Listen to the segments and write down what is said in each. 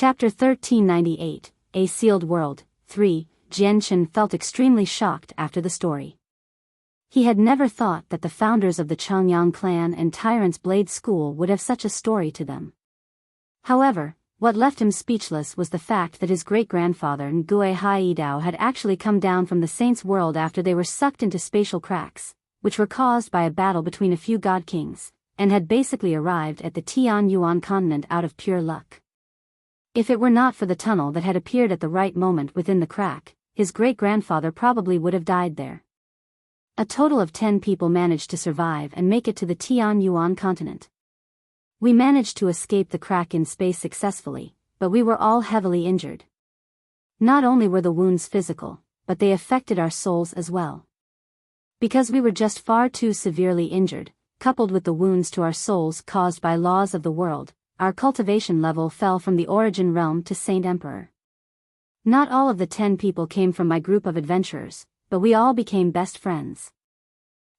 Chapter 1398, A Sealed World, 3. Jianchen felt extremely shocked after the story. He had never thought that the founders of the Changyang clan and Tyrant's Blade School would have such a story to them. However, what left him speechless was the fact that his great-grandfather Nguye Haidao had actually come down from the Saints' world after they were sucked into spatial cracks, which were caused by a battle between a few god kings, and had basically arrived at the Tianyuan continent out of pure luck. If it were not for the tunnel that had appeared at the right moment within the crack, his great-grandfather probably would have died there. A total of 10 people managed to survive and make it to the Tianyuan continent. We managed to escape the crack in space successfully, but we were all heavily injured. Not only were the wounds physical, but they affected our souls as well. Because we were just far too severely injured, coupled with the wounds to our souls caused by laws of the world, our cultivation level fell from the origin realm to Saint Emperor. Not all of the 10 people came from my group of adventurers, but we all became best friends.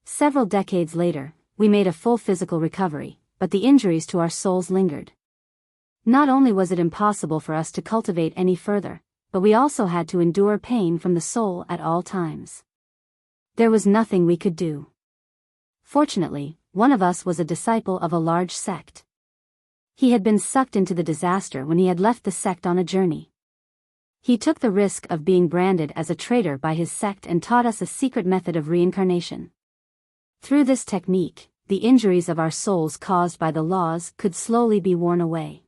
Several decades later, we made a full physical recovery, but the injuries to our souls lingered. Not only was it impossible for us to cultivate any further, but we also had to endure pain from the soul at all times. There was nothing we could do. Fortunately, one of us was a disciple of a large sect. He had been sucked into the disaster when he had left the sect on a journey. He took the risk of being branded as a traitor by his sect and taught us a secret method of reincarnation. Through this technique, the injuries of our souls caused by the laws could slowly be worn away.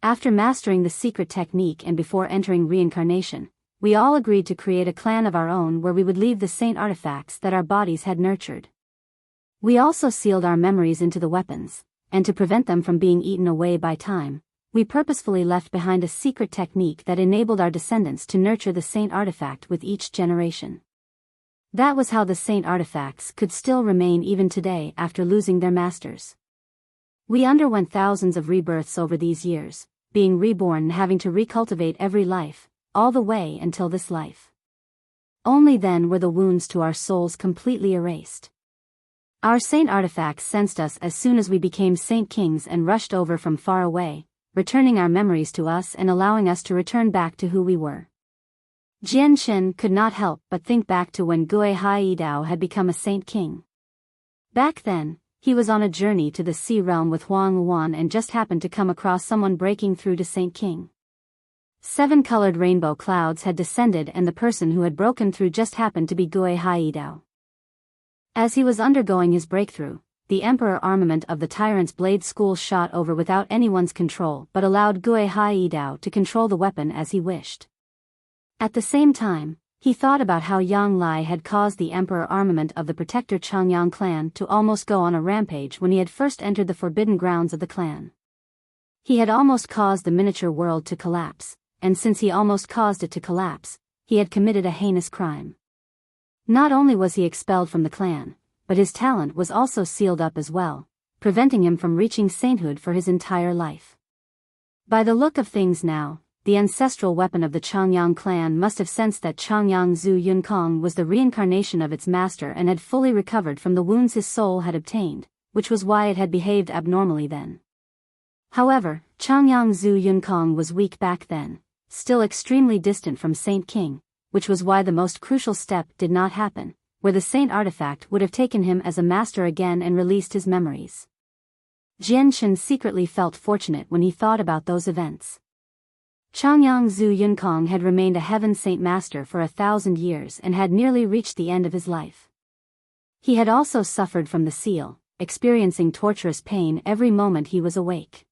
After mastering the secret technique and before entering reincarnation, we all agreed to create a clan of our own where we would leave the saint artifacts that our bodies had nurtured. We also sealed our memories into the weapons, and to prevent them from being eaten away by time, we purposefully left behind a secret technique that enabled our descendants to nurture the saint artifact with each generation. That was how the saint artifacts could still remain even today after losing their masters. We underwent thousands of rebirths over these years, being reborn and having to recultivate every life, all the way until this life. Only then were the wounds to our souls completely erased. Our saint artifacts sensed us as soon as we became saint kings and rushed over from far away, returning our memories to us and allowing us to return back to who we were. Jianchen could not help but think back to when Nguye Haidao had become a saint king. Back then, he was on a journey to the sea realm with Huang Luan and just happened to come across someone breaking through to Saint King. 7 colored rainbow clouds had descended and the person who had broken through just happened to be Nguye Haidao. As he was undergoing his breakthrough, the Emperor armament of the Tyrant's Blade School shot over without anyone's control but allowed Nguye Haidao to control the weapon as he wished. At the same time, he thought about how Yang Lai had caused the Emperor armament of the Protector Changyang clan to almost go on a rampage when he had first entered the forbidden grounds of the clan. He had almost caused the miniature world to collapse, and since he almost caused it to collapse, he had committed a heinous crime. Not only was he expelled from the clan, but his talent was also sealed up as well, preventing him from reaching sainthood for his entire life. By the look of things now, the ancestral weapon of the Changyang clan must have sensed that Changyang Zhu Yunkong was the reincarnation of its master and had fully recovered from the wounds his soul had obtained, which was why it had behaved abnormally then. However, Changyang Zhu Yunkong was weak back then, still extremely distant from Saint King, which was why the most crucial step did not happen, where the saint artifact would have taken him as a master again and released his memories. Jianchen secretly felt fortunate when he thought about those events. Changyang Zhu Yunkong had remained a heaven saint master for 1,000 years and had nearly reached the end of his life. He had also suffered from the seal, experiencing torturous pain every moment he was awake.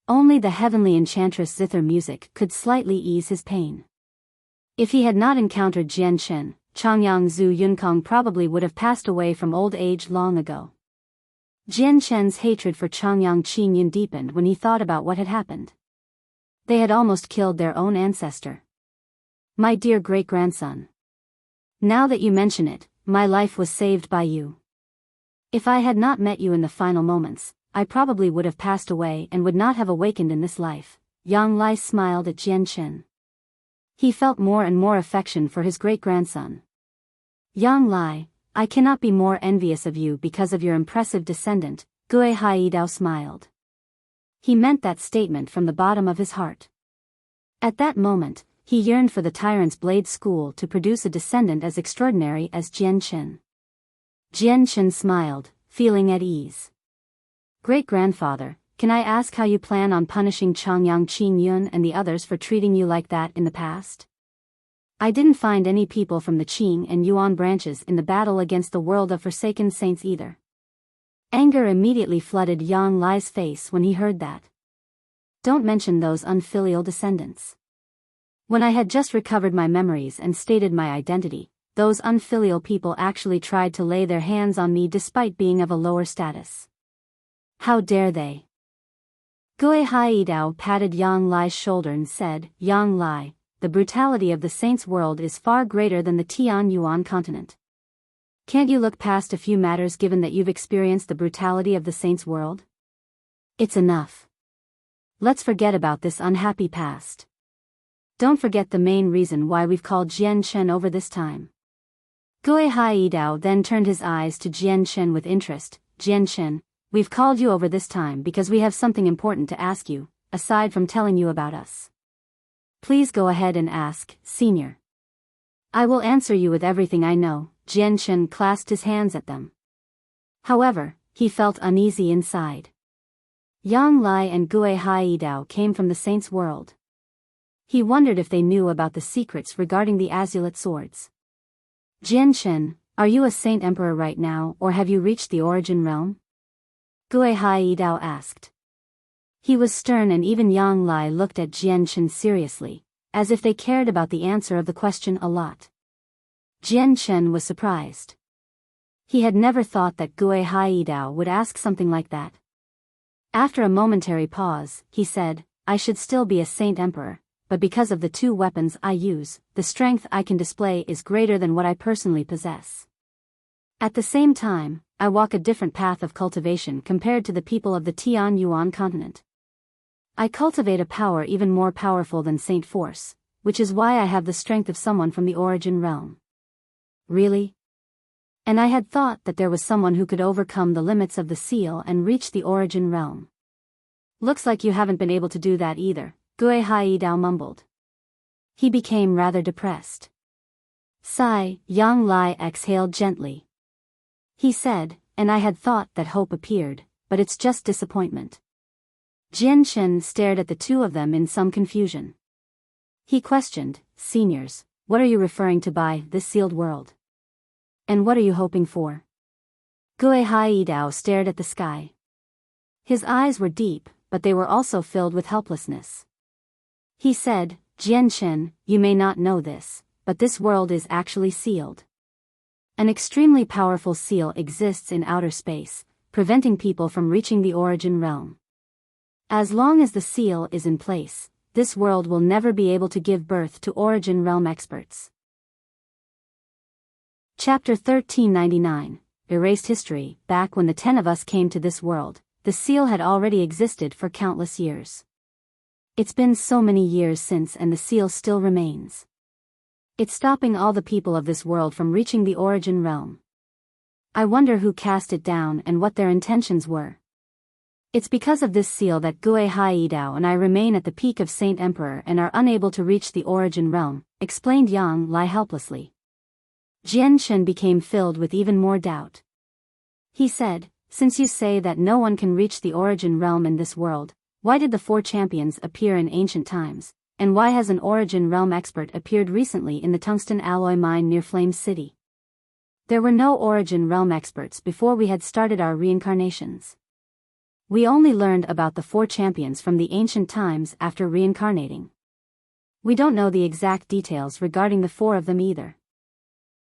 Only the heavenly enchantress zither music could slightly ease his pain. If he had not encountered Jianchen, Changyang Zhu Yunkong probably would have passed away from old age long ago. Jianchen's hatred for Changyang Qingyun deepened when he thought about what had happened. They had almost killed their own ancestor. My dear great-grandson. Now that you mention it, my life was saved by you. If I had not met you in the final moments, I probably would have passed away and would not have awakened in this life. Yang Lai smiled at Jianchen. He felt more and more affection for his great-grandson. Yang Lai, I cannot be more envious of you because of your impressive descendant, Nguye Haidao smiled. He meant that statement from the bottom of his heart. At that moment, he yearned for the tyrant's blade school to produce a descendant as extraordinary as Jian Chen. Jian Chen smiled, feeling at ease. Great-grandfather, can I ask how you plan on punishing Changyang Qin Yun and the others for treating you like that in the past? I didn't find any people from the Qing and Yuan branches in the battle against the world of Forsaken Saints either. Anger immediately flooded Yang Lai's face when he heard that. Don't mention those unfilial descendants. When I had just recovered my memories and stated my identity, those unfilial people actually tried to lay their hands on me despite being of a lower status. How dare they? Gui Haidao patted Yang Lai's shoulder and said, Yang Lai, the brutality of the saints' world is far greater than the Tian Yuan continent. Can't you look past a few matters given that you've experienced the brutality of the saints' world? It's enough. Let's forget about this unhappy past. Don't forget the main reason why we've called Jian Chen over this time. Gui Haidao then turned his eyes to Jian Chen with interest. Jian Chen, we've called you over this time because we have something important to ask you, aside from telling you about us. Please go ahead and ask, Senior. I will answer you with everything I know. Jian Chen clasped his hands at them. However, he felt uneasy inside. Yang Lai and Gui Haidao came from the saints' world. He wondered if they knew about the secrets regarding the azulate swords. Jian Chen, are you a saint emperor right now or have you reached the origin realm? Gui Haidao asked. He was stern and even Yang Lai looked at Jian Chen seriously, as if they cared about the answer of the question a lot. Jian Chen was surprised. He had never thought that Gui Haidao would ask something like that. After a momentary pause, he said, I should still be a saint emperor, but because of the two weapons I use, the strength I can display is greater than what I personally possess. At the same time, I walk a different path of cultivation compared to the people of the Tian Yuan continent. I cultivate a power even more powerful than Saint Force, which is why I have the strength of someone from the origin realm. Really? And I had thought that there was someone who could overcome the limits of the seal and reach the origin realm. Looks like you haven't been able to do that either, Gui Haidao mumbled. He became rather depressed. Sigh, Yang Lai exhaled gently. He said, and I had thought that hope appeared, but it's just disappointment. Jian Chen stared at the two of them in some confusion. He questioned, Seniors, what are you referring to by this sealed world? And what are you hoping for? Gui Haidao stared at the sky. His eyes were deep, but they were also filled with helplessness. He said, Jian Chen, you may not know this, but this world is actually sealed. An extremely powerful seal exists in outer space, preventing people from reaching the origin realm. As long as the seal is in place, this world will never be able to give birth to origin realm experts. Chapter 1399, Erased History. Back when the 10 of us came to this world, the seal had already existed for countless years. It's been so many years since and the seal still remains. It's stopping all the people of this world from reaching the origin realm. I wonder who cast it down and what their intentions were. It's because of this seal that Gui Haidao and I remain at the peak of Saint Emperor and are unable to reach the origin realm, explained Yang Lai helplessly. Jian Chen became filled with even more doubt. He said, since you say that no one can reach the origin realm in this world, why did the 4 champions appear in ancient times, and why has an origin realm expert appeared recently in the tungsten alloy mine near Flame City? There were no origin realm experts before we had started our reincarnations. We only learned about the 4 champions from the ancient times after reincarnating. We don't know the exact details regarding the 4 of them either.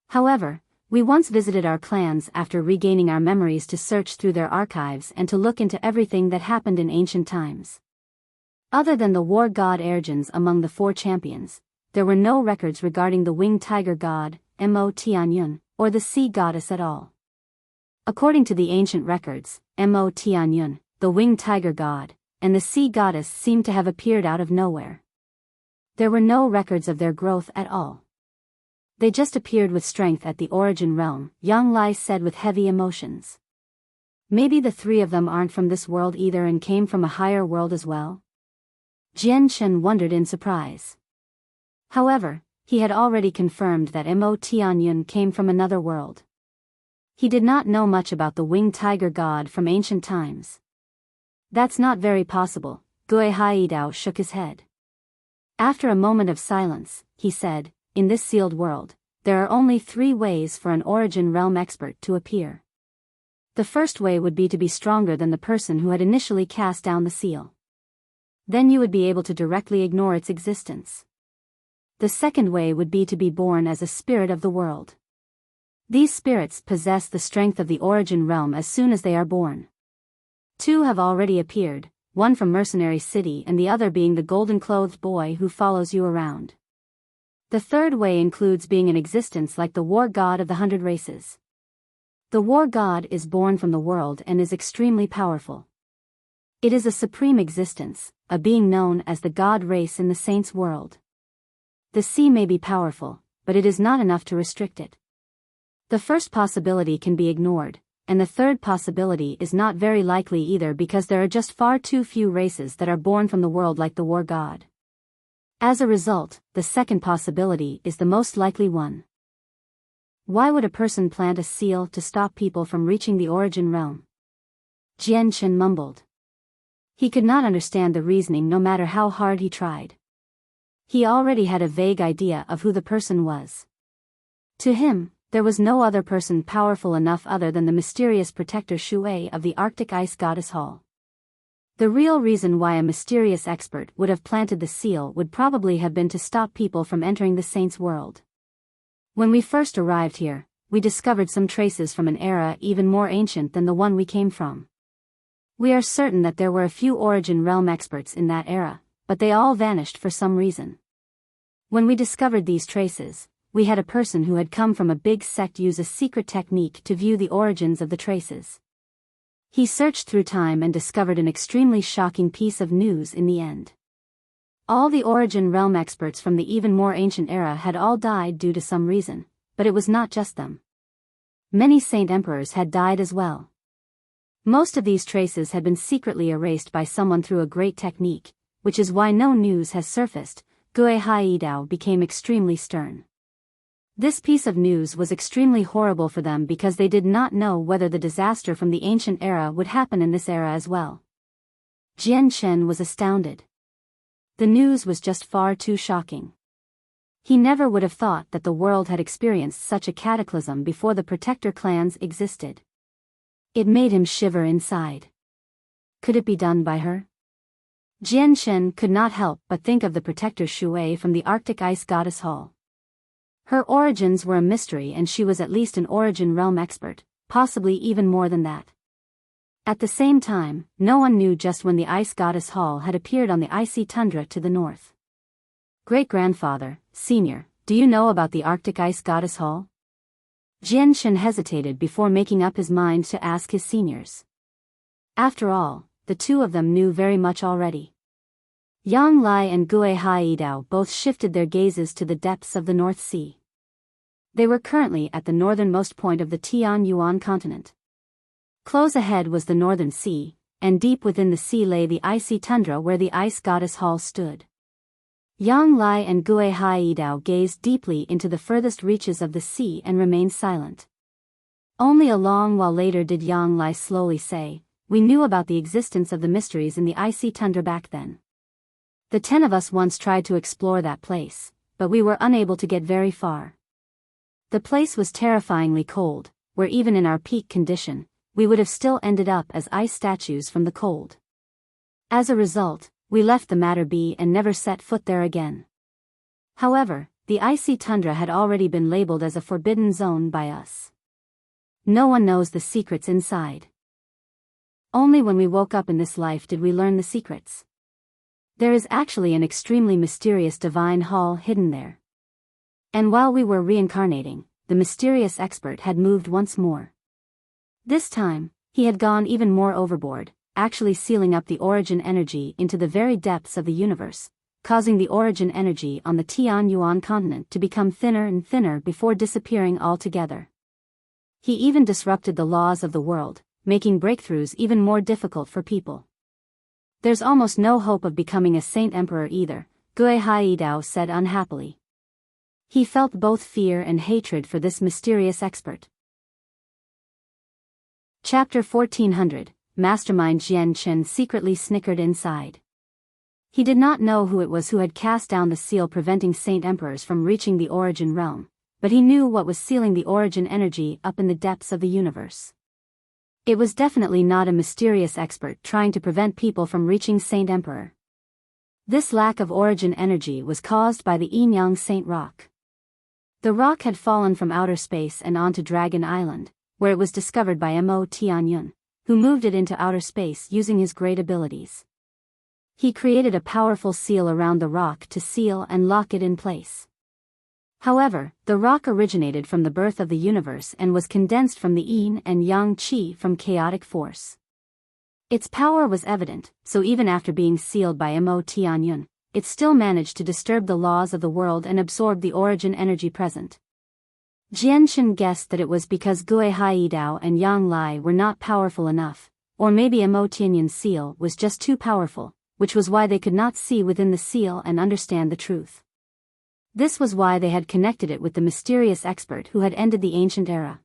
However, we once visited our clans after regaining our memories to search through their archives and to look into everything that happened in ancient times. Other than the war god Ergens among the 4 champions, there were no records regarding the winged tiger god, Mo Tianyun, or the sea goddess at all. According to the ancient records, Mo Tianyun, the winged tiger god, and the sea goddess seemed to have appeared out of nowhere. There were no records of their growth at all. They just appeared with strength at the origin realm, Yang Lai said with heavy emotions. Maybe the three of them aren't from this world either and came from a higher world as well? Jian Shen wondered in surprise. However, he had already confirmed that Mo Tianyun came from another world. He did not know much about the winged tiger god from ancient times. That's not very possible, Gui Haidao shook his head. After a moment of silence, he said, in this sealed world, there are only 3 ways for an origin realm expert to appear. The first way would be to be stronger than the person who had initially cast down the seal. Then you would be able to directly ignore its existence. The second way would be to be born as a spirit of the world. These spirits possess the strength of the origin realm as soon as they are born. 2 have already appeared, one from Mercenary City and the other being the golden-clothed boy who follows you around. The third way includes being in existence like the war god of the 100 races. The war god is born from the world and is extremely powerful. It is a supreme existence, a being known as the god race in the saints' world. The sea may be powerful, but it is not enough to restrict it. The first possibility can be ignored, and the third possibility is not very likely either because there are just far too few races that are born from the world like the war god. As a result, the second possibility is the most likely one. Why would a person plant a seal to stop people from reaching the origin realm? Jian Shen mumbled. He could not understand the reasoning no matter how hard he tried. He already had a vague idea of who the person was. To him, there was no other person powerful enough other than the mysterious protector Shui of the Arctic Ice Goddess Hall. The real reason why a mysterious expert would have planted the seal would probably have been to stop people from entering the saints' world. When we first arrived here, we discovered some traces from an era even more ancient than the one we came from. We are certain that there were a few origin realm experts in that era, but they all vanished for some reason. When we discovered these traces, we had a person who had come from a big sect use a secret technique to view the origins of the traces. He searched through time and discovered an extremely shocking piece of news in the end. All the origin realm experts from the even more ancient era had all died due to some reason, but it was not just them. Many saint emperors had died as well. Most of these traces had been secretly erased by someone through a great technique, which is why no news has surfaced. Gui Haidao became extremely stern. This piece of news was extremely horrible for them because they did not know whether the disaster from the ancient era would happen in this era as well. Jian Shen was astounded. The news was just far too shocking. He never would have thought that the world had experienced such a cataclysm before the protector clans existed. It made him shiver inside. Could it be done by her? Jian Shen could not help but think of the protector Shui from the Arctic Ice Goddess Hall. Her origins were a mystery and she was at least an origin realm expert, possibly even more than that. At the same time, no one knew just when the Ice Goddess Hall had appeared on the icy tundra to the north. Great-grandfather, Senior, do you know about the Arctic Ice Goddess Hall? Jian Shen hesitated before making up his mind to ask his seniors. After all, the two of them knew very much already. Yang Lai and Gui Haidao both shifted their gazes to the depths of the North Sea. They were currently at the northernmost point of the Tianyuan continent. Close ahead was the Northern Sea, and deep within the sea lay the icy tundra where the Ice Goddess Hall stood. Yang Lai and Gui Haidao gazed deeply into the furthest reaches of the sea and remained silent. Only a long while later did Yang Lai slowly say, "We knew about the existence of the mysteries in the icy tundra back then. The 10 of us once tried to explore that place, but we were unable to get very far. The place was terrifyingly cold, where even in our peak condition, we would have still ended up as ice statues from the cold. As a result, we left the matter be and never set foot there again. However, the icy tundra had already been labeled as a forbidden zone by us. No one knows the secrets inside. Only when we woke up in this life did we learn the secrets. There is actually an extremely mysterious divine hall hidden there. And while we were reincarnating, the mysterious expert had moved once more. This time, he had gone even more overboard, actually sealing up the origin energy into the very depths of the universe, causing the origin energy on the Tianyuan continent to become thinner and thinner before disappearing altogether. He even disrupted the laws of the world, making breakthroughs even more difficult for people. There's almost no hope of becoming a saint emperor either, Gui Haidao said unhappily. He felt both fear and hatred for this mysterious expert. Chapter 1400, Mastermind Jian Chen secretly snickered inside. He did not know who it was who had cast down the seal preventing saint emperors from reaching the origin realm, but he knew what was sealing the origin energy up in the depths of the universe. It was definitely not a mysterious expert trying to prevent people from reaching Saint Emperor. This lack of origin energy was caused by the Yinyang Saint Rock. The rock had fallen from outer space and onto Dragon Island, where it was discovered by Mo Tianyun, who moved it into outer space using his great abilities. He created a powerful seal around the rock to seal and lock it in place. However, the rock originated from the birth of the universe and was condensed from the yin and yang qi from chaotic force. Its power was evident, so even after being sealed by Mo Tianyun, it still managed to disturb the laws of the world and absorb the origin energy present. Jianshan guessed that it was because Gui Haidao and Yang Lai were not powerful enough, or maybe Mo Tianyun's seal was just too powerful, which was why they could not see within the seal and understand the truth. This was why they had connected it with the mysterious expert who had ended the ancient era.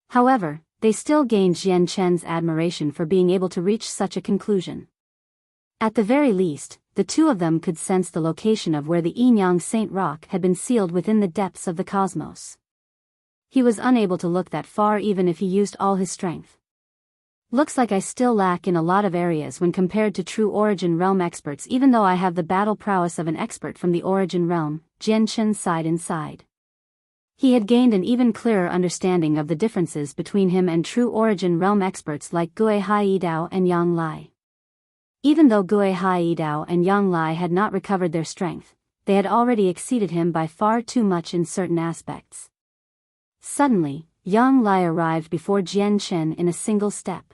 However, they still gained Jian Chen's admiration for being able to reach such a conclusion. At the very least, the two of them could sense the location of where the Yinyang Saint Rock had been sealed within the depths of the cosmos. He was unable to look that far even if he used all his strength. Looks like I still lack in a lot of areas when compared to true Origin Realm experts, even though I have the battle prowess of an expert from the Origin Realm, Jian Chen sighed inside. He had gained an even clearer understanding of the differences between him and true Origin Realm experts like Gui Haidao and Yang Lai. Even though Gui Haidao and Yang Lai had not recovered their strength, they had already exceeded him by far too much in certain aspects. Suddenly, Yang Lai arrived before Jian Chen in a single step.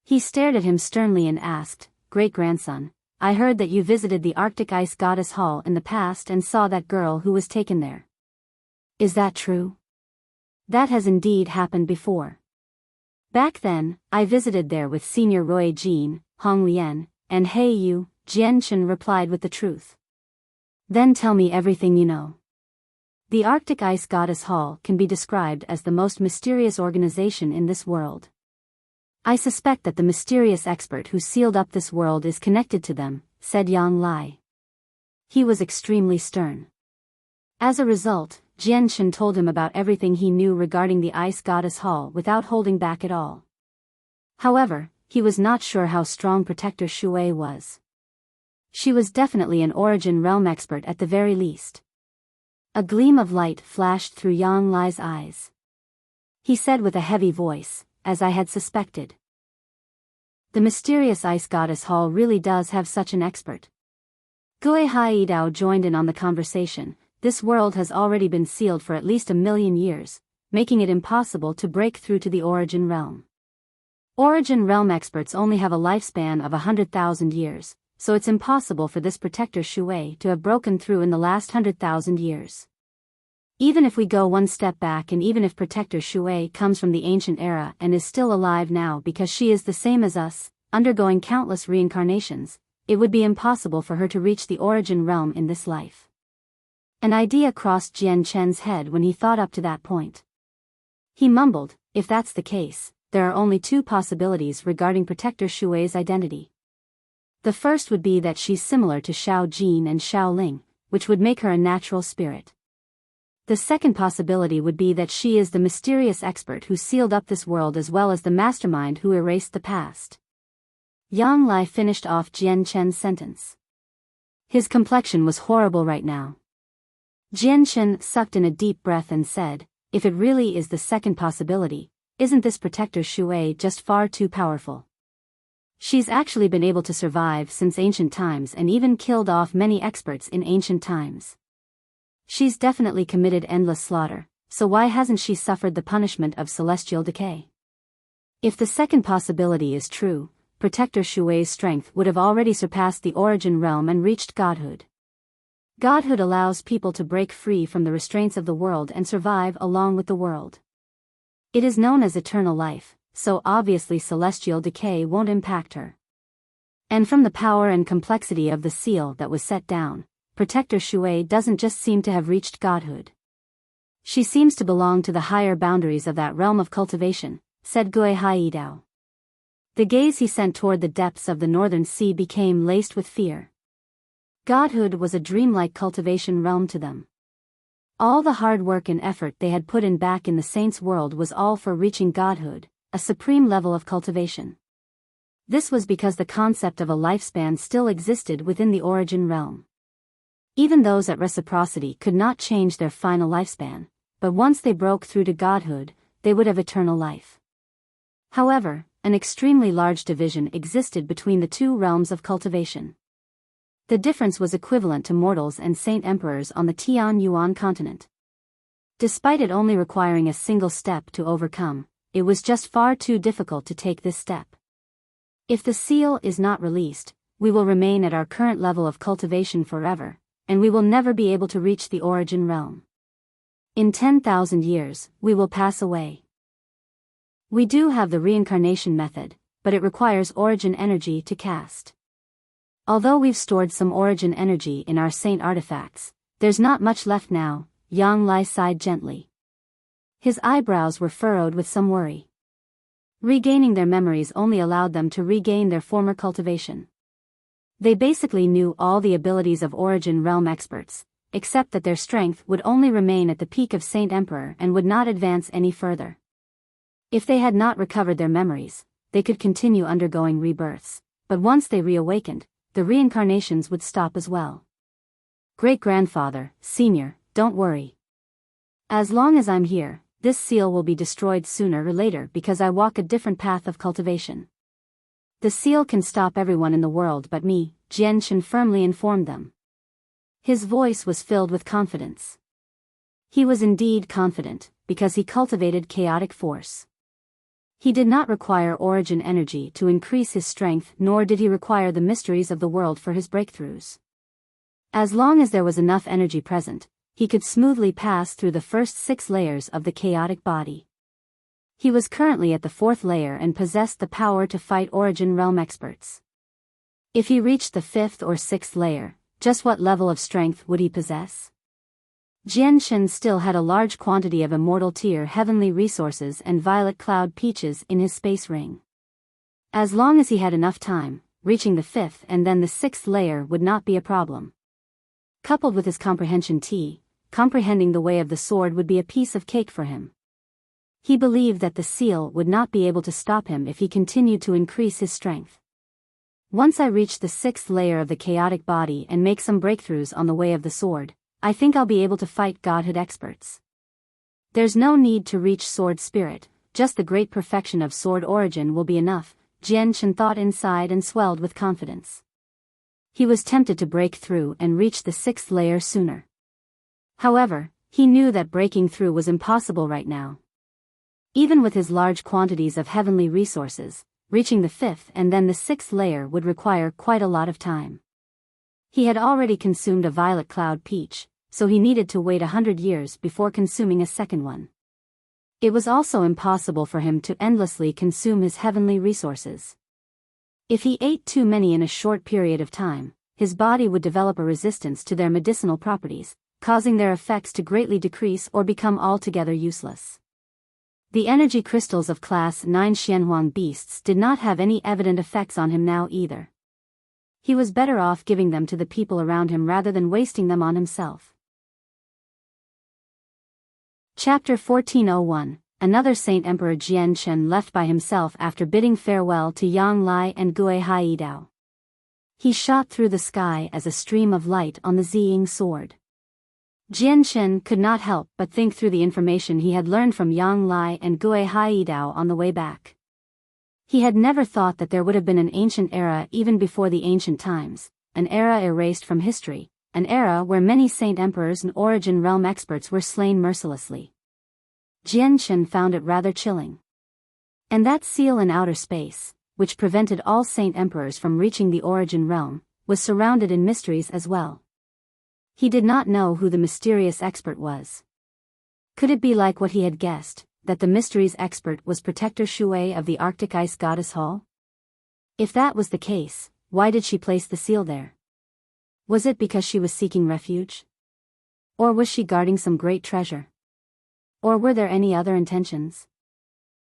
He stared at him sternly and asked, "Great-grandson, I heard that you visited the Arctic Ice Goddess Hall in the past and saw that girl who was taken there. Is that true?" "That has indeed happened before. Back then, I visited there with Senior Roy Jin, Hong Lian, and He Yu," Jian Chen replied with the truth. "Then tell me everything you know." The Arctic Ice Goddess Hall can be described as the most mysterious organization in this world. "I suspect that the mysterious expert who sealed up this world is connected to them," said Yang Lai. He was extremely stern. As a result, Jian Chen told him about everything he knew regarding the Ice Goddess Hall without holding back at all. However, he was not sure how strong Protector Shui was. She was definitely an Origin Realm expert at the very least. A gleam of light flashed through Yang Lai's eyes. He said with a heavy voice, "As I had suspected. The mysterious Ice Goddess Hall really does have such an expert." Gui Haidao joined in on the conversation. "This world has already been sealed for at least 1,000,000 years, making it impossible to break through to the Origin Realm. Origin Realm experts only have a lifespan of 100,000 years, so it's impossible for this Protector Shui to have broken through in the last 100,000 years. Even if we go one step back and even if Protector Shui comes from the ancient era and is still alive now because she is the same as us, undergoing countless reincarnations, it would be impossible for her to reach the Origin Realm in this life." An idea crossed Jian Chen's head when he thought up to that point. He mumbled, "If that's the case, there are only two possibilities regarding Protector Shui's identity. The first would be that she's similar to Xiao Jin and Xiao Ling, which would make her a natural spirit. The second possibility would be that she is the mysterious expert who sealed up this world as well as the mastermind who erased the past." Yang Lai finished off Jian Chen's sentence. His complexion was horrible right now. Jian Chen sucked in a deep breath and said, "If it really is the second possibility, isn't this Protector Shui just far too powerful? She's actually been able to survive since ancient times and even killed off many experts in ancient times. She's definitely committed endless slaughter, so why hasn't she suffered the punishment of celestial decay? If the second possibility is true, Protector Shui's strength would have already surpassed the Origin Realm and reached godhood. Godhood allows people to break free from the restraints of the world and survive along with the world. It is known as eternal life, so obviously celestial decay won't impact her. And from the power and complexity of the seal that was set down, Protector Shui doesn't just seem to have reached godhood. She seems to belong to the higher boundaries of that realm of cultivation, said Gui Haidao. The gaze he sent toward the depths of the northern sea became laced with fear. Godhood was a dreamlike cultivation realm to them. All the hard work and effort they had put in back in the saints' world was all for reaching godhood, a supreme level of cultivation. This was because the concept of a lifespan still existed within the origin realm. Even those at reciprocity could not change their final lifespan, but once they broke through to godhood, they would have eternal life. However, an extremely large division existed between the two realms of cultivation. The difference was equivalent to mortals and saint emperors on the Tian Yuan continent. Despite it only requiring a single step to overcome, it was just far too difficult to take this step. If the seal is not released, we will remain at our current level of cultivation forever, and we will never be able to reach the origin realm. In 10,000 years, we will pass away. We do have the reincarnation method, but it requires origin energy to cast. Although we've stored some origin energy in our saint artifacts, there's not much left now, Yang Lai sighed gently. His eyebrows were furrowed with some worry. Regaining their memories only allowed them to regain their former cultivation. They basically knew all the abilities of origin realm experts, except that their strength would only remain at the peak of Saint Emperor and would not advance any further. If they had not recovered their memories, they could continue undergoing rebirths, but once they reawakened, the reincarnations would stop as well. Great-grandfather, senior, don't worry. As long as I'm here, this seal will be destroyed sooner or later because I walk a different path of cultivation. The seal can stop everyone in the world but me, Jian Shen firmly informed them. His voice was filled with confidence. He was indeed confident, because he cultivated chaotic force. He did not require origin energy to increase his strength, nor did he require the mysteries of the world for his breakthroughs. As long as there was enough energy present, he could smoothly pass through the first 6 layers of the chaotic body. He was currently at the 4th layer and possessed the power to fight origin realm experts. If he reached the 5th or 6th layer, just what level of strength would he possess? Jian Shen still had a large quantity of immortal tier heavenly resources and violet cloud peaches in his space ring. As long as he had enough time, reaching the 5th and then the 6th layer would not be a problem. Coupled with his comprehension tea, comprehending the way of the sword would be a piece of cake for him. He believed that the seal would not be able to stop him if he continued to increase his strength. Once I reach the 6th layer of the chaotic body and make some breakthroughs on the way of the sword, I think I'll be able to fight godhood experts. There's no need to reach sword spirit, just the great perfection of sword origin will be enough, Jian Shen thought inside and swelled with confidence. He was tempted to break through and reach the 6th layer sooner. However, he knew that breaking through was impossible right now. Even with his large quantities of heavenly resources, reaching the 5th and then the 6th layer would require quite a lot of time. He had already consumed a violet cloud peach, so he needed to wait 100 years before consuming a second one. It was also impossible for him to endlessly consume his heavenly resources. If he ate too many in a short period of time, his body would develop a resistance to their medicinal properties, causing their effects to greatly decrease or become altogether useless. The energy crystals of Class 9 Xianhuang beasts did not have any evident effects on him now either. He was better off giving them to the people around him rather than wasting them on himself. Chapter 1401. Another Saint Emperor Jian Shen left by himself after bidding farewell to Yang Lai and Gui Haidao. He shot through the sky as a stream of light on the Ziying sword. Jian Shen could not help but think through the information he had learned from Yang Lai and Gui Haidao on the way back. He had never thought that there would have been an ancient era even before the ancient times, an era erased from history, an era where many saint emperors and origin realm experts were slain mercilessly. Jian Shen found it rather chilling. And that seal in outer space, which prevented all saint emperors from reaching the origin realm, was surrounded in mysteries as well. He did not know who the mysterious expert was. Could it be like what he had guessed, that the mysteries expert was Protector Shui of the Arctic Ice Goddess Hall? If that was the case, why did she place the seal there? Was it because she was seeking refuge? Or was she guarding some great treasure? Or were there any other intentions?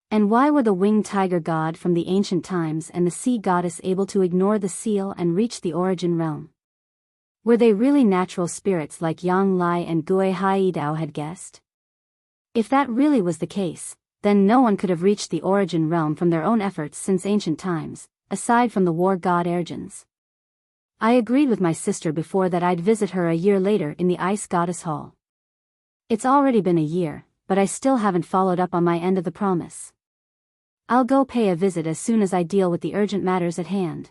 And why were the winged tiger god from the ancient times and the sea goddess able to ignore the seal and reach the origin realm? Were they really natural spirits like Yang Lai and Gui Haidao had guessed? If that really was the case, then no one could have reached the origin realm from their own efforts since ancient times, aside from the war god Ergens. I agreed with my sister before that I'd visit her a year later in the Ice Goddess Hall. It's already been a year, but I still haven't followed up on my end of the promise. I'll go pay a visit as soon as I deal with the urgent matters at hand.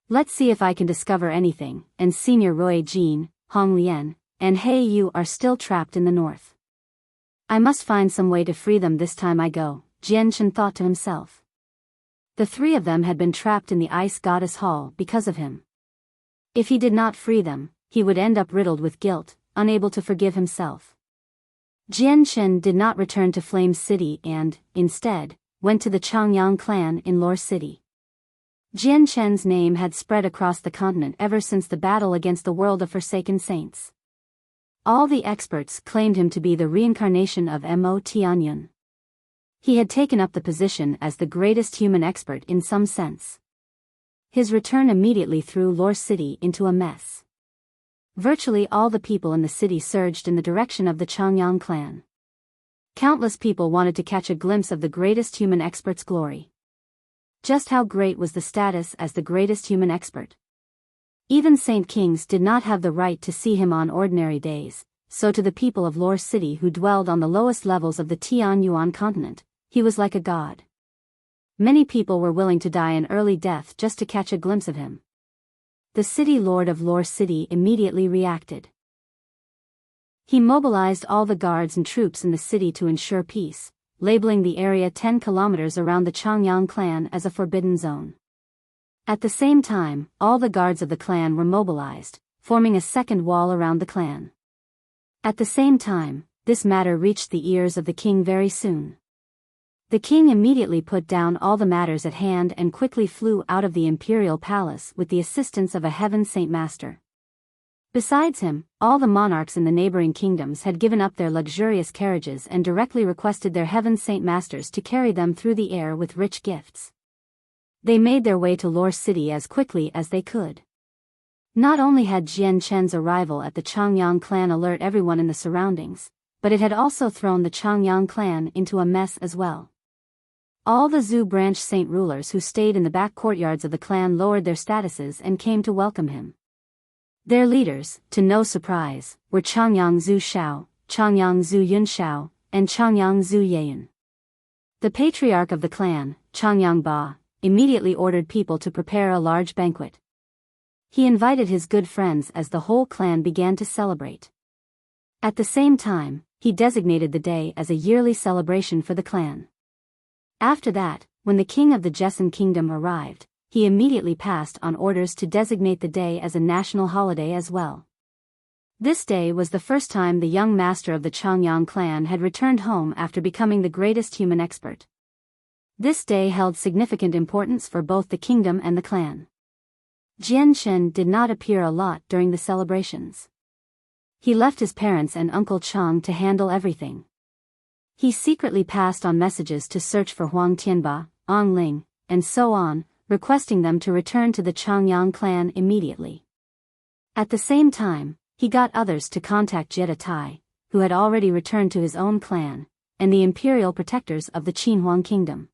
Let's see if I can discover anything, and Senior Roy Jean, Hong Lian, and He Yu are still trapped in the north. I must find some way to free them this time I go, Jian Chen thought to himself. The three of them had been trapped in the Ice Goddess Hall because of him. If he did not free them, he would end up riddled with guilt, unable to forgive himself. Jian Chen did not return to Flame City and, instead, went to the Changyang clan in Lore City. Jian Chen's name had spread across the continent ever since the battle against the world of Forsaken Saints. All the experts claimed him to be the reincarnation of Mo Tianyun. He had taken up the position as the greatest human expert in some sense. His return immediately threw Lore City into a mess. Virtually all the people in the city surged in the direction of the Changyang clan. Countless people wanted to catch a glimpse of the greatest human expert's glory. Just how great was the status as the greatest human expert? Even Saint Kings did not have the right to see him on ordinary days, so to the people of Lore City who dwelled on the lowest levels of the Tianyuan continent, he was like a god. Many people were willing to die an early death just to catch a glimpse of him. The city lord of Lore City immediately reacted. He mobilized all the guards and troops in the city to ensure peace, labeling the area 10 kilometers around the Changyang clan as a forbidden zone. At the same time, all the guards of the clan were mobilized, forming a second wall around the clan. At the same time, this matter reached the ears of the king very soon. The king immediately put down all the matters at hand and quickly flew out of the imperial palace with the assistance of a heaven saint master. Besides him, all the monarchs in the neighboring kingdoms had given up their luxurious carriages and directly requested their heaven saint masters to carry them through the air with rich gifts. They made their way to Lore City as quickly as they could. Not only had Jian Chen's arrival at the Changyang clan alert everyone in the surroundings, but it had also thrown the Changyang clan into a mess as well. All the Zhu branch saint rulers who stayed in the back courtyards of the clan lowered their statuses and came to welcome him. Their leaders, to no surprise, were Changyang Zhu Shao, Changyang Zhu Yun Shao, and Changyang Zhu Yayan. The patriarch of the clan, Changyang Ba, immediately ordered people to prepare a large banquet. He invited his good friends as the whole clan began to celebrate. At the same time, he designated the day as a yearly celebration for the clan. After that, when the king of the Jessen kingdom arrived, he immediately passed on orders to designate the day as a national holiday as well. This day was the first time the young master of the Changyang clan had returned home after becoming the greatest human expert. This day held significant importance for both the kingdom and the clan. Jian Chen did not appear a lot during the celebrations. He left his parents and Uncle Chang to handle everything. He secretly passed on messages to search for Huang Tianba, Ong Ling, and so on, requesting them to return to the Changyang clan immediately. At the same time, he got others to contact Jetta Tai, who had already returned to his own clan, and the imperial protectors of the Qinhuang kingdom.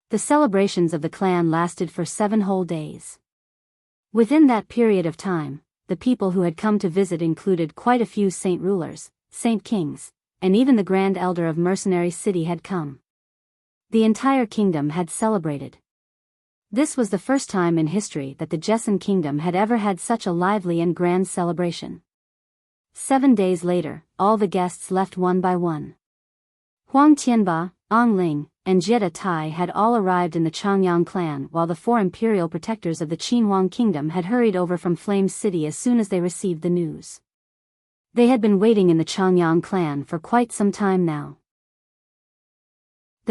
The celebrations of the clan lasted for 7 whole days. Within that period of time, the people who had come to visit included quite a few saint rulers, saint kings, and even the Grand Elder of Mercenary City had come. The entire kingdom had celebrated. This was the first time in history that the Jessen kingdom had ever had such a lively and grand celebration. 7 days later, all the guests left one by one. Huang Tianba, Ong Ling, and Jetta Tai had all arrived in the Changyang clan while the 4 imperial protectors of the Qinhuang kingdom had hurried over from Flame City as soon as they received the news. They had been waiting in the Changyang clan for quite some time now.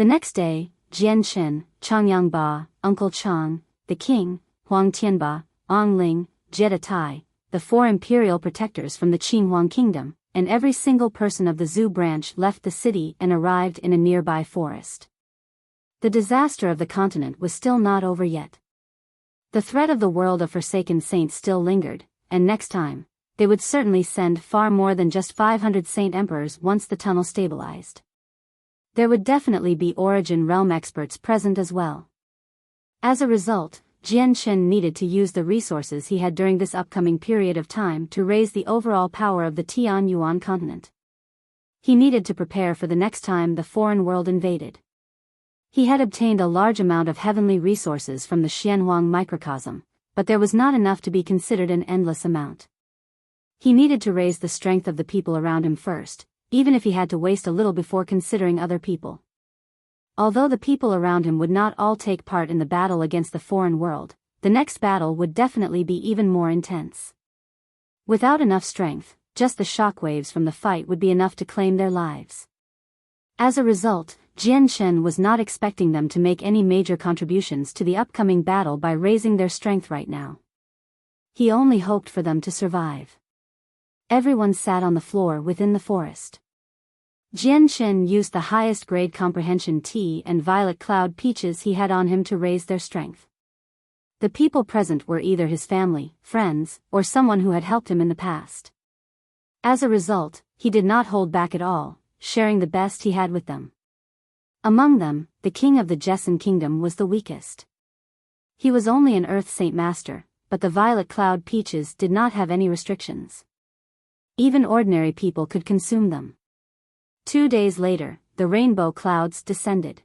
The next day, Jian Chen, Changyang Ba, Uncle Chang, the king, Huang Tianba, Ong Ling, Jie Tai, the 4 imperial protectors from the Qinhuang kingdom, and every single person of the Zhu branch left the city and arrived in a nearby forest. The disaster of the continent was still not over yet. The threat of the world of forsaken saints still lingered, and next time, they would certainly send far more than just 500 saint emperors once the tunnel stabilized. There would definitely be Origin Realm experts present as well. As a result, Jian Chen needed to use the resources he had during this upcoming period of time to raise the overall power of the Tian Yuan continent. He needed to prepare for the next time the foreign world invaded. He had obtained a large amount of heavenly resources from the Xianhuang microcosm, but there was not enough to be considered an endless amount. He needed to raise the strength of the people around him first, even if he had to waste a little before considering other people. Although the people around him would not all take part in the battle against the foreign world, the next battle would definitely be even more intense. Without enough strength, just the shockwaves from the fight would be enough to claim their lives. As a result, Jian Chen was not expecting them to make any major contributions to the upcoming battle by raising their strength right now. He only hoped for them to survive. Everyone sat on the floor within the forest. Jian Chen used the highest grade comprehension tea and violet cloud peaches he had on him to raise their strength. The people present were either his family, friends, or someone who had helped him in the past. As a result, he did not hold back at all, sharing the best he had with them. Among them, the king of the Jessen kingdom was the weakest. He was only an earth saint master, but the violet cloud peaches did not have any restrictions. Even ordinary people could consume them. 2 days later, the rainbow clouds descended.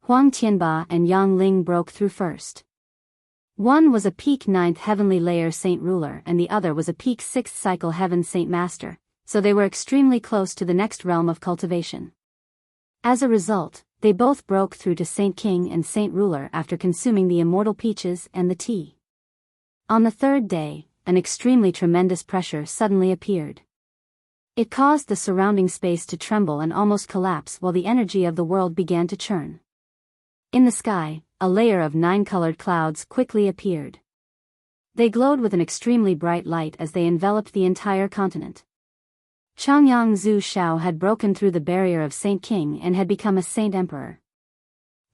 Huang Tianba and Yang Ling broke through first. One was a peak 9th heavenly layer saint ruler and the other was a peak 6th cycle heaven saint master, so they were extremely close to the next realm of cultivation. As a result, they both broke through to Saint King and Saint Ruler after consuming the immortal peaches and the tea. On the 3rd day, an extremely tremendous pressure suddenly appeared. It caused the surrounding space to tremble and almost collapse while the energy of the world began to churn. In the sky, a layer of 9 colored clouds quickly appeared. They glowed with an extremely bright light as they enveloped the entire continent. Changyang Zhu Shao had broken through the barrier of Saint King and had become a Saint Emperor.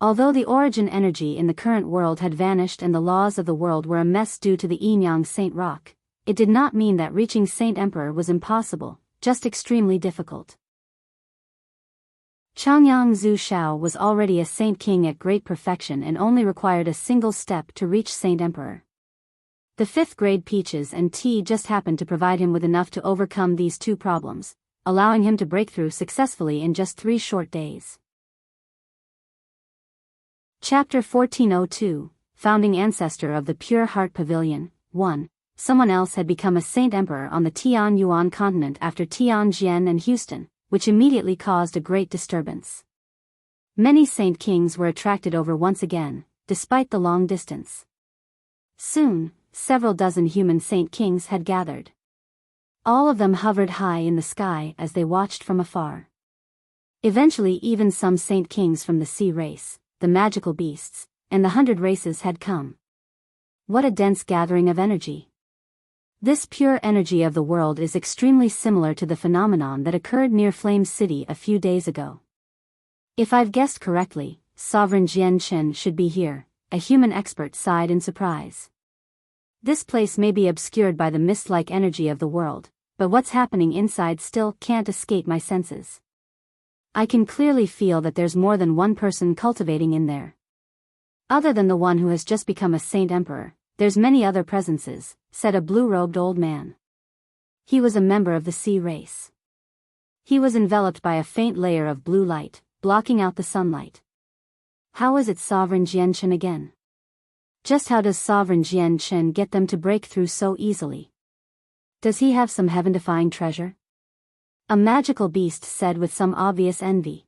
Although the origin energy in the current world had vanished and the laws of the world were a mess due to the Yinyang Saint Rock, it did not mean that reaching Saint Emperor was impossible, just extremely difficult. Changyang Zhu Shao was already a Saint King at great perfection and only required a single step to reach Saint Emperor. The 5th grade peaches and tea just happened to provide him with enough to overcome these 2 problems, allowing him to break through successfully in just 3 short days. Chapter 1402, Founding Ancestor of the Pure Heart Pavilion, 1. Someone else had become a Saint Emperor on the Tian Yuan continent after Tianjin and Houston, which immediately caused a great disturbance. Many Saint Kings were attracted over once again, despite the long distance. Soon, several dozen human Saint Kings had gathered. All of them hovered high in the sky as they watched from afar. Eventually even some Saint Kings from the sea race, the magical beasts, and the 100 races had come. What a dense gathering of energy. This pure energy of the world is extremely similar to the phenomenon that occurred near Flame City a few days ago. If I've guessed correctly, Sovereign Jian Chen should be here, a human expert sighed in surprise. This place may be obscured by the mist-like energy of the world, but what's happening inside still can't escape my senses. I can clearly feel that there's more than one person cultivating in there. Other than the one who has just become a Saint Emperor, there's many other presences, said a blue-robed old man. He was a member of the sea race. He was enveloped by a faint layer of blue light, blocking out the sunlight. How is it Sovereign Jian Chen again? Just how does Sovereign Jian Chen get them to break through so easily? Does he have some heaven-defying treasure? A magical beast said with some obvious envy.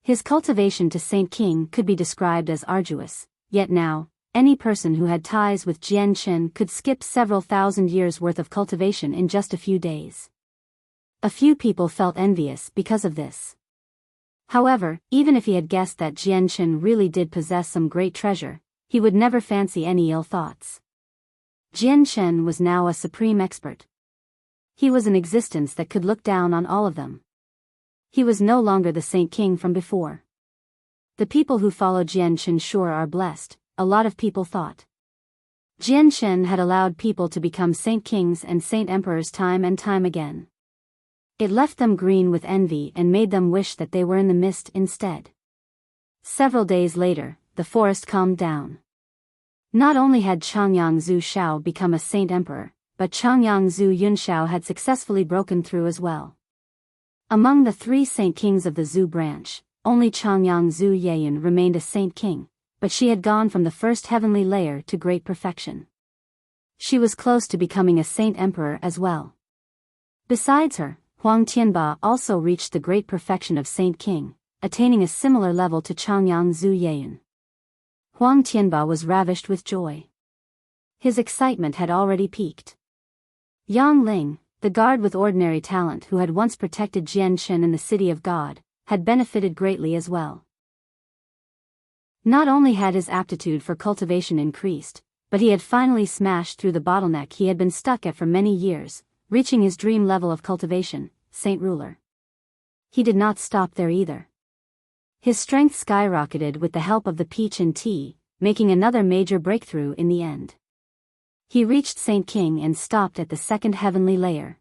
His cultivation to Saint King could be described as arduous, yet now, any person who had ties with Jian Chen could skip several thousand years' worth of cultivation in just a few days. A few people felt envious because of this. However, even if he had guessed that Jian Chen really did possess some great treasure, he would never fancy any ill thoughts. Jian Chen was now a supreme expert. He was an existence that could look down on all of them. He was no longer the Saint King from before. The people who follow Jian Chen sure are blessed, a lot of people thought. Jian Chen had allowed people to become Saint Kings and Saint Emperors time and time again. It left them green with envy and made them wish that they were in the mist instead. Several days later, the forest calmed down. Not only had Changyang Zhu Shao become a Saint Emperor, but Changyang Zhu Yunshao had successfully broken through as well. Among the 3 Saint Kings of the Zhu branch, only Changyang Zhu Yeyun remained a Saint King, but she had gone from the first heavenly layer to great perfection. She was close to becoming a Saint Emperor as well. Besides her, Huang Tianba also reached the great perfection of Saint King, attaining a similar level to Changyang Zhu Yeyun. Huang Tianba was ravished with joy. His excitement had already peaked. Yang Ling, the guard with ordinary talent who had once protected Jian Chen in the City of God, had benefited greatly as well. Not only had his aptitude for cultivation increased, but he had finally smashed through the bottleneck he had been stuck at for many years, reaching his dream level of cultivation, Saint Ruler. He did not stop there either. His strength skyrocketed with the help of the peach and tea, making another major breakthrough in the end. He reached Saint King and stopped at the 2nd heavenly layer.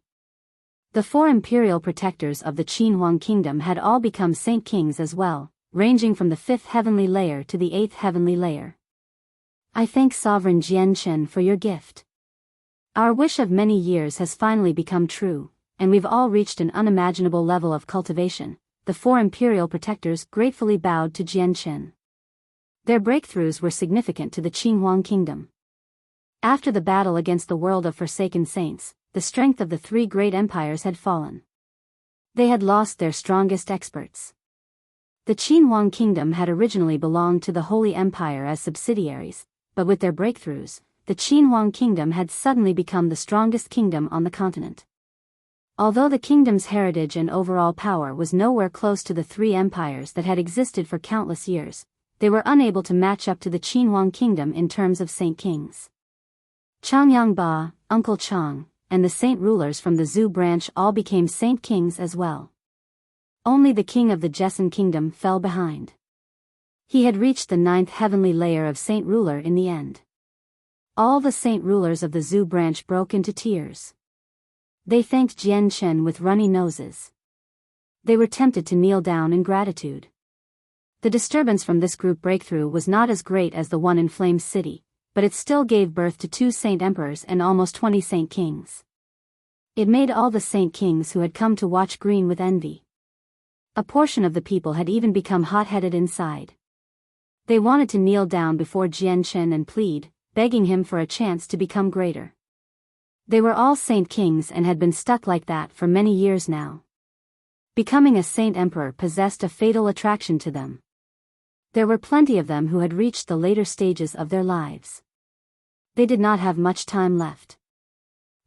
The 4 imperial protectors of the Qinhuang kingdom had all become Saint Kings as well, ranging from the 5th heavenly layer to the 8th heavenly layer. I thank Sovereign Jian Chen for your gift. Our wish of many years has finally become true, and we've all reached an unimaginable level of cultivation. The 4 imperial protectors gratefully bowed to Jian Chen. Their breakthroughs were significant to the Qinhuang kingdom. After the battle against the world of Forsaken Saints, the strength of the 3 great empires had fallen. They had lost their strongest experts. The Qinhuang kingdom had originally belonged to the Holy Empire as subsidiaries, but with their breakthroughs, the Qinhuang kingdom had suddenly become the strongest kingdom on the continent. Although the kingdom's heritage and overall power was nowhere close to the 3 empires that had existed for countless years, they were unable to match up to the Qinhuang kingdom in terms of Saint Kings. Changyang Ba, Uncle Chang, and the Saint Rulers from the Zhu branch all became Saint Kings as well. Only the king of the Jessen kingdom fell behind. He had reached the 9th heavenly layer of Saint Ruler in the end. All the Saint Rulers of the Zhu branch broke into tears. They thanked Jian Chen with runny noses. They were tempted to kneel down in gratitude. The disturbance from this group breakthrough was not as great as the one in Flame City, but it still gave birth to 2 Saint Emperors and almost 20 Saint Kings. It made all the Saint Kings who had come to watch green with envy. A portion of the people had even become hot-headed inside. They wanted to kneel down before Jian Chen and plead, begging him for a chance to become greater. They were all Saint Kings and had been stuck like that for many years now. Becoming a Saint Emperor possessed a fatal attraction to them. There were plenty of them who had reached the later stages of their lives. They did not have much time left.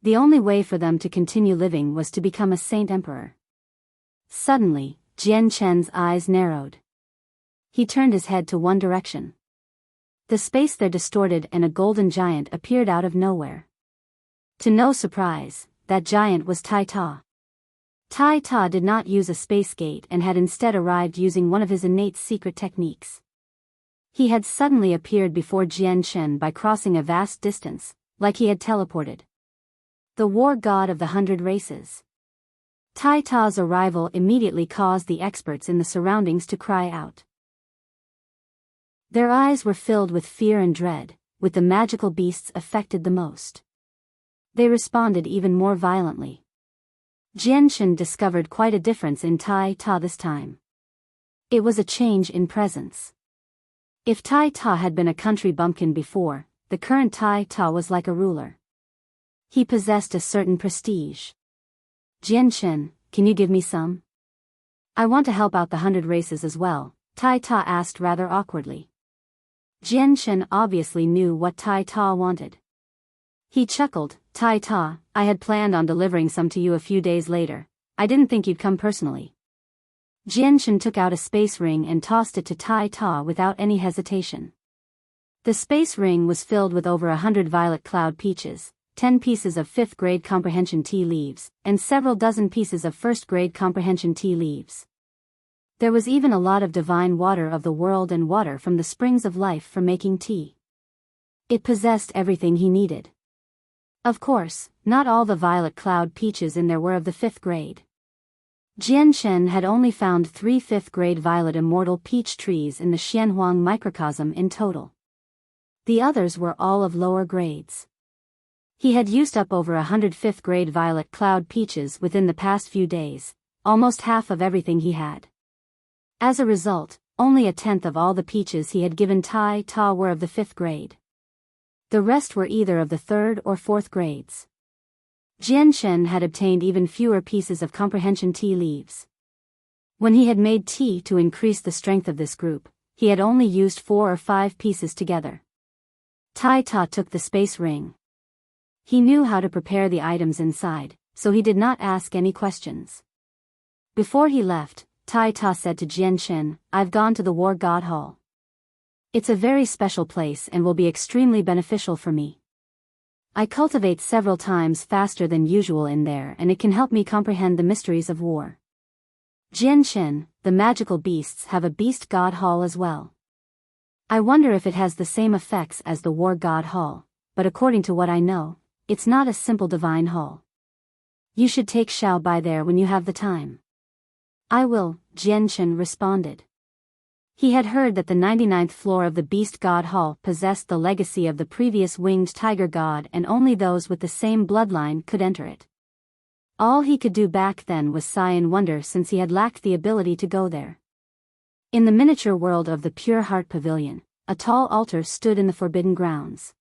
The only way for them to continue living was to become a Saint Emperor. Suddenly, Jian Chen's eyes narrowed. He turned his head to one direction. The space there distorted and a golden giant appeared out of nowhere. To no surprise, that giant was Tai Ta. Tai Ta did not use a space gate and had instead arrived using one of his innate secret techniques. He had suddenly appeared before Jian Chen by crossing a vast distance, like he had teleported. The war god of the 100 races. Tai Ta's arrival immediately caused the experts in the surroundings to cry out. Their eyes were filled with fear and dread, with the magical beasts affected the most. They responded even more violently. Jian Chen discovered quite a difference in Tai Ta this time. It was a change in presence. If Tai Ta had been a country bumpkin before, the current Tai Ta was like a ruler. He possessed a certain prestige. Jian Chen, can you give me some? I want to help out the 100 races as well, Tai Ta asked rather awkwardly. Jian Chen obviously knew what Tai Ta wanted. He chuckled, Tai Ta, I had planned on delivering some to you a few days later. I didn't think you'd come personally. Jianshan took out a space ring and tossed it to Tai Ta without any hesitation. The space ring was filled with over 100 violet cloud peaches, 10 pieces of 5th grade comprehension tea leaves, and several dozen pieces of 1st grade comprehension tea leaves. There was even a lot of divine water of the world and water from the springs of life for making tea. It possessed everything he needed. Of course, not all the violet cloud peaches in there were of the 5th grade. Jianshan had only found 3 5th grade violet immortal peach trees in the Xianhuang microcosm in total. The others were all of lower grades. He had used up over 100 5th grade violet cloud peaches within the past few days, almost half of everything he had. As a result, only a tenth of all the peaches he had given Tai Ta were of the 5th grade. The rest were either of the 3rd or 4th grades. Jianshan had obtained even fewer pieces of comprehension tea leaves. When he had made tea to increase the strength of this group, he had only used 4 or 5 pieces together. Tai Ta took the space ring. He knew how to prepare the items inside, so he did not ask any questions. Before he left, Tai Ta said to Jianshan, "I've gone to the War God Hall. It's a very special place and will be extremely beneficial for me. I cultivate several times faster than usual in there and it can help me comprehend the mysteries of war." Jianshan, the magical beasts have a beast god hall as well. I wonder if it has the same effects as the War God Hall, but according to what I know, it's not a simple divine hall. You should take Xiao Bai there when you have the time. I will, Jianshan responded. He had heard that the 99th floor of the Beast God Hall possessed the legacy of the previous winged tiger god and only those with the same bloodline could enter it. All he could do back then was sigh in wonder since he had lacked the ability to go there. In the miniature world of the Pure Heart Pavilion, a tall altar stood in the forbidden grounds.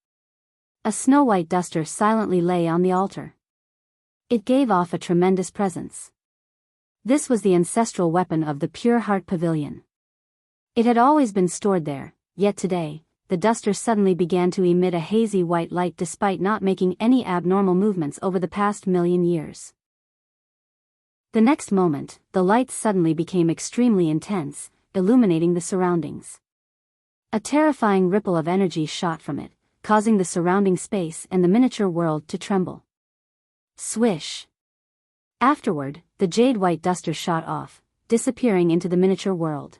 A snow-white duster silently lay on the altar. It gave off a tremendous presence. This was the ancestral weapon of the Pure Heart Pavilion. It had always been stored there, yet today, the duster suddenly began to emit a hazy white light despite not making any abnormal movements over the past million years. The next moment, the light suddenly became extremely intense, illuminating the surroundings. A terrifying ripple of energy shot from it, causing the surrounding space and the miniature world to tremble. Swish! Afterward, the jade-white duster shot off, disappearing into the miniature world.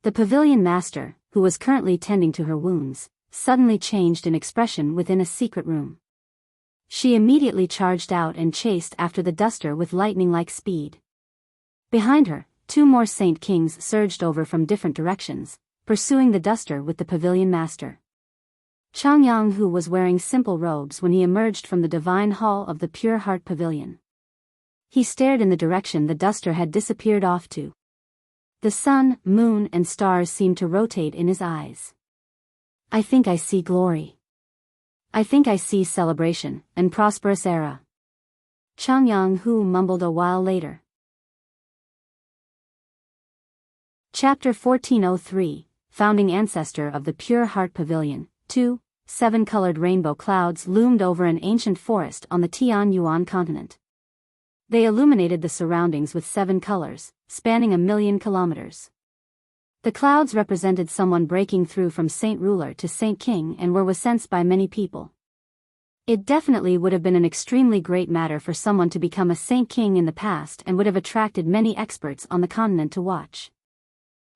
The pavilion master, who was currently tending to her wounds, suddenly changed in expression within a secret room. She immediately charged out and chased after the duster with lightning-like speed. Behind her, 2 more Saint Kings surged over from different directions, pursuing the duster with the pavilion master. Changyang Hu was wearing simple robes when he emerged from the divine hall of the Pure Heart Pavilion. He stared in the direction the duster had disappeared off to. The sun, moon, and stars seemed to rotate in his eyes. "I think I see glory. I think I see celebration, and prosperous era." Changyang Hu mumbled a while later. Chapter 1403, Founding Ancestor of the Pure Heart Pavilion, 2, 7-colored rainbow clouds loomed over an ancient forest on the Tianyuan continent. They illuminated the surroundings with 7 colors, spanning 1,000,000 kilometers. The clouds represented someone breaking through from Saint Ruler to Saint King and were sensed by many people. It definitely would have been an extremely great matter for someone to become a Saint King in the past and would have attracted many experts on the continent to watch.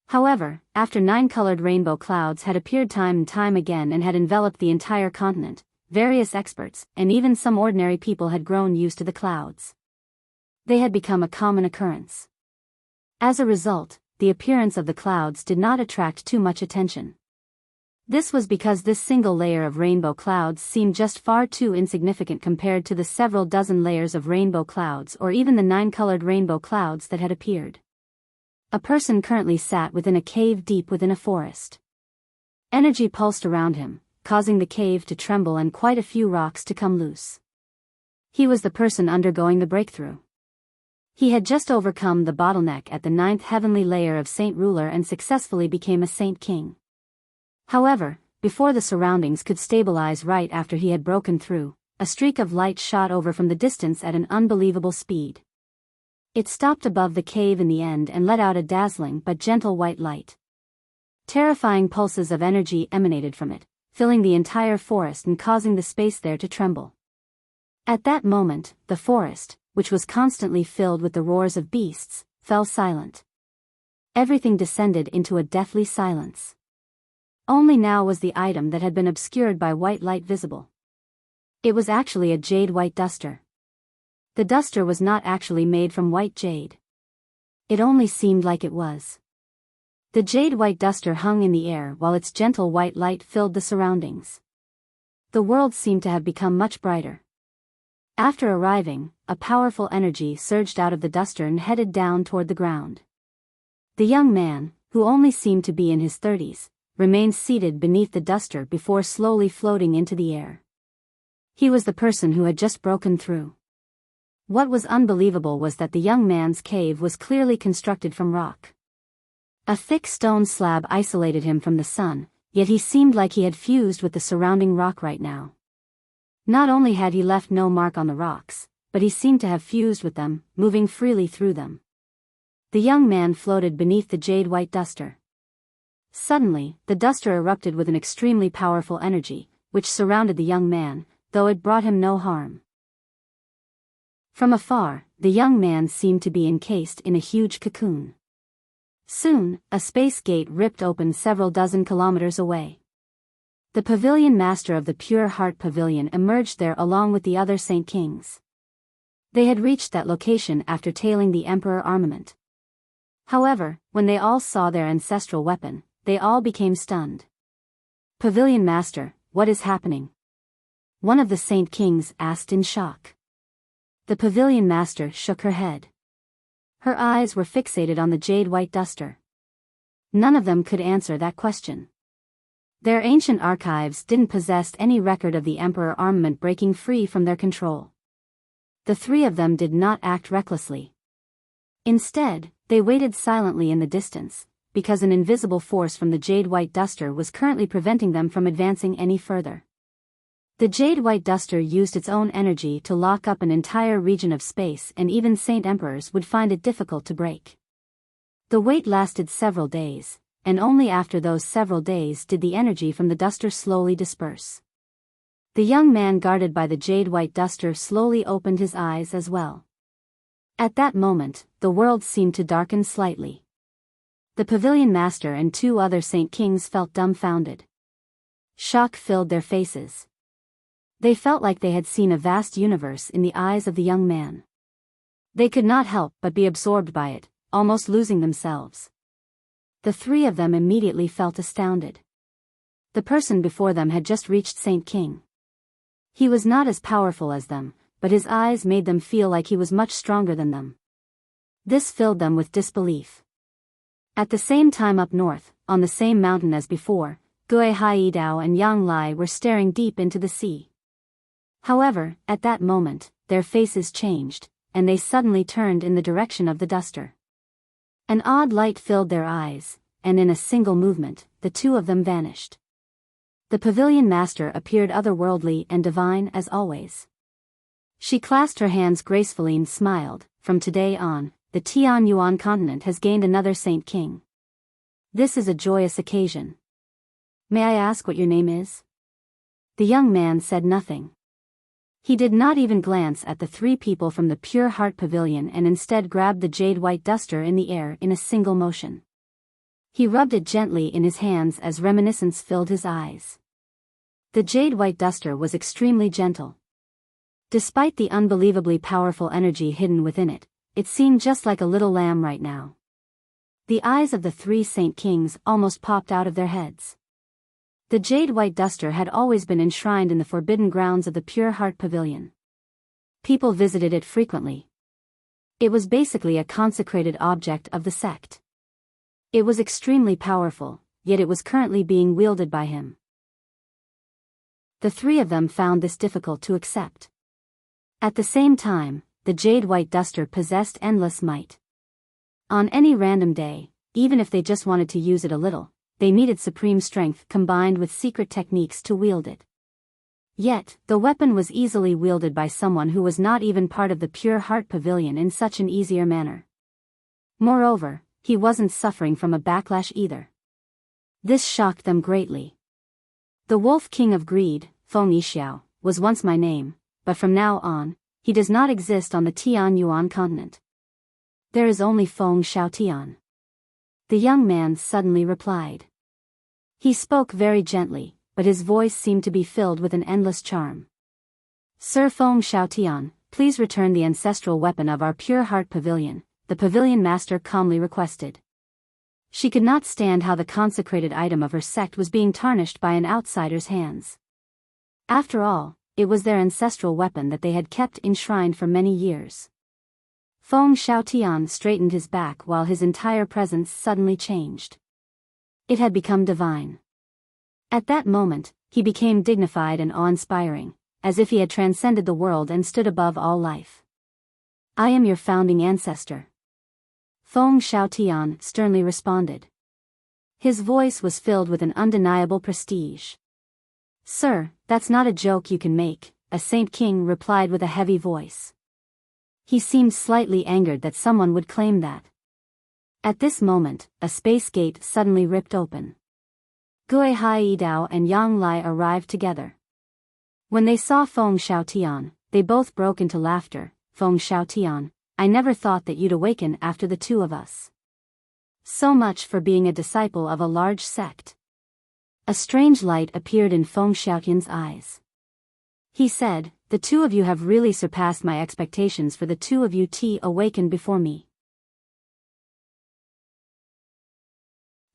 However, after 9-colored rainbow clouds had appeared time and time again and had enveloped the entire continent, various experts, and even some ordinary people had grown used to the clouds. They had become a common occurrence. As a result, the appearance of the clouds did not attract too much attention. This was because this single layer of rainbow clouds seemed just far too insignificant compared to the several dozen layers of rainbow clouds or even the 9-colored rainbow clouds that had appeared. A person currently sat within a cave deep within a forest. Energy pulsed around him, causing the cave to tremble and quite a few rocks to come loose. He was the person undergoing the breakthrough. He had just overcome the bottleneck at the 9th heavenly layer of Saint Ruler and successfully became a Saint King. However, before the surroundings could stabilize right after he had broken through, a streak of light shot over from the distance at an unbelievable speed. It stopped above the cave in the end and let out a dazzling but gentle white light. Terrifying pulses of energy emanated from it, filling the entire forest and causing the space there to tremble. At that moment, the forest, which was constantly filled with the roars of beasts, fell silent. Everything descended into a deathly silence. Only now was the item that had been obscured by white light visible. It was actually a jade white duster. The duster was not actually made from white jade. It only seemed like it was. The jade white duster hung in the air while its gentle white light filled the surroundings. The world seemed to have become much brighter. After arriving, a powerful energy surged out of the duster and headed down toward the ground. The young man, who only seemed to be in his 30s, remained seated beneath the duster before slowly floating into the air. He was the person who had just broken through. What was unbelievable was that the young man's cave was clearly constructed from rock. A thick stone slab isolated him from the sun, yet he seemed like he had fused with the surrounding rock right now. Not only had he left no mark on the rocks, but he seemed to have fused with them, moving freely through them. The young man floated beneath the jade white duster. Suddenly, the duster erupted with an extremely powerful energy, which surrounded the young man, though it brought him no harm. From afar, the young man seemed to be encased in a huge cocoon. Soon, a space gate ripped open several dozen kilometers away. The pavilion master of the Pure Heart Pavilion emerged there along with the other Saint Kings. They had reached that location after tailing the Emperor armament. However, when they all saw their ancestral weapon, they all became stunned. "Pavilion master, what is happening?" one of the Saint Kings asked in shock. The pavilion master shook her head. Her eyes were fixated on the jade white duster. None of them could answer that question. Their ancient archives didn't possess any record of the Emperor armament breaking free from their control. The three of them did not act recklessly. Instead, they waited silently in the distance, because an invisible force from the jade white duster was currently preventing them from advancing any further. The jade white duster used its own energy to lock up an entire region of space, and even Saint Emperors would find it difficult to break. The wait lasted several days, and only after those several days did the energy from the duster slowly disperse. The young man guarded by the jade white duster slowly opened his eyes as well. At that moment, the world seemed to darken slightly. The pavilion master and two other Saint Kings felt dumbfounded. Shock filled their faces. They felt like they had seen a vast universe in the eyes of the young man. They could not help but be absorbed by it, almost losing themselves. The three of them immediately felt astounded. The person before them had just reached Saint King. He was not as powerful as them, but his eyes made them feel like he was much stronger than them. This filled them with disbelief. At the same time up north, on the same mountain as before, Gui Haidao and Yang Lai were staring deep into the sea. However, at that moment, their faces changed, and they suddenly turned in the direction of the duster. An odd light filled their eyes, and in a single movement, the two of them vanished. The pavilion master appeared otherworldly and divine as always. She clasped her hands gracefully and smiled. "From today on, the Tian Yuan continent has gained another Saint King. This is a joyous occasion. May I ask what your name is?" The young man said nothing. He did not even glance at the three people from the Pure Heart Pavilion and instead grabbed the jade white duster in the air in a single motion. He rubbed it gently in his hands as reminiscence filled his eyes. The jade white duster was extremely gentle. Despite the unbelievably powerful energy hidden within it, it seemed just like a little lamb right now. The eyes of the three Saint Kings almost popped out of their heads. The jade white duster had always been enshrined in the forbidden grounds of the Pure Heart Pavilion. People visited it frequently. It was basically a consecrated object of the sect. It was extremely powerful, yet it was currently being wielded by him. The three of them found this difficult to accept. At the same time, the jade white duster possessed endless might. On any random day, even if they just wanted to use it a little, they needed supreme strength combined with secret techniques to wield it. Yet, the weapon was easily wielded by someone who was not even part of the Pure Heart Pavilion in such an easier manner. Moreover, he wasn't suffering from a backlash either. This shocked them greatly. The Wolf King of Greed, Feng Yixiao, was once my name, but from now on, he does not exist on the Tian Yuan continent. There is only Feng Xiaotian. The young man suddenly replied. He spoke very gently, but his voice seemed to be filled with an endless charm. Sir Feng Xiaotian, please return the ancestral weapon of our Pure Heart Pavilion, the pavilion master calmly requested. She could not stand how the consecrated item of her sect was being tarnished by an outsider's hands. After all, it was their ancestral weapon that they had kept enshrined for many years. Feng Xiaotian straightened his back while his entire presence suddenly changed. It had become divine. At that moment, he became dignified and awe-inspiring, as if he had transcended the world and stood above all life. I am your founding ancestor. Feng Xiaotian sternly responded. His voice was filled with an undeniable prestige. Sir, that's not a joke you can make, a Saint King replied with a heavy voice. He seemed slightly angered that someone would claim that. At this moment, a space gate suddenly ripped open. Gui Haidao and Yang Lai arrived together. When they saw Feng Xiaotian, they both broke into laughter. Feng Xiaotian, I never thought that you'd awaken after the two of us. So much for being a disciple of a large sect. A strange light appeared in Feng Xiaotian's eyes. He said, the two of you have really surpassed my expectations for the two of you to awaken before me.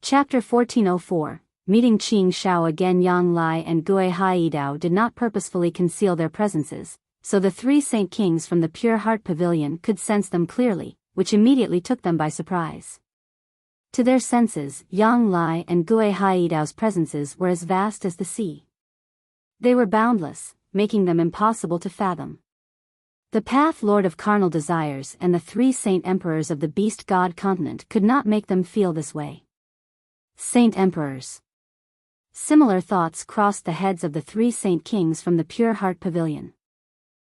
Chapter 1404, Meeting Qing Shao again. Yang Lai and Gui Haidao did not purposefully conceal their presences, so the three Saint Kings from the Pure Heart Pavilion could sense them clearly, which immediately took them by surprise. To their senses, Yang Lai and Gui Haidao's presences were as vast as the sea. They were boundless, making them impossible to fathom. The Path Lord of Carnal Desires and the three Saint Emperors of the Beast God continent could not make them feel this way. Saint Emperors. Similar thoughts crossed the heads of the three Saint Kings from the Pure Heart Pavilion.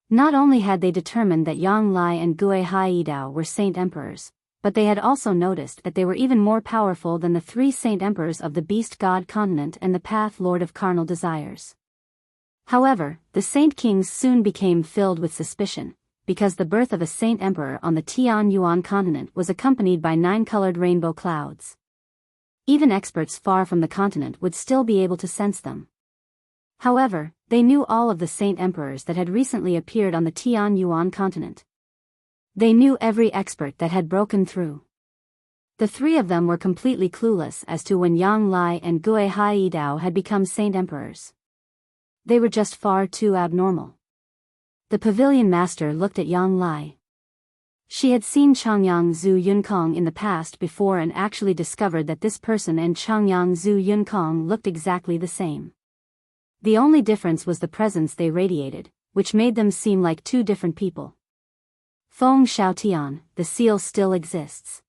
Not only had they determined that Yang Lai and Gui Haidao were Saint Emperors, but they had also noticed that they were even more powerful than the three Saint Emperors of the Beast God continent and the Path Lord of Carnal Desires. However, the Saint Kings soon became filled with suspicion, because the birth of a Saint Emperor on the Tian Yuan continent was accompanied by 9-colored rainbow clouds. Even experts far from the continent would still be able to sense them. However, they knew all of the Saint Emperors that had recently appeared on the Tian Yuan continent. They knew every expert that had broken through. The three of them were completely clueless as to when Yang Lai and Gui Haidao had become Saint Emperors. They were just far too abnormal. The pavilion master looked at Yang Lai. She had seen Changyang Zhu Yunkong in the past before and actually discovered that this person and Changyang Zhu Yunkong looked exactly the same. The only difference was the presence they radiated, which made them seem like two different people. Feng Xiaotian, the seal still exists.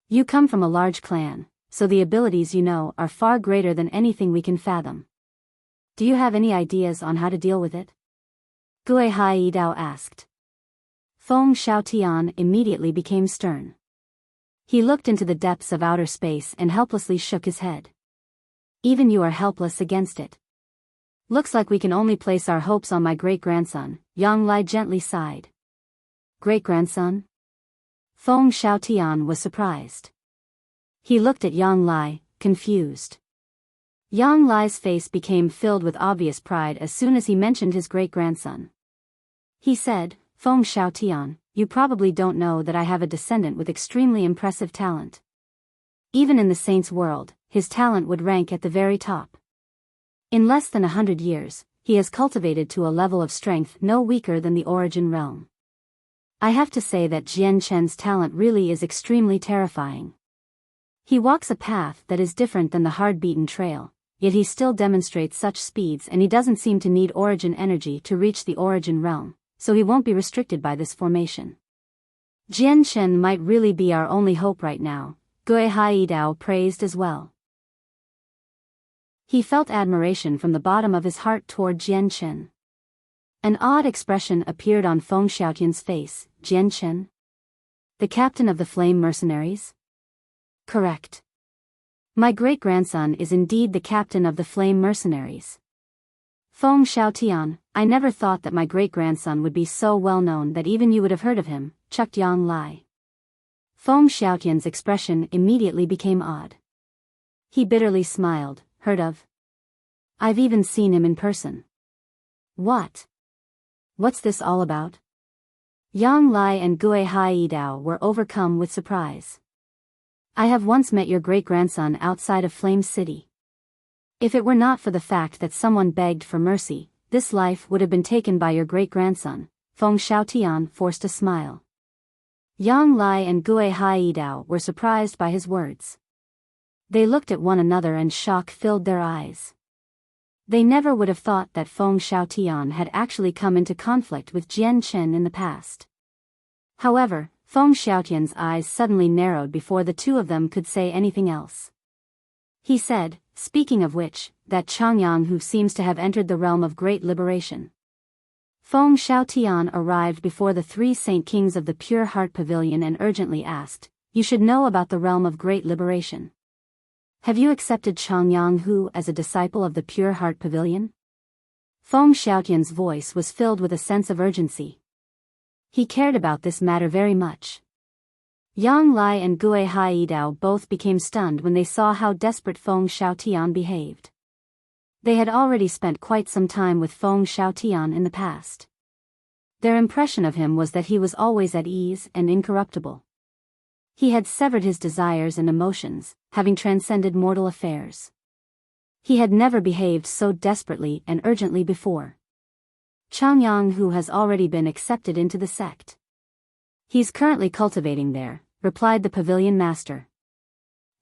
You come from a large clan, so the abilities you know are far greater than anything we can fathom. Do you have any ideas on how to deal with it? Gui Haidao asked. Feng Xiaotian immediately became stern. He looked into the depths of outer space and helplessly shook his head. Even you are helpless against it. Looks like we can only place our hopes on my great-grandson, Yang Lai gently sighed. Great-grandson? Feng Xiaotian was surprised. He looked at Yang Lai, confused. Yang Lai's face became filled with obvious pride as soon as he mentioned his great-grandson. He said, Feng Xiaotian, you probably don't know that I have a descendant with extremely impressive talent. Even in the saints' world, his talent would rank at the very top. In less than 100 years, he has cultivated to a level of strength no weaker than the origin realm. I have to say that Jian Chen's talent really is extremely terrifying. He walks a path that is different than the hard-beaten trail, yet he still demonstrates such speeds and he doesn't seem to need origin energy to reach the origin realm, so he won't be restricted by this formation. Jian Chen might really be our only hope right now, Gui Haidao praised as well. He felt admiration from the bottom of his heart toward Jian Chen. An odd expression appeared on Feng Xiaotian's face. Jian Chen? The captain of the flame mercenaries? Correct. My great-grandson is indeed the captain of the flame mercenaries. Feng Xiaotian, I never thought that my great-grandson would be so well known that even you would have heard of him, chucked Yang Lai. Feng Xiaotian's expression immediately became odd. He bitterly smiled. Heard of? I've even seen him in person. What? What's this all about? Yang Lai and Gui Haidao were overcome with surprise. I have once met your great-grandson outside of Flame City. If it were not for the fact that someone begged for mercy, this life would have been taken by your great-grandson. Feng Xiaotian forced a smile. Yang Lai and Gui Haidao were surprised by his words. They looked at one another and shock filled their eyes. They never would have thought that Feng Xiaotian had actually come into conflict with Jian Chen in the past. However, Feng Xiaotian's eyes suddenly narrowed before the two of them could say anything else. He said, speaking of which, that Changyang who seems to have entered the realm of great liberation. Feng Xiaotian arrived before the three saint kings of the Pure Heart Pavilion and urgently asked, You should know about the realm of great liberation. Have you accepted Changyang Hu as a disciple of the Pure Heart Pavilion? Feng Xiaotian's voice was filled with a sense of urgency. He cared about this matter very much. Yang Lai and Gui Haidao both became stunned when they saw how desperate Feng Xiaotian behaved. They had already spent quite some time with Feng Xiaotian in the past. Their impression of him was that he was always at ease and incorruptible. He had severed his desires and emotions, having transcended mortal affairs. He had never behaved so desperately and urgently before. Changyang Hu has already been accepted into the sect. He's currently cultivating there, replied the pavilion master.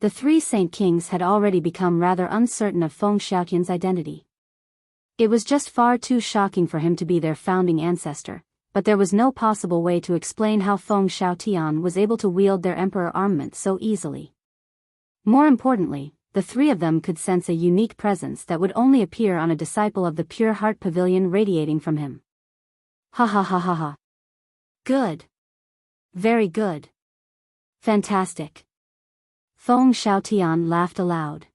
The three saint kings had already become rather uncertain of Feng Xiaotian's identity. It was just far too shocking for him to be their founding ancestor, but there was no possible way to explain how Feng Xiaotian was able to wield their emperor armament so easily. More importantly, the three of them could sense a unique presence that would only appear on a disciple of the Pure Heart Pavilion radiating from him. Ha ha ha ha ha. Good. Very good. Fantastic. Feng Xiaotian laughed aloud.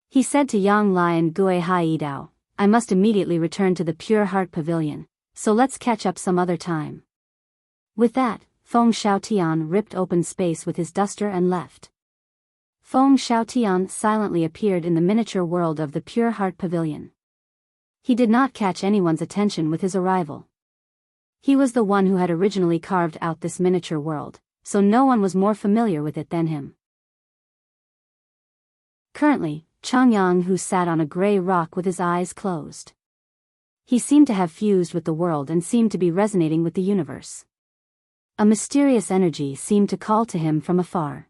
He said to Yang Lai and Gui Haidao, I must immediately return to the Pure Heart Pavilion, so let's catch up some other time. With that, Feng Xiaotian ripped open space with his duster and left. Feng Xiaotian silently appeared in the miniature world of the Pure Heart Pavilion. He did not catch anyone's attention with his arrival. He was the one who had originally carved out this miniature world, so no one was more familiar with it than him. Currently, Changyang Hu sat on a gray rock with his eyes closed. He seemed to have fused with the world and seemed to be resonating with the universe. A mysterious energy seemed to call to him from afar.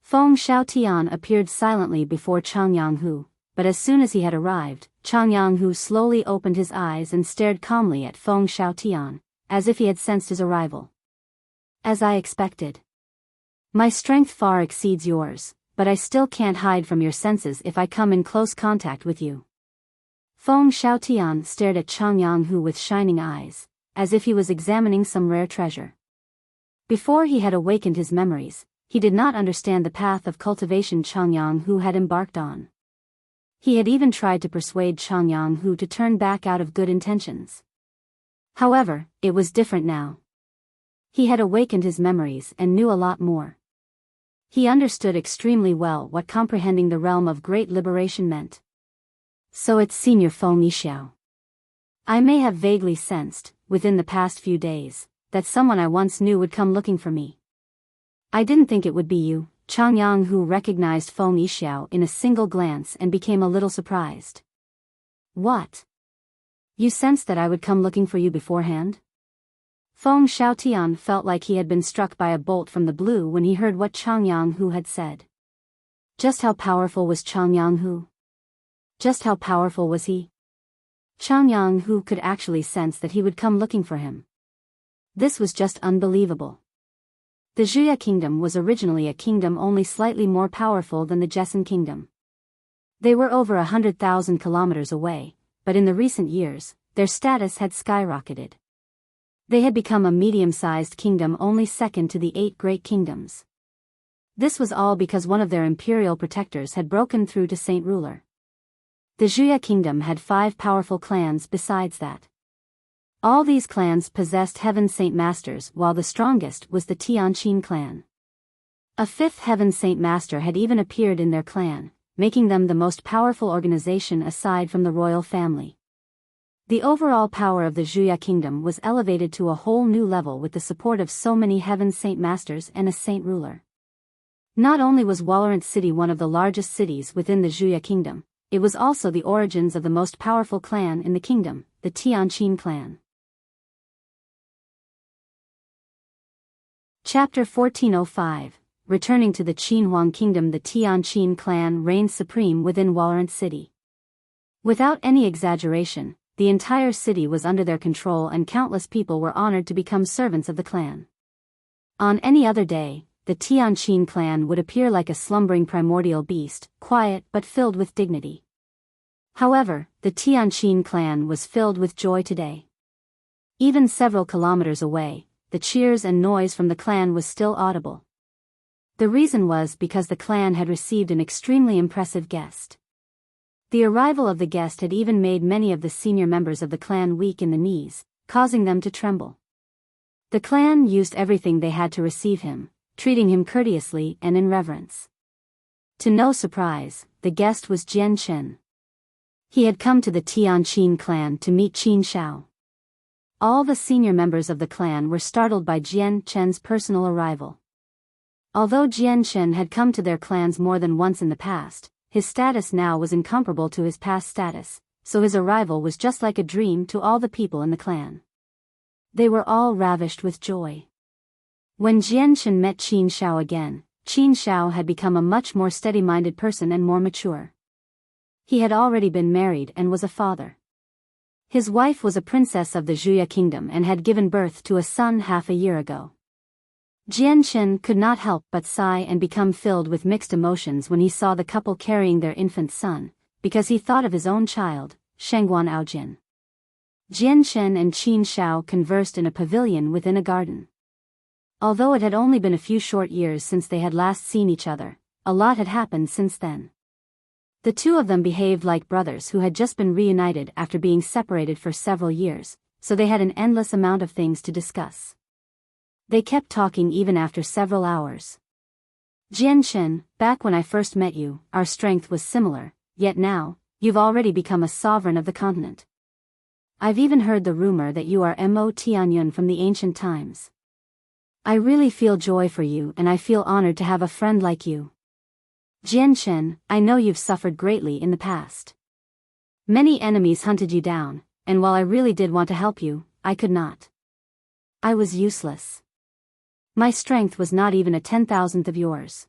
Feng Xiaotian appeared silently before Changyang Hu, but as soon as he had arrived, Changyang Hu slowly opened his eyes and stared calmly at Feng Xiaotian, as if he had sensed his arrival. As I expected. My strength far exceeds yours, but I still can't hide from your senses if I come in close contact with you. Feng Xiaotian stared at Changyang Hu with shining eyes, as if he was examining some rare treasure. Before he had awakened his memories, he did not understand the path of cultivation Changyang Hu had embarked on. He had even tried to persuade Changyang Hu to turn back out of good intentions. However, it was different now. He had awakened his memories and knew a lot more. He understood extremely well what comprehending the realm of great liberation meant. So it's Senior Feng Yixiao. I may have vaguely sensed, within the past few days, that someone I once knew would come looking for me. I didn't think it would be you. Changyang Hu recognized Feng Yixiao in a single glance and became a little surprised. What? You sensed that I would come looking for you beforehand? Feng Xiaotian felt like he had been struck by a bolt from the blue when he heard what Changyang Hu had said. Just how powerful was Changyang Hu? Just how powerful was he? Changyang Hu could actually sense that he would come looking for him. This was just unbelievable. The Zhuya kingdom was originally a kingdom only slightly more powerful than the Jessen kingdom. They were over 100,000 kilometers away, but in the recent years, their status had skyrocketed. They had become a medium-sized kingdom, only second to the 8 great kingdoms. This was all because one of their imperial protectors had broken through to Saint Ruler. The Wuxia kingdom had 5 powerful clans besides that. All these clans possessed Heaven Saint Masters, while the strongest was the Tianqin clan. A 5th Heaven Saint Master had even appeared in their clan, making them the most powerful organization aside from the royal family. The overall power of the Wuxia kingdom was elevated to a whole new level with the support of so many Heaven Saint Masters and a Saint Ruler. Not only was Walorant City one of the largest cities within the Wuxia kingdom, it was also the origins of the most powerful clan in the kingdom, the Tianqin clan. Chapter 1405. Returning to the Qinhuang kingdom, the Tianqin clan reigned supreme within Walorant City. Without any exaggeration, the entire city was under their control and countless people were honored to become servants of the clan. On any other day, the Tianqin clan would appear like a slumbering primordial beast, quiet but filled with dignity. However, the Tianqin clan was filled with joy today. Even several kilometers away, the cheers and noise from the clan was still audible. The reason was because the clan had received an extremely impressive guest. The arrival of the guest had even made many of the senior members of the clan weak in the knees, causing them to tremble. The clan used everything they had to receive him, treating him courteously and in reverence. To no surprise, the guest was Jian Chen. He had come to the Tianqin clan to meet Qin Shao. All the senior members of the clan were startled by Jian Chen's personal arrival. Although Jian Chen had come to their clans more than once in the past, his status now was incomparable to his past status, so his arrival was just like a dream to all the people in the clan. They were all ravished with joy. When Jian Chen met Qin Shao again, Qin Shao had become a much more steady-minded person and more mature. He had already been married and was a father. His wife was a princess of the Wuxia kingdom and had given birth to a son half a year ago. Jian Chen could not help but sigh and become filled with mixed emotions when he saw the couple carrying their infant son, because he thought of his own child, Shangguan Aojin. Jian Chen and Qin Shao conversed in a pavilion within a garden. Although it had only been a few short years since they had last seen each other, a lot had happened since then. The two of them behaved like brothers who had just been reunited after being separated for several years, so they had an endless amount of things to discuss. They kept talking even after several hours. Jian Chen, back when I first met you, our strength was similar, yet now, you've already become a sovereign of the continent. I've even heard the rumor that you are Mo Tianyun from the ancient times. I really feel joy for you and I feel honored to have a friend like you. Jian Chen, I know you've suffered greatly in the past. Many enemies hunted you down, and while I really did want to help you, I could not. I was useless. My strength was not even a 10,000th of yours.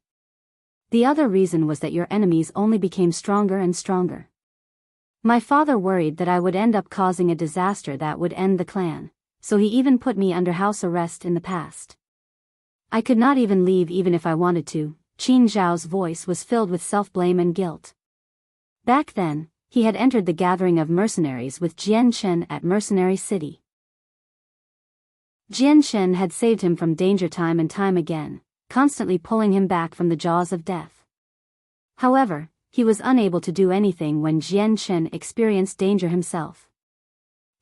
The other reason was that your enemies only became stronger and stronger. My father worried that I would end up causing a disaster that would end the clan, so he even put me under house arrest in the past. I could not even leave even if I wanted to. Qin Zhao's voice was filled with self-blame and guilt. Back then, he had entered the gathering of mercenaries with Jian Chen at Mercenary City. Jian Chen had saved him from danger time and time again, constantly pulling him back from the jaws of death. However, he was unable to do anything when Jian Chen experienced danger himself.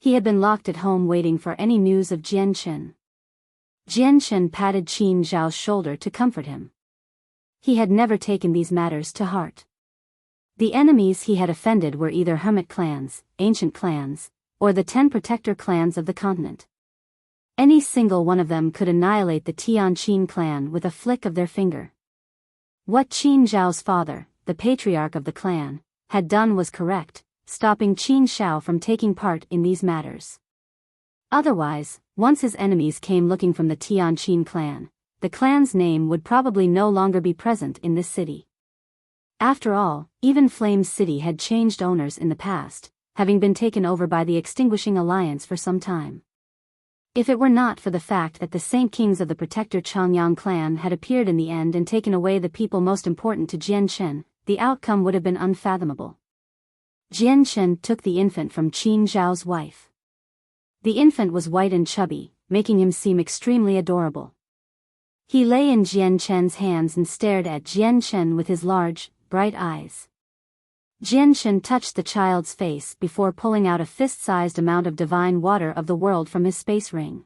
He had been locked at home waiting for any news of Jian Chen. Jian Chen patted Qin Zhao's shoulder to comfort him. He had never taken these matters to heart. The enemies he had offended were either hermit clans, ancient clans, or the 10 protector clans of the continent. Any single one of them could annihilate the Tianqin clan with a flick of their finger. What Qin Zhao's father, the patriarch of the clan, had done was correct, stopping Qin Shao from taking part in these matters. Otherwise, once his enemies came looking from the Tianqin clan, the clan's name would probably no longer be present in this city. After all, even Flame's city had changed owners in the past, having been taken over by the Extinguishing Alliance for some time. If it were not for the fact that the Saint Kings of the Protector Changyang clan had appeared in the end and taken away the people most important to Jian Chen, the outcome would have been unfathomable. Jianchen took the infant from Qin Zhao's wife. The infant was white and chubby, making him seem extremely adorable. He lay in Jianchen's hands and stared at Jianchen with his large, bright eyes. Jianchen touched the child's face before pulling out a fist-sized amount of divine water of the world from his space ring.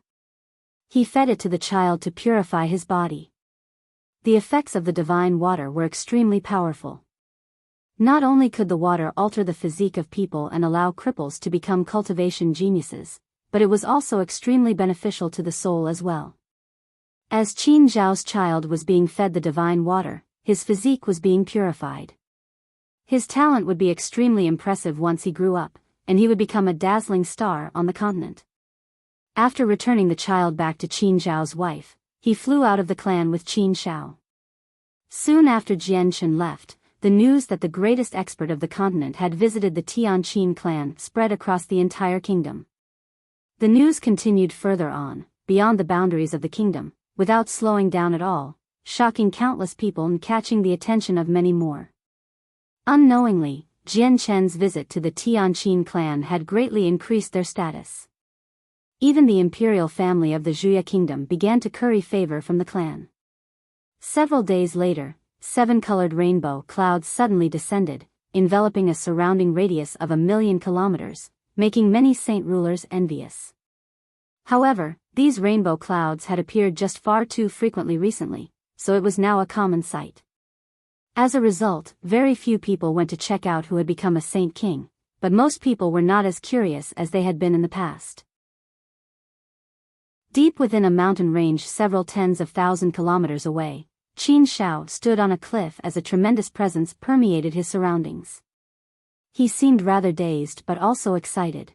He fed it to the child to purify his body. The effects of the divine water were extremely powerful. Not only could the water alter the physique of people and allow cripples to become cultivation geniuses, but it was also extremely beneficial to the soul as well. As Qin Zhao's child was being fed the divine water, his physique was being purified. His talent would be extremely impressive once he grew up, and he would become a dazzling star on the continent. After returning the child back to Qin Zhao's wife, he flew out of the clan with Qin Zhao. Soon after Jianchen left, the news that the greatest expert of the continent had visited the Tianqin clan spread across the entire kingdom. The news continued further on, beyond the boundaries of the kingdom, without slowing down at all, shocking countless people and catching the attention of many more. Unknowingly, Jianchen's visit to the Tianqin clan had greatly increased their status. Even the imperial family of the Wuxia kingdom began to curry favor from the clan. Several days later, 7-colored rainbow clouds suddenly descended, enveloping a surrounding radius of 1,000,000 kilometers, making many saint rulers envious. However, these rainbow clouds had appeared just far too frequently recently, so it was now a common sight. As a result, very few people went to check out who had become a saint king, but most people were not as curious as they had been in the past. Deep within a mountain range several tens of thousand kilometers away, Qin Zhao stood on a cliff as a tremendous presence permeated his surroundings. He seemed rather dazed but also excited.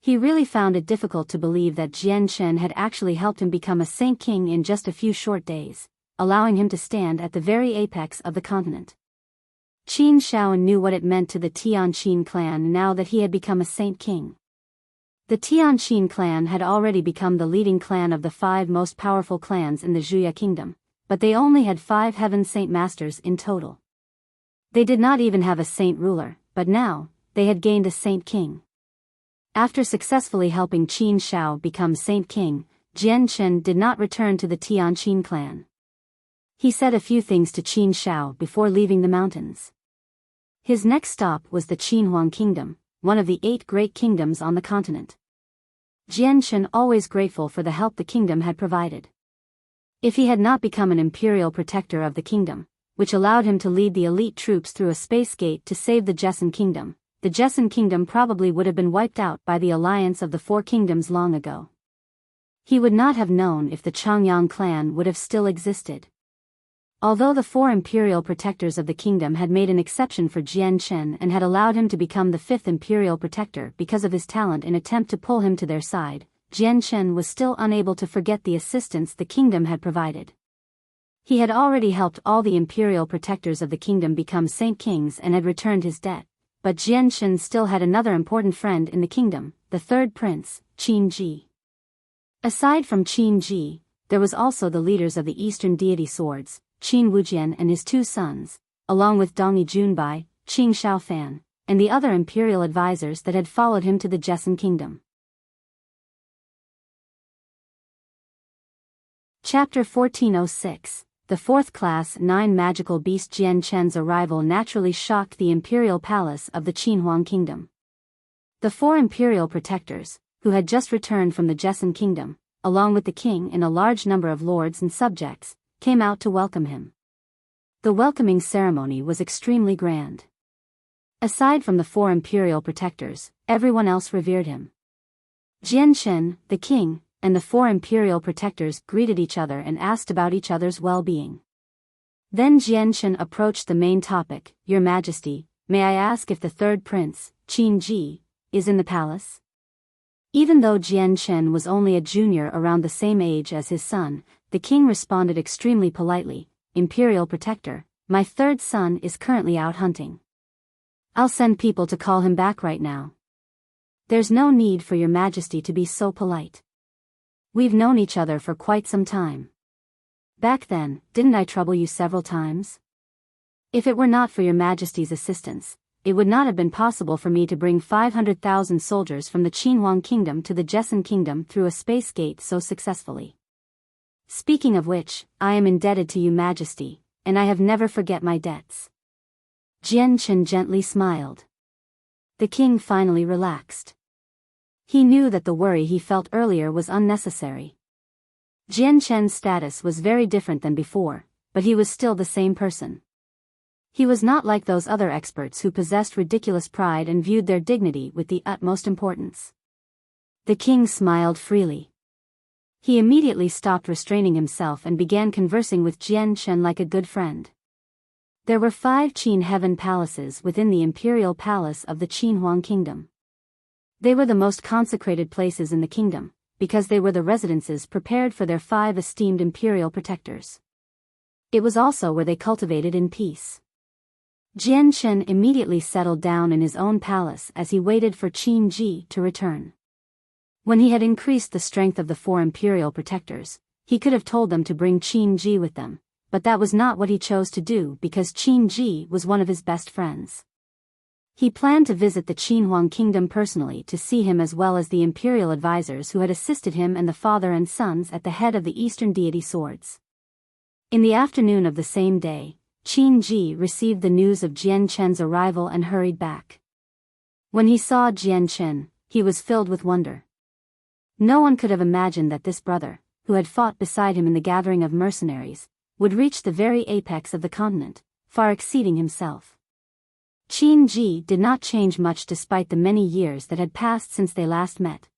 He really found it difficult to believe that Jianchen had actually helped him become a saint king in just a few short days, allowing him to stand at the very apex of the continent. Qin Zhao knew what it meant to the Tianqin clan now that he had become a saint king. The Tianqin clan had already become the leading clan of the 5 most powerful clans in the Wuxia kingdom, but they only had 5 heaven saint masters in total. They did not even have a saint ruler, but now, they had gained a saint king. After successfully helping Qin Zhao become saint king, Jianchen did not return to the Tianqin clan. He said a few things to Qin Zhao before leaving the mountains. His next stop was the Qinhuang kingdom, one of the 8 great kingdoms on the continent. Jianchen always grateful for the help the kingdom had provided. If he had not become an imperial protector of the kingdom, which allowed him to lead the elite troops through a space gate to save the Jessen kingdom, the Jessen kingdom probably would have been wiped out by the alliance of the 4 kingdoms long ago. He would not have known if the Changyang clan would have still existed. Although the 4 imperial protectors of the kingdom had made an exception for Jianchen and had allowed him to become the 5th imperial protector because of his talent in attempt to pull him to their side, Jianchen was still unable to forget the assistance the kingdom had provided. He had already helped all the imperial protectors of the kingdom become saint kings and had returned his debt, but Jianchen still had another important friend in the kingdom, the 3rd prince, Qin Ji. Aside from Qin Ji, there was also the leaders of the eastern deity swords, Qin Wujian and his 2 sons, along with Dongyi Junbai, Qing Xiaofan, and the other imperial advisors that had followed him to the Jessen kingdom. Chapter 1406. The 4th class 9 magical beast Jianchen's arrival naturally shocked the imperial palace of the Qinhuang kingdom. The 4 imperial protectors, who had just returned from the Jessen kingdom, along with the king and a large number of lords and subjects, came out to welcome him. The welcoming ceremony was extremely grand. Aside from the 4 imperial protectors, everyone else revered him. Jianchen, the king, and the 4 imperial protectors greeted each other and asked about each other's well-being. Then Jianchen approached the main topic. Your Majesty, may I ask if the 3rd prince, Qin Ji, is in the palace? Even though Jianchen was only a junior around the same age as his son, the king responded extremely politely, Imperial Protector, my 3rd son is currently out hunting. I'll send people to call him back right now. There's no need for your Majesty to be so polite. We've known each other for quite some time. Back then, didn't I trouble you several times? If it were not for your Majesty's assistance, it would not have been possible for me to bring 500,000 soldiers from the Qinhuang Kingdom to the Jessan Kingdom through a space gate so successfully. Speaking of which, I am indebted to you Majesty, and I have never forget my debts. Jian Chen gently smiled. The king finally relaxed. He knew that the worry he felt earlier was unnecessary. Jian Chen's status was very different than before, but he was still the same person. He was not like those other experts who possessed ridiculous pride and viewed their dignity with the utmost importance. The king smiled freely. He immediately stopped restraining himself and began conversing with Jian Chen like a good friend. There were 5 Qin heaven palaces within the imperial palace of the Qinhuang Kingdom. They were the most consecrated places in the kingdom, because they were the residences prepared for their 5 esteemed imperial protectors. It was also where they cultivated in peace. Jian Chen immediately settled down in his own palace as he waited for Qin Ji to return. When he had increased the strength of the 4 imperial protectors, he could have told them to bring Qin Ji with them, but that was not what he chose to do because Qin Ji was one of his best friends. He planned to visit the Qinhuang Kingdom personally to see him as well as the imperial advisors who had assisted him and the father and sons at the head of the Eastern deity swords. In the afternoon of the same day, Qin Ji received the news of Jian Chen's arrival and hurried back. When he saw Jian Chen, he was filled with wonder. No one could have imagined that this brother, who had fought beside him in the gathering of mercenaries, would reach the very apex of the continent, far exceeding himself. Qin Ji did not change much despite the many years that had passed since they last met.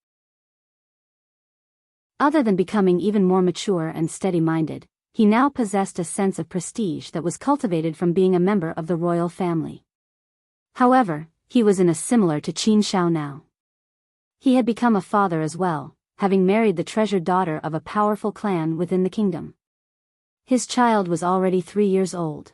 Other than becoming even more mature and steady-minded, he now possessed a sense of prestige that was cultivated from being a member of the royal family. However, he was in a similar to Qin Shao now. He had become a father as well, having married the treasured daughter of a powerful clan within the kingdom. His child was already 3 years old.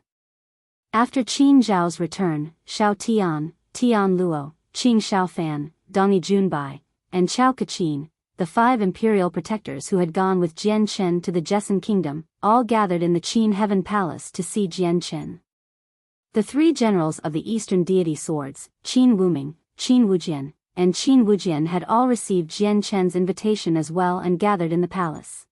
After Qin Zhao's return, Shao Tian, Tian Luo, Qing Shaofan, Dongi Junbai, and Chao Kaqin, the 5 imperial protectors who had gone with Jian Chen to the Jessan Kingdom, all gathered in the Qin Heaven Palace to see Jian Chen. The 3 generals of the Eastern deity swords, Qin Wuming, Qin Wujian, and Qin Wujian had all received Jian Chen's invitation as well and gathered in the palace.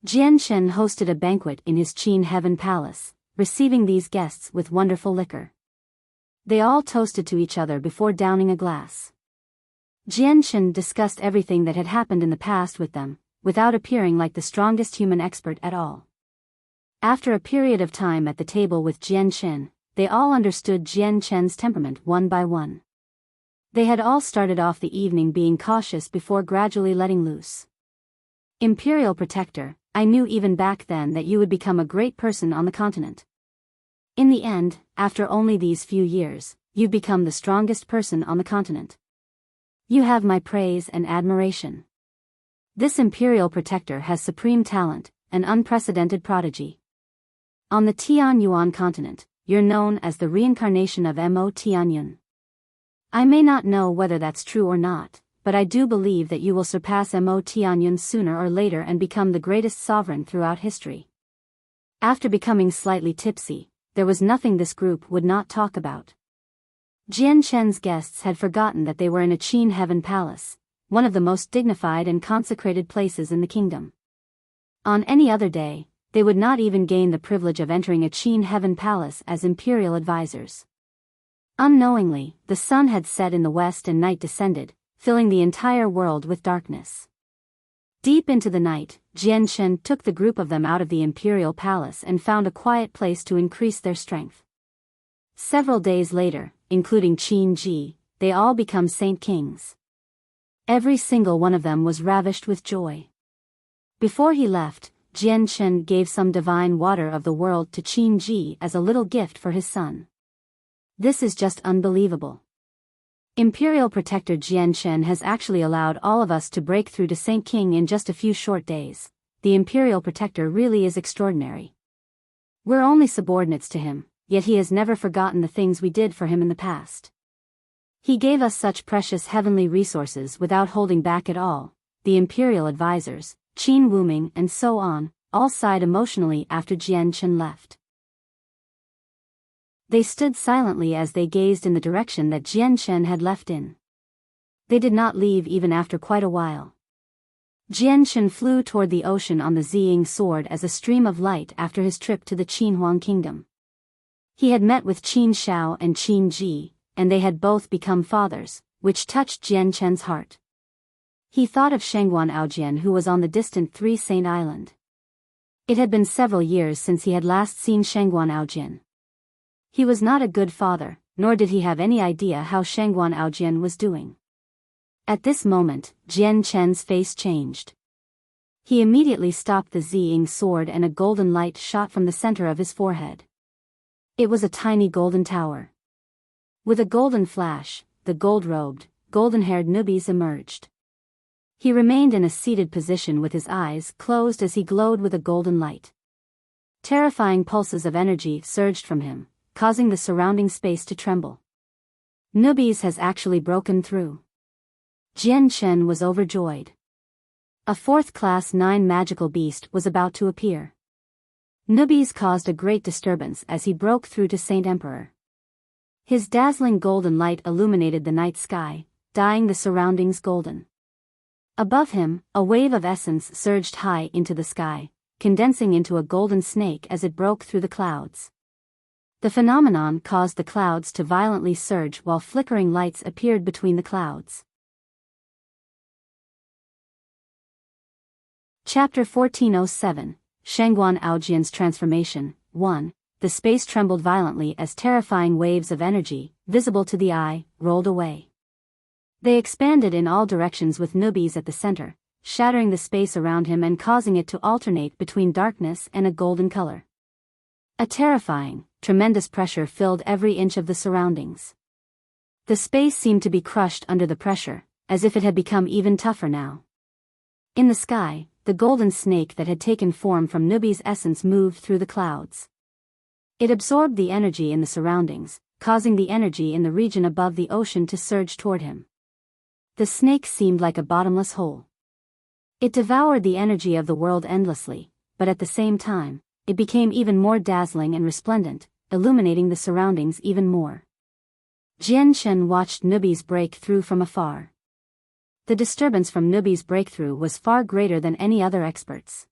Jian Chen hosted a banquet in his Qin Heaven Palace, receiving these guests with wonderful liquor. They all toasted to each other before downing a glass. Jian Chen discussed everything that had happened in the past with them, without appearing like the strongest human expert at all. After a period of time at the table with Jian Chen, they all understood Jian Chen's temperament one by one. They had all started off the evening being cautious before gradually letting loose. Imperial Protector, I knew even back then that you would become a great person on the continent. In the end, after only these few years, you've become the strongest person on the continent. You have my praise and admiration. This Imperial Protector has supreme talent, an unprecedented prodigy. On the Tian Yuan continent, you're known as the reincarnation of Mo Tianyun. I may not know whether that's true or not, but I do believe that you will surpass Mo Tianyun sooner or later and become the greatest sovereign throughout history. After becoming slightly tipsy, there was nothing this group would not talk about. Jian Chen's guests had forgotten that they were in a Qin Heaven Palace, one of the most dignified and consecrated places in the kingdom. On any other day, they would not even gain the privilege of entering a Qin Heaven Palace as imperial advisors. Unknowingly, the sun had set in the west and night descended, filling the entire world with darkness. Deep into the night, Jian Chen took the group of them out of the imperial palace and found a quiet place to increase their strength. Several days later, including Qin Ji, they all become saint kings. Every single one of them was ravished with joy. Before he left, Jian Chen gave some divine water of the world to Qin Ji as a little gift for his son. This is just unbelievable. Imperial Protector Jian Chen has actually allowed all of us to break through to Saint King in just a few short days. The Imperial Protector really is extraordinary. We're only subordinates to him, yet he has never forgotten the things we did for him in the past. He gave us such precious heavenly resources without holding back at all. The Imperial advisors, Qin Wuming and so on, all sighed emotionally after Jian Chen left. They stood silently as they gazed in the direction that Jian Chen had left in. They did not leave even after quite a while. Jian Chen flew toward the ocean on the Ziying sword as a stream of light after his trip to the Qinhuang kingdom. He had met with Qin Shao and Qin Ji, and they had both become fathers, which touched Jian Chen's heart. He thought of Shangguan Aojian, who was on the distant Three Saint Island. It had been several years since he had last seen Shangguan Aojian. He was not a good father, nor did he have any idea how Shangguan Aojian was doing. At this moment, Jian Chen's face changed. He immediately stopped the Ziying sword and a golden light shot from the center of his forehead. It was a tiny golden tower. With a golden flash, the gold-robed, golden-haired newbies emerged. He remained in a seated position with his eyes closed as he glowed with a golden light. Terrifying pulses of energy surged from him, causing the surrounding space to tremble. Newbies has actually broken through. Jian Chen was overjoyed. A fourth class 9 magical beast was about to appear. Newbies caused a great disturbance as he broke through to Saint Emperor. His dazzling golden light illuminated the night sky, dyeing the surroundings golden. Above him, a wave of essence surged high into the sky, condensing into a golden snake as it broke through the clouds. The phenomenon caused the clouds to violently surge while flickering lights appeared between the clouds. Chapter 1407, Shangguan Aojian's Transformation. 1. The space trembled violently as terrifying waves of energy, visible to the eye, rolled away. They expanded in all directions with newbies at the center, shattering the space around him and causing it to alternate between darkness and a golden color. A terrifying, tremendous pressure filled every inch of the surroundings. The space seemed to be crushed under the pressure, as if it had become even tougher now. In the sky, the golden snake that had taken form from Nubi's essence moved through the clouds. It absorbed the energy in the surroundings, causing the energy in the region above the ocean to surge toward him. The snake seemed like a bottomless hole. It devoured the energy of the world endlessly, but at the same time, it became even more dazzling and resplendent, illuminating the surroundings even more. Jian Chen watched Nubi's breakthrough from afar. The disturbance from Nubi's breakthrough was far greater than any other experts.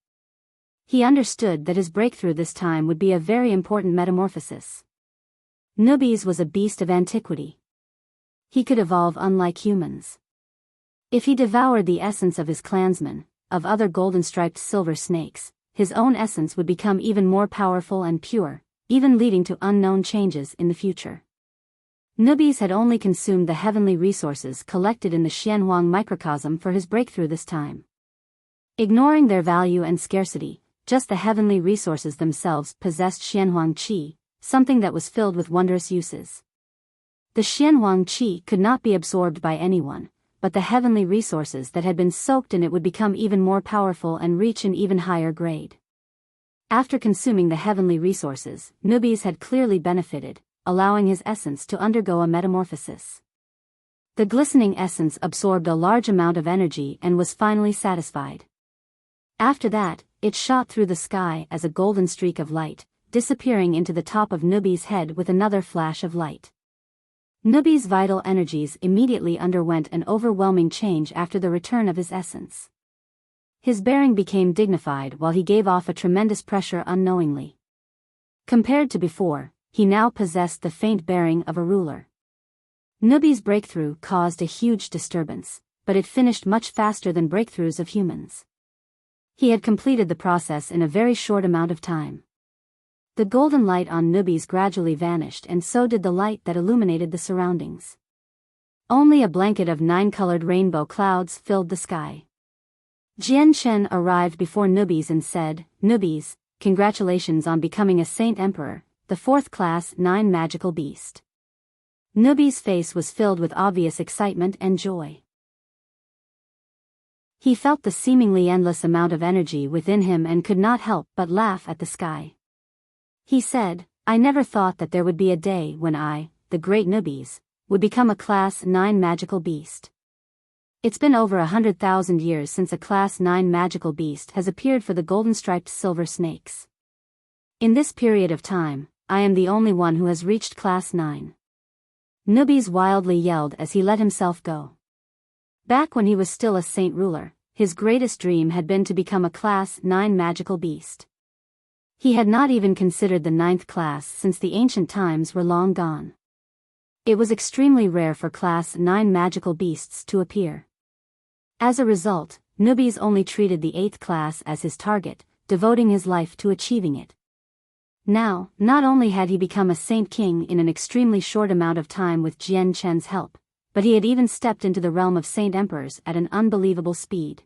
He understood that his breakthrough this time would be a very important metamorphosis. Nubi's was a beast of antiquity. He could evolve unlike humans. If he devoured the essence of his clansmen, of other golden-striped silver snakes, his own essence would become even more powerful and pure, even leading to unknown changes in the future. Nubi's had only consumed the heavenly resources collected in the Xianhuang microcosm for his breakthrough this time. Ignoring their value and scarcity, just the heavenly resources themselves possessed Xianhuang Qi, something that was filled with wondrous uses. The Xianhuang Qi could not be absorbed by anyone, but the heavenly resources that had been soaked in it would become even more powerful and reach an even higher grade. After consuming the heavenly resources, Nubi's had clearly benefited, allowing his essence to undergo a metamorphosis. The glistening essence absorbed a large amount of energy and was finally satisfied. After that, it shot through the sky as a golden streak of light, disappearing into the top of Nubi's head with another flash of light. Nubi's vital energies immediately underwent an overwhelming change after the return of his essence. His bearing became dignified while he gave off a tremendous pressure unknowingly. Compared to before, he now possessed the faint bearing of a ruler. Nubi's breakthrough caused a huge disturbance, but it finished much faster than breakthroughs of humans. He had completed the process in a very short amount of time. The golden light on Nubi's gradually vanished, and so did the light that illuminated the surroundings. Only a blanket of 9-colored rainbow clouds filled the sky. Jian Chen arrived before Nubi's and said, "Nubi's, congratulations on becoming a Saint Emperor, the 4th class 9 magical beast." Nubi's face was filled with obvious excitement and joy. He felt the seemingly endless amount of energy within him and could not help but laugh at the sky. He said, "I never thought that there would be a day when I, the great Nubi's, would become a Class 9 magical beast. It's been over 100,000 years since a Class 9 magical beast has appeared for the golden-striped silver snakes. In this period of time, I am the only one who has reached Class 9. Nubis wildly yelled as he let himself go. Back when he was still a saint ruler, his greatest dream had been to become a Class 9 magical beast. He had not even considered the 9th class since the ancient times were long gone. It was extremely rare for Class 9 magical beasts to appear. As a result, Nubis only treated the 8th class as his target, devoting his life to achieving it. Now, not only had he become a saint king in an extremely short amount of time with Jian Chen's help, but he had even stepped into the realm of saint emperors at an unbelievable speed.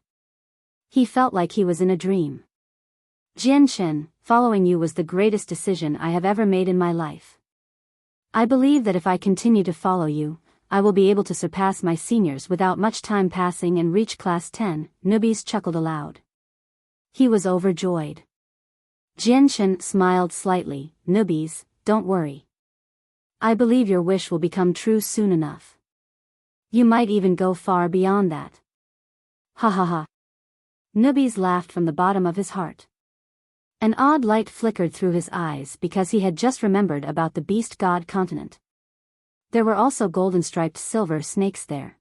He felt like he was in a dream. Jian Chen, following you was the greatest decision I have ever made in my life. I believe that if I continue to follow you, I will be able to surpass my seniors without much time passing and reach Class 10, Nubis chuckled aloud. He was overjoyed. Jian Chen smiled slightly. Nubis, don't worry. I believe your wish will become true soon enough. You might even go far beyond that. Ha ha ha. Nubis laughed from the bottom of his heart. An odd light flickered through his eyes because he had just remembered about the beast god continent. There were also golden-striped silver snakes there.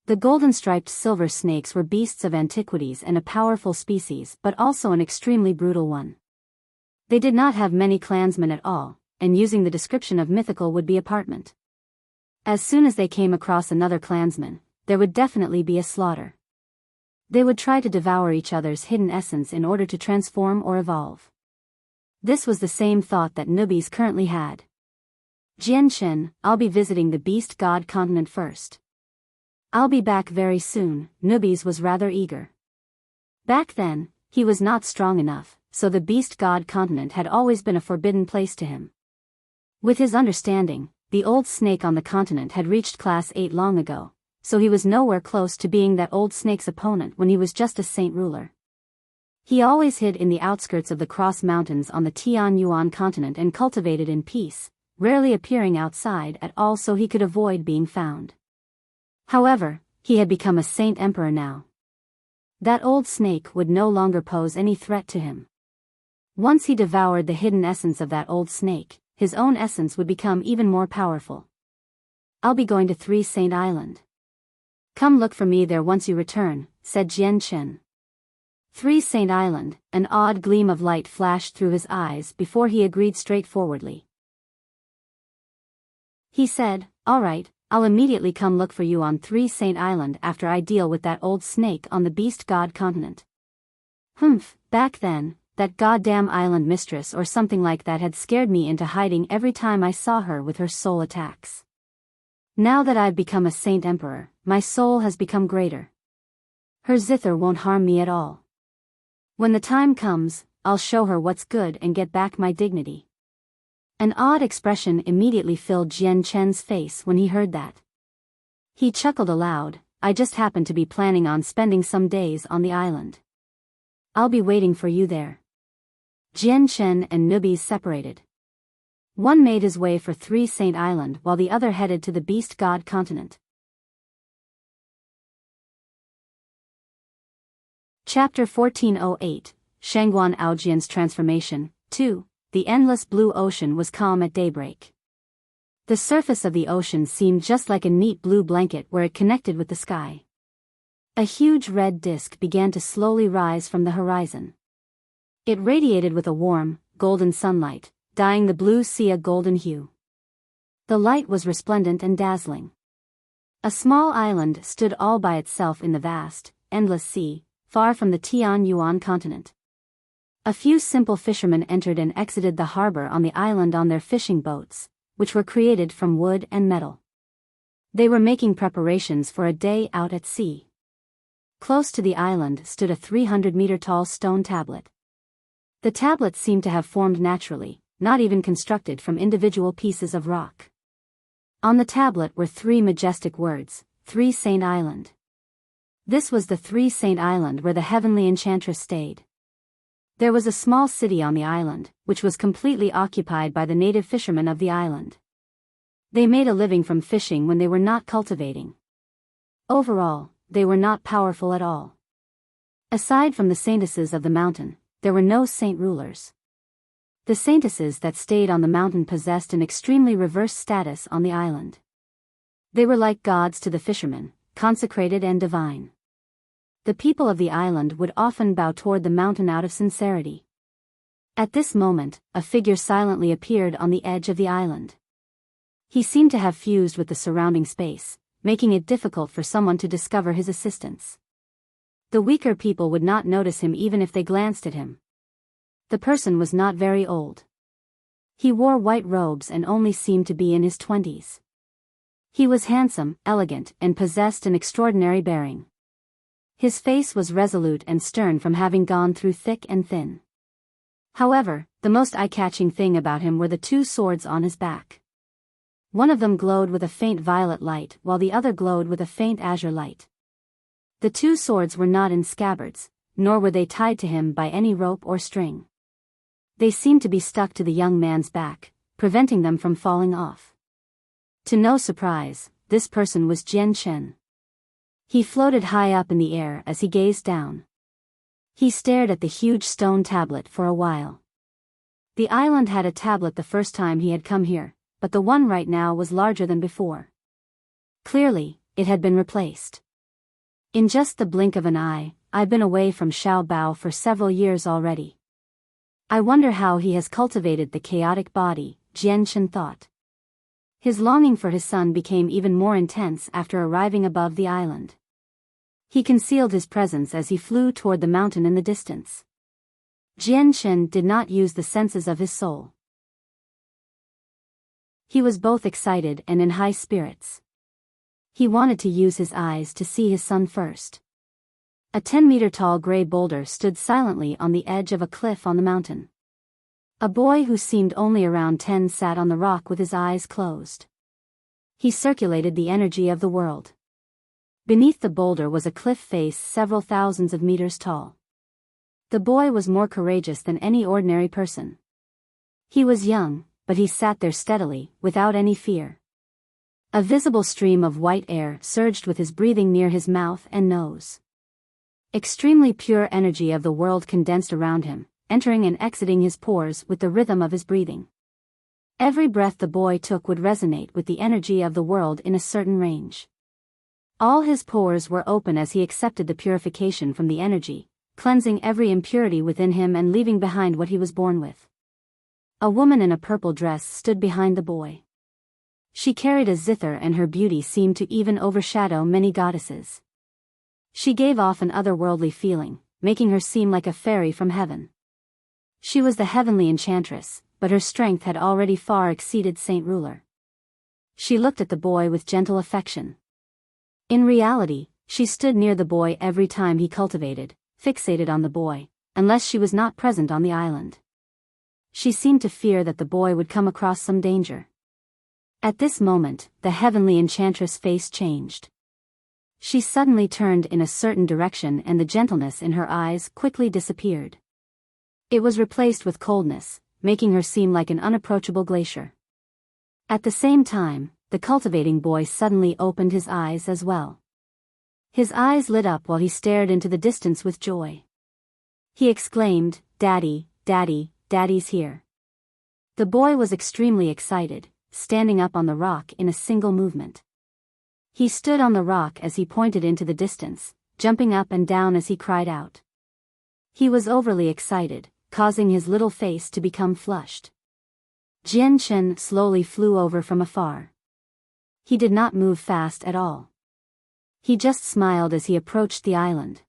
The golden-striped silver snakes were beasts of antiquities and a powerful species but also an extremely brutal one. They did not have many clansmen at all, and using the description of mythical would be apartment. As soon as they came across another clansman, there would definitely be a slaughter. They would try to devour each other's hidden essence in order to transform or evolve. This was the same thought that Nubis currently had. Jian Chen, I'll be visiting the beast god continent first. I'll be back very soon. Nubis was rather eager. Back then, he was not strong enough, so the beast god continent had always been a forbidden place to him. With his understanding, the old snake on the continent had reached Class 8 long ago, so he was nowhere close to being that old snake's opponent when he was just a saint ruler. He always hid in the outskirts of the Cross Mountains on the Tianyuan continent and cultivated in peace, rarely appearing outside at all so he could avoid being found. However, he had become a saint emperor now. That old snake would no longer pose any threat to him. Once he devoured the hidden essence of that old snake, his own essence would become even more powerful. I'll be going to 3 Saint Island. Come look for me there once you return, said Jian Chen. 3 Saint Island, an odd gleam of light flashed through his eyes before he agreed straightforwardly. He said, all right, I'll immediately come look for you on 3 Saint Island after I deal with that old snake on the beast god continent. Humph, back then, that goddamn island mistress or something like that had scared me into hiding every time I saw her with her soul attacks. Now that I've become a saint emperor, my soul has become greater. Her zither won't harm me at all. When the time comes, I'll show her what's good and get back my dignity. An odd expression immediately filled Jian Chen's face when he heard that. He chuckled aloud. I just happen to be planning on spending some days on the island. I'll be waiting for you there. Jian Chen and Nubis separated. One made his way for 3 Saint Island while the other headed to the beast god continent. Chapter 1408, Shangguan Aojian's Transformation, 2. The endless blue ocean was calm at daybreak. The surface of the ocean seemed just like a neat blue blanket where it connected with the sky. A huge red disk began to slowly rise from the horizon. It radiated with a warm, golden sunlight, dyeing the blue sea a golden hue. The light was resplendent and dazzling. A small island stood all by itself in the vast, endless sea, far from the Tianyuan continent. A few simple fishermen entered and exited the harbor on the island on their fishing boats, which were created from wood and metal. They were making preparations for a day out at sea. Close to the island stood a 300-meter-tall stone tablet. The tablet seemed to have formed naturally, not even constructed from individual pieces of rock. On the tablet were 3 majestic words, 3 Saint Island. This was the 3 Saint Island where the heavenly enchantress stayed. There was a small city on the island, which was completely occupied by the native fishermen of the island. They made a living from fishing when they were not cultivating. Overall, they were not powerful at all. Aside from the saintesses of the mountain, there were no saint rulers. The saintesses that stayed on the mountain possessed an extremely reversed status on the island. They were like gods to the fishermen, consecrated and divine. The people of the island would often bow toward the mountain out of sincerity. At this moment, a figure silently appeared on the edge of the island. He seemed to have fused with the surrounding space, making it difficult for someone to discover his assistance. The weaker people would not notice him even if they glanced at him. The person was not very old. He wore white robes and only seemed to be in his 20s. He was handsome, elegant, and possessed an extraordinary bearing. His face was resolute and stern from having gone through thick and thin. However, the most eye-catching thing about him were the two swords on his back. One of them glowed with a faint violet light while the other glowed with a faint azure light. The two swords were not in scabbards, nor were they tied to him by any rope or string. They seemed to be stuck to the young man's back, preventing them from falling off. To no surprise, this person was Jian Chen. He floated high up in the air as he gazed down. He stared at the huge stone tablet for a while. The island had a tablet the first time he had come here, but the one right now was larger than before. Clearly, it had been replaced. In just the blink of an eye, I've been away from Xiao Bao for several years already. I wonder how he has cultivated the chaotic body, Jian Chen thought. His longing for his son became even more intense after arriving above the island. He concealed his presence as he flew toward the mountain in the distance. Jian Chen did not use the senses of his soul. He was both excited and in high spirits. He wanted to use his eyes to see his son first. A 10-meter-tall gray boulder stood silently on the edge of a cliff on the mountain. A boy who seemed only around 10 sat on the rock with his eyes closed. He circulated the energy of the world. Beneath the boulder was a cliff face several thousands of meters tall. The boy was more courageous than any ordinary person. He was young, but he sat there steadily, without any fear. A visible stream of white air surged with his breathing near his mouth and nose. Extremely pure energy of the world condensed around him, entering and exiting his pores with the rhythm of his breathing. Every breath the boy took would resonate with the energy of the world in a certain range. All his pores were open as he accepted the purification from the energy, cleansing every impurity within him and leaving behind what he was born with. A woman in a purple dress stood behind the boy. She carried a zither and her beauty seemed to even overshadow many goddesses. She gave off an otherworldly feeling, making her seem like a fairy from heaven. She was the heavenly enchantress, but her strength had already far exceeded Saint Ruler. She looked at the boy with gentle affection. In reality, she stood near the boy every time he cultivated, fixated on the boy, unless she was not present on the island. She seemed to fear that the boy would come across some danger. At this moment, the heavenly enchantress' face changed. She suddenly turned in a certain direction and the gentleness in her eyes quickly disappeared. It was replaced with coldness, making her seem like an unapproachable glacier. At the same time, the cultivating boy suddenly opened his eyes as well. His eyes lit up while he stared into the distance with joy. He exclaimed, "Daddy, Daddy, Daddy's here." The boy was extremely excited, standing up on the rock in a single movement. He stood on the rock as he pointed into the distance, jumping up and down as he cried out. He was overly excited, causing his little face to become flushed. Jian Chen slowly flew over from afar. He did not move fast at all. He just smiled as he approached the island.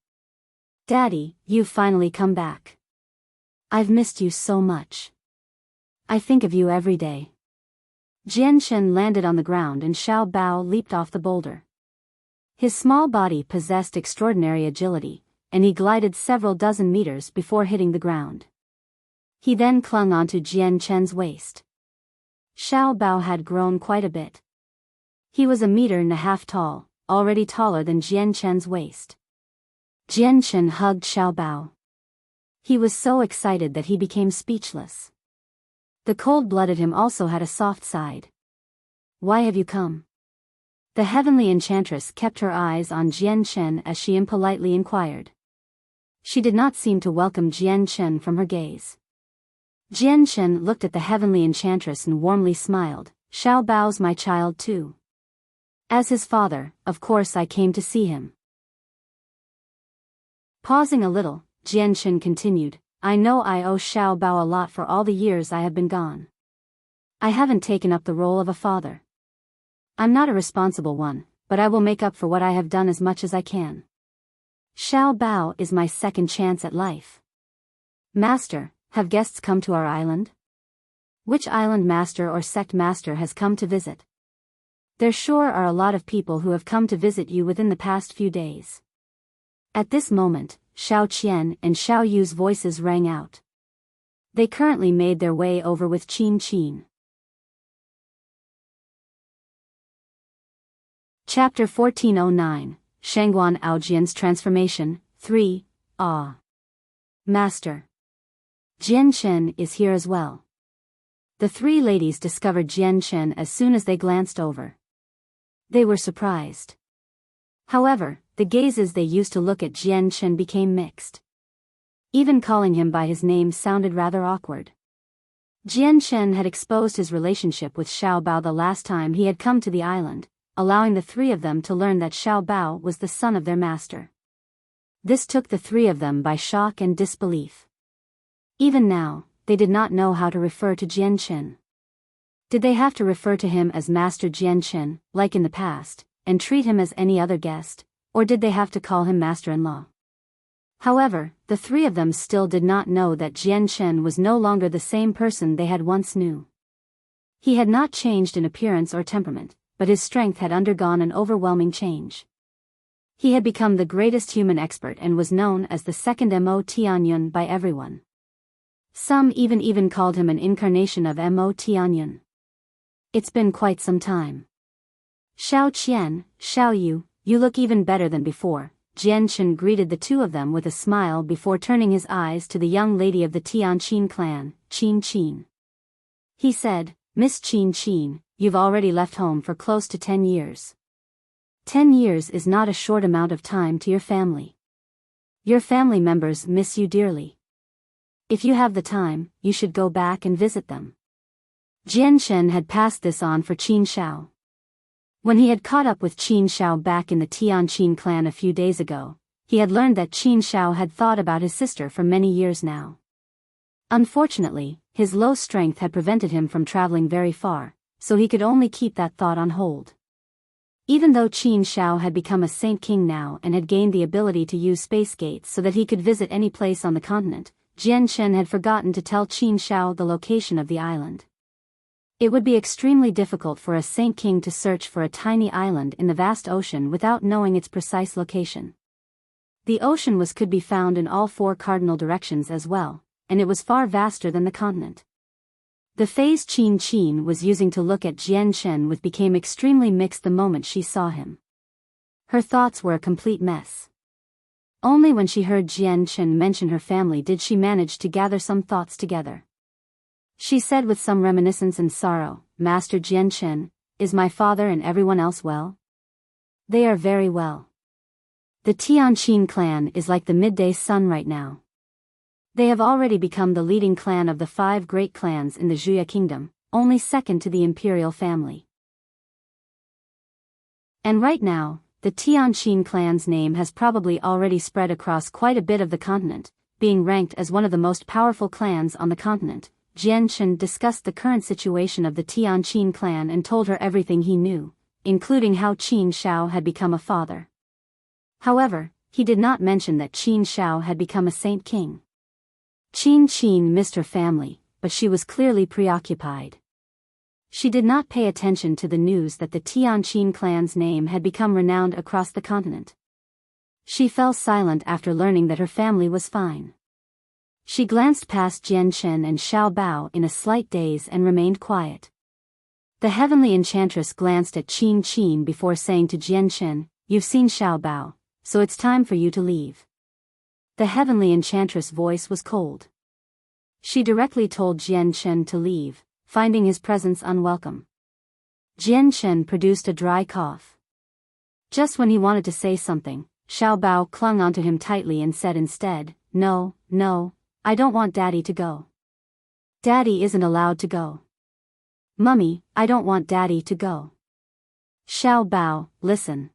"Daddy, you've finally come back. I've missed you so much. I think of you every day." Jian Chen landed on the ground and Xiao Bao leaped off the boulder. His small body possessed extraordinary agility, and he glided several dozen meters before hitting the ground. He then clung onto Jian Chen's waist. Xiao Bao had grown quite a bit. He was 1.5 meters tall, already taller than Jian Chen's waist. Jian Chen hugged Xiao Bao. He was so excited that he became speechless. The cold-blooded him also had a soft side. "Why have you come?" The heavenly enchantress kept her eyes on Jian Chen as she impolitely inquired. She did not seem to welcome Jian Chen from her gaze. Jian Shen looked at the heavenly enchantress and warmly smiled. Xiao Bao's my child too. As his father, of course I came to see him. Pausing a little, Jian Shen continued, I know I owe Xiao Bao a lot for all the years I have been gone. I haven't taken up the role of a father. I'm not a responsible one, but I will make up for what I have done as much as I can. Xiao Bao is my second chance at life. Master, have guests come to our island? Which island master or sect master has come to visit? There sure are a lot of people who have come to visit you within the past few days. At this moment, Xiao Qian and Xiao Yu's voices rang out. They currently made their way over with Qin Qin. Chapter 1409, Shangguan Aojian's Transformation, 3, Ah. Master. Jian Shen is here as well. The three ladies discovered Jian Shen as soon as they glanced over. They were surprised. However, the gazes they used to look at Jian Shen became mixed. Even calling him by his name sounded rather awkward. Jian Shen had exposed his relationship with Xiao Bao the last time he had come to the island, allowing the three of them to learn that Xiao Bao was the son of their master. This took the three of them by shock and disbelief. Even now, they did not know how to refer to Jian Shen. Did they have to refer to him as Master Jian Shen, like in the past, and treat him as any other guest, or did they have to call him master-in-law? However, the three of them still did not know that Jian Shen was no longer the same person they had once knew. He had not changed in appearance or temperament, but his strength had undergone an overwhelming change. He had become the greatest human expert and was known as the second Mo Tianyun by everyone. Some even called him an incarnation of Mo Tianyun. It's been quite some time. Xiao Qian, Xiao Yu, you look even better than before. Jian Shen greeted the two of them with a smile before turning his eyes to the young lady of the Tianqin clan, Qin Qin. He said, Miss Qin Qin, you've already left home for close to 10 years. 10 years is not a short amount of time to your family. Your family members miss you dearly. If you have the time, you should go back and visit them. Jian Shen had passed this on for Qin Xiao. When he had caught up with Qin Xiao back in the Tianqin clan a few days ago, he had learned that Qin Xiao had thought about his sister for many years now. Unfortunately, his low strength had prevented him from traveling very far, so he could only keep that thought on hold. Even though Qin Xiao had become a Saint King now and had gained the ability to use space gates so that he could visit any place on the continent, Jian Shen had forgotten to tell Qin Xiao the location of the island. It would be extremely difficult for a Saint King to search for a tiny island in the vast ocean without knowing its precise location. The ocean could be found in all four cardinal directions as well, and it was far vaster than the continent. The phase Qin Qin was using to look at Jian Shen became extremely mixed the moment she saw him. Her thoughts were a complete mess. Only when she heard Jian Shen mention her family did she manage to gather some thoughts together. She said with some reminiscence and sorrow, Master Jian Shen, is my father and everyone else well? They are very well. The Tianqin clan is like the midday sun right now. They have already become the leading clan of the 5 great clans in the Zhuya kingdom, only second to the imperial family. And right now, the Tianqin clan's name has probably already spread across quite a bit of the continent, being ranked as one of the most powerful clans on the continent. Jian Shen discussed the current situation of the Tianqin clan and told her everything he knew, including how Qin Xiao had become a father. However, he did not mention that Qin Xiao had become a Saint King. Qin Qin missed her family, but she was clearly preoccupied. She did not pay attention to the news that the Tianqin clan's name had become renowned across the continent. She fell silent after learning that her family was fine. She glanced past Jian Shen and Xiao Bao in a slight daze and remained quiet. The heavenly enchantress glanced at Qin Qin before saying to Jian Shen, You've seen Xiao Bao, so it's time for you to leave. The heavenly enchantress' voice was cold. She directly told Jian Shen to leave, finding his presence unwelcome. Jian Shen produced a dry cough. Just when he wanted to say something, Xiao Bao clung onto him tightly and said instead, No, I don't want Daddy to go. Daddy isn't allowed to go. Mummy, I don't want Daddy to go. Xiao Bao, listen.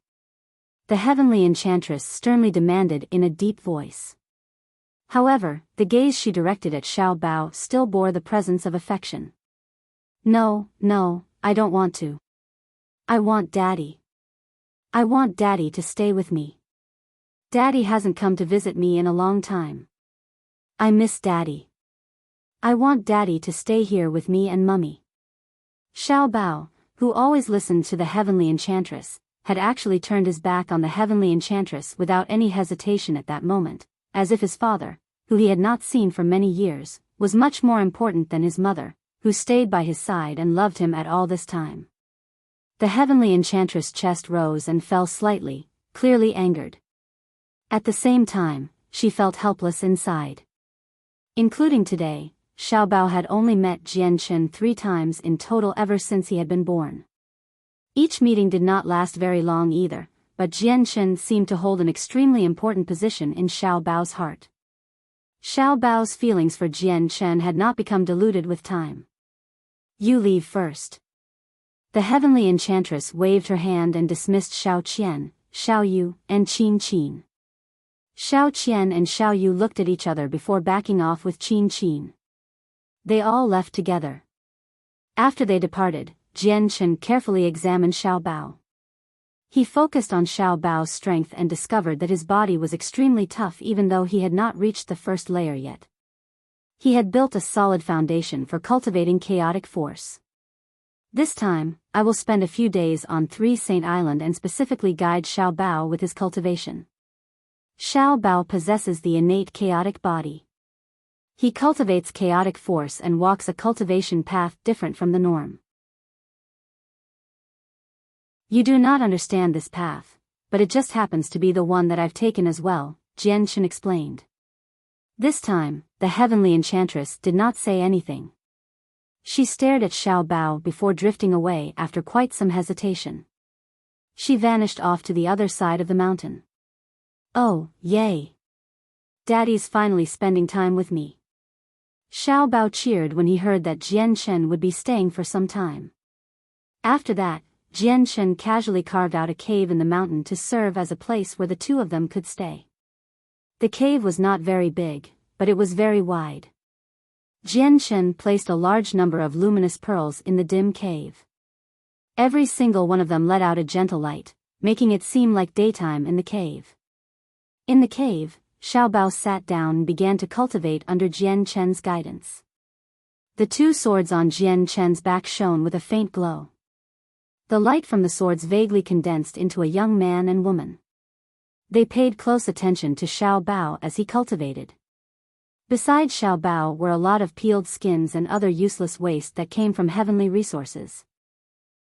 The heavenly enchantress sternly demanded in a deep voice. However, the gaze she directed at Xiao Bao still bore the presence of affection. No, I don't want to. I want Daddy. I want Daddy to stay with me. Daddy hasn't come to visit me in a long time. I miss Daddy. I want Daddy to stay here with me and Mummy. Xiao Bao, who always listened to the heavenly enchantress, had actually turned his back on the heavenly enchantress without any hesitation at that moment, as if his father, who he had not seen for many years, was much more important than his mother, who stayed by his side and loved him at all this time. The heavenly enchantress' chest rose and fell slightly, clearly angered. At the same time, she felt helpless inside. Including today, Xiao Bao had only met Jian Chen 3 times in total ever since he had been born. Each meeting did not last very long either, but Jian Chen seemed to hold an extremely important position in Xiao Bao's heart. Xiao Bao's feelings for Jian Chen had not become diluted with time. You leave first. The heavenly enchantress waved her hand and dismissed Xiao Qian, Xiao Yu, and Qin Qin. Xiao Qian and Xiao Yu looked at each other before backing off with Qin Qin. They all left together. After they departed, Jian Chen carefully examined Xiao Bao. He focused on Xiao Bao's strength and discovered that his body was extremely tough even though he had not reached the first layer yet. He had built a solid foundation for cultivating chaotic force. This time, I will spend a few days on 3 Saint Island and specifically guide Xiao Bao with his cultivation. Xiao Bao possesses the innate chaotic body. He cultivates chaotic force and walks a cultivation path different from the norm. You do not understand this path, but it just happens to be the one that I've taken as well, Jian Chen explained. This time, the heavenly enchantress did not say anything. She stared at Xiao Bao before drifting away after quite some hesitation. She vanished off to the other side of the mountain. Oh, yay! Daddy's finally spending time with me. Xiao Bao cheered when he heard that Jian Chen would be staying for some time. After that, Jian Chen casually carved out a cave in the mountain to serve as a place where the two of them could stay. The cave was not very big, but it was very wide. Jian Chen placed a large number of luminous pearls in the dim cave. Every single one of them let out a gentle light, making it seem like daytime in the cave. In the cave, Xiao Bao sat down and began to cultivate under Jian Chen's guidance. The 2 swords on Jian Chen's back shone with a faint glow. The light from the swords vaguely condensed into a young man and woman. They paid close attention to Xiao Bao as he cultivated. Beside Xiao Bao were a lot of peeled skins and other useless waste that came from heavenly resources.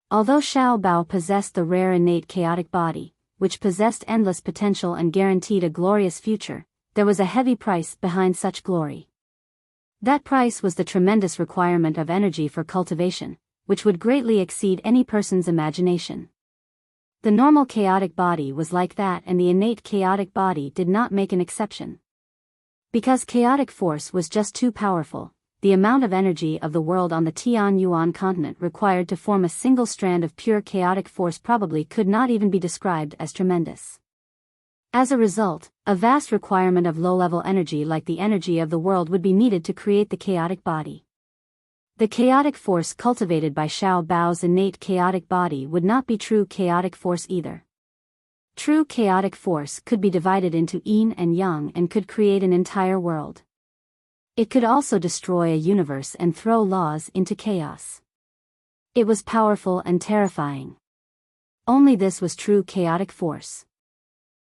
Although Xiao Bao possessed the rare innate chaotic body, which possessed endless potential and guaranteed a glorious future, there was a heavy price behind such glory. That price was the tremendous requirement of energy for cultivation, which would greatly exceed any person's imagination. The normal chaotic body was like that, and the innate chaotic body did not make an exception. Because chaotic force was just too powerful, the amount of energy of the world on the Tianyuan continent required to form a single strand of pure chaotic force probably could not even be described as tremendous. As a result, a vast requirement of low-level energy like the energy of the world would be needed to create the chaotic body. The chaotic force cultivated by Xiao Bao's innate chaotic body would not be true chaotic force either. True chaotic force could be divided into yin and yang and could create an entire world. It could also destroy a universe and throw laws into chaos. It was powerful and terrifying. Only this was true chaotic force.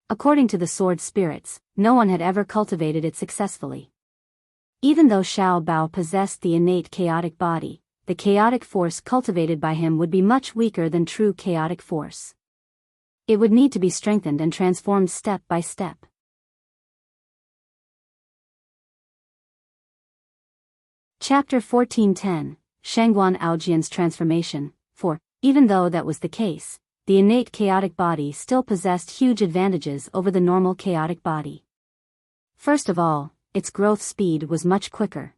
According to the sword spirits, no one had ever cultivated it successfully. Even though Xiao Bao possessed the innate chaotic body, the chaotic force cultivated by him would be much weaker than true chaotic force. It would need to be strengthened and transformed step by step. Chapter 1410, Shangguan Aojian's Transformation. For, even though that was the case, the innate chaotic body still possessed huge advantages over the normal chaotic body. First of all, its growth speed was much quicker.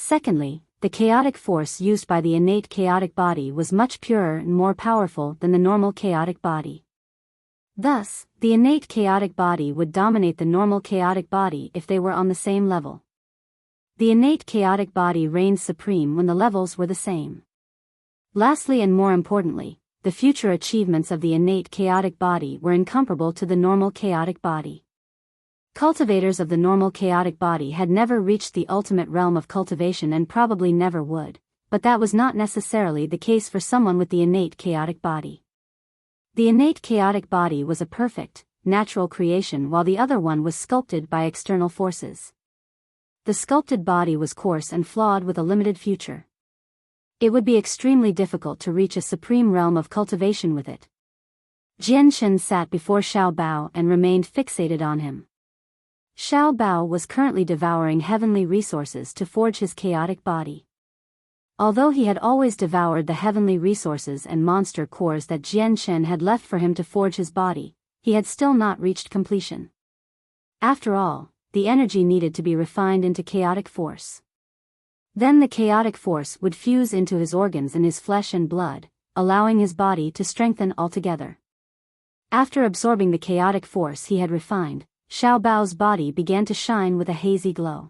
Secondly, the chaotic force used by the innate chaotic body was much purer and more powerful than the normal chaotic body. Thus, the innate chaotic body would dominate the normal chaotic body if they were on the same level. The innate chaotic body reigned supreme when the levels were the same. Lastly and more importantly, the future achievements of the innate chaotic body were incomparable to the normal chaotic body. Cultivators of the normal chaotic body had never reached the ultimate realm of cultivation and probably never would, but that was not necessarily the case for someone with the innate chaotic body. The innate chaotic body was a perfect, natural creation while the other one was sculpted by external forces. The sculpted body was coarse and flawed with a limited future. It would be extremely difficult to reach a supreme realm of cultivation with it. Jian Shen sat before Xiao Bao and remained fixated on him. Xiao Bao was currently devouring heavenly resources to forge his chaotic body. Although he had always devoured the heavenly resources and monster cores that Jian Shen had left for him to forge his body, he had still not reached completion. After all, the energy needed to be refined into chaotic force. Then the chaotic force would fuse into his organs and his flesh and blood, allowing his body to strengthen altogether. After absorbing the chaotic force he had refined, Xiao Bao's body began to shine with a hazy glow.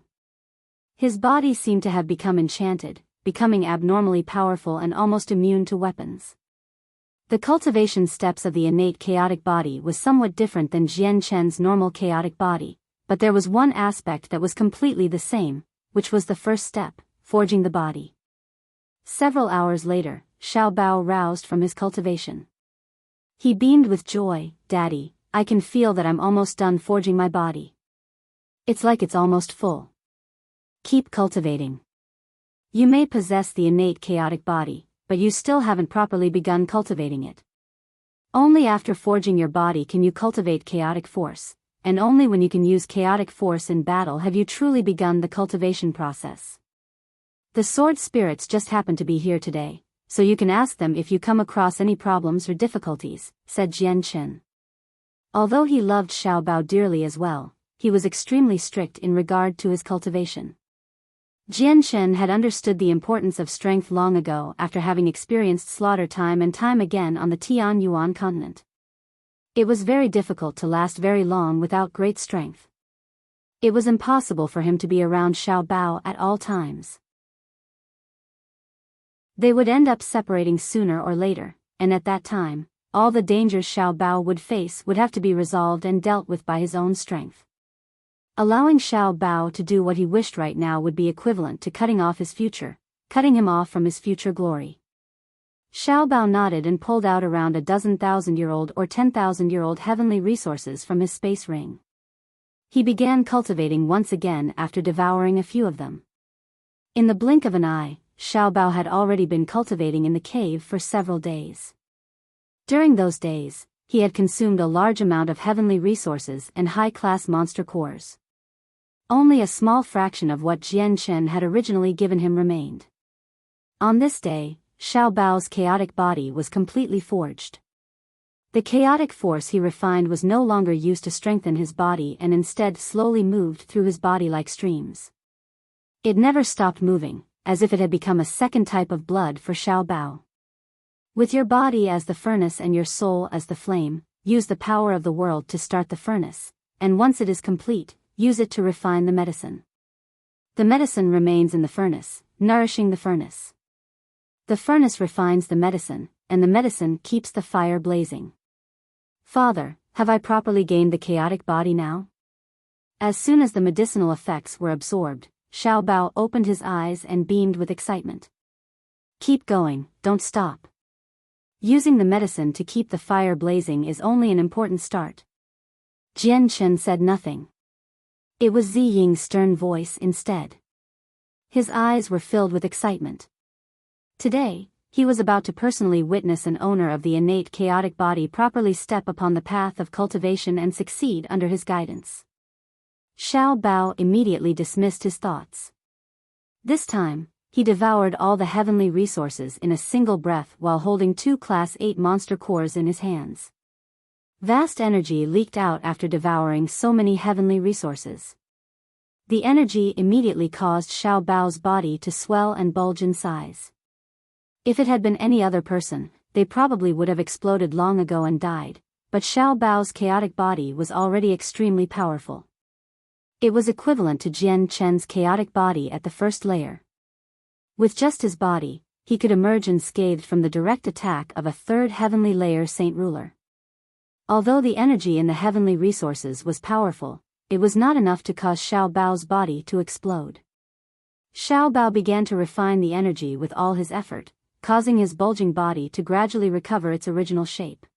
His body seemed to have become enchanted, becoming abnormally powerful and almost immune to weapons. The cultivation steps of the innate chaotic body was somewhat different than Jian Shen's normal chaotic body, but there was one aspect that was completely the same, which was the first step, forging the body. Several hours later, Xiao Bao roused from his cultivation. He beamed with joy. "Daddy, I can feel that I'm almost done forging my body. It's like it's almost full. Keep cultivating. You may possess the innate chaotic body, but you still haven't properly begun cultivating it. Only after forging your body can you cultivate chaotic force, and only when you can use chaotic force in battle have you truly begun the cultivation process. The sword spirits just happen to be here today, so you can ask them if you come across any problems or difficulties," said Jian Shen. Although he loved Xiao Bao dearly as well, he was extremely strict in regard to his cultivation. Jian Shen had understood the importance of strength long ago after having experienced slaughter time and time again on the Tian Yuan continent. It was very difficult to last very long without great strength. It was impossible for him to be around Xiao Bao at all times. They would end up separating sooner or later, and at that time, all the dangers Xiao Bao would face would have to be resolved and dealt with by his own strength. Allowing Xiao Bao to do what he wished right now would be equivalent to cutting off his future, cutting him off from his future glory. Xiao Bao nodded and pulled out around a dozen 1,000-year-old or 10,000-year-old heavenly resources from his space ring. He began cultivating once again after devouring a few of them. In the blink of an eye, Xiao Bao had already been cultivating in the cave for several days. During those days, he had consumed a large amount of heavenly resources and high-class monster cores. Only a small fraction of what Jian Shen had originally given him remained. On this day, Xiao Bao's chaotic body was completely forged. The chaotic force he refined was no longer used to strengthen his body and instead slowly moved through his body like streams. It never stopped moving, as if it had become a second type of blood for Xiao Bao. With your body as the furnace and your soul as the flame, use the power of the world to start the furnace, and once it is complete, use it to refine the medicine. The medicine remains in the furnace, nourishing the furnace. The furnace refines the medicine, and the medicine keeps the fire blazing. Father, have I properly gained the chaotic body now? As soon as the medicinal effects were absorbed, Xiao Bao opened his eyes and beamed with excitement. Keep going, don't stop. Using the medicine to keep the fire blazing is only an important start. Jian Shen said nothing. It was Zi Ying's stern voice instead. His eyes were filled with excitement. Today, he was about to personally witness an owner of the innate chaotic body properly step upon the path of cultivation and succeed under his guidance. Xiao Bao immediately dismissed his thoughts. This time, he devoured all the heavenly resources in a single breath while holding 2 Class 8 monster cores in his hands. Vast energy leaked out after devouring so many heavenly resources. The energy immediately caused Xiao Bao's body to swell and bulge in size. If it had been any other person, they probably would have exploded long ago and died, but Xiao Bao's chaotic body was already extremely powerful. It was equivalent to Jian Chen's chaotic body at the first layer. With just his body, he could emerge unscathed from the direct attack of a third heavenly layer Saint Ruler. Although the energy in the heavenly resources was powerful, it was not enough to cause Xiao Bao's body to explode. Xiao Bao began to refine the energy with all his effort, causing his bulging body to gradually recover its original shape.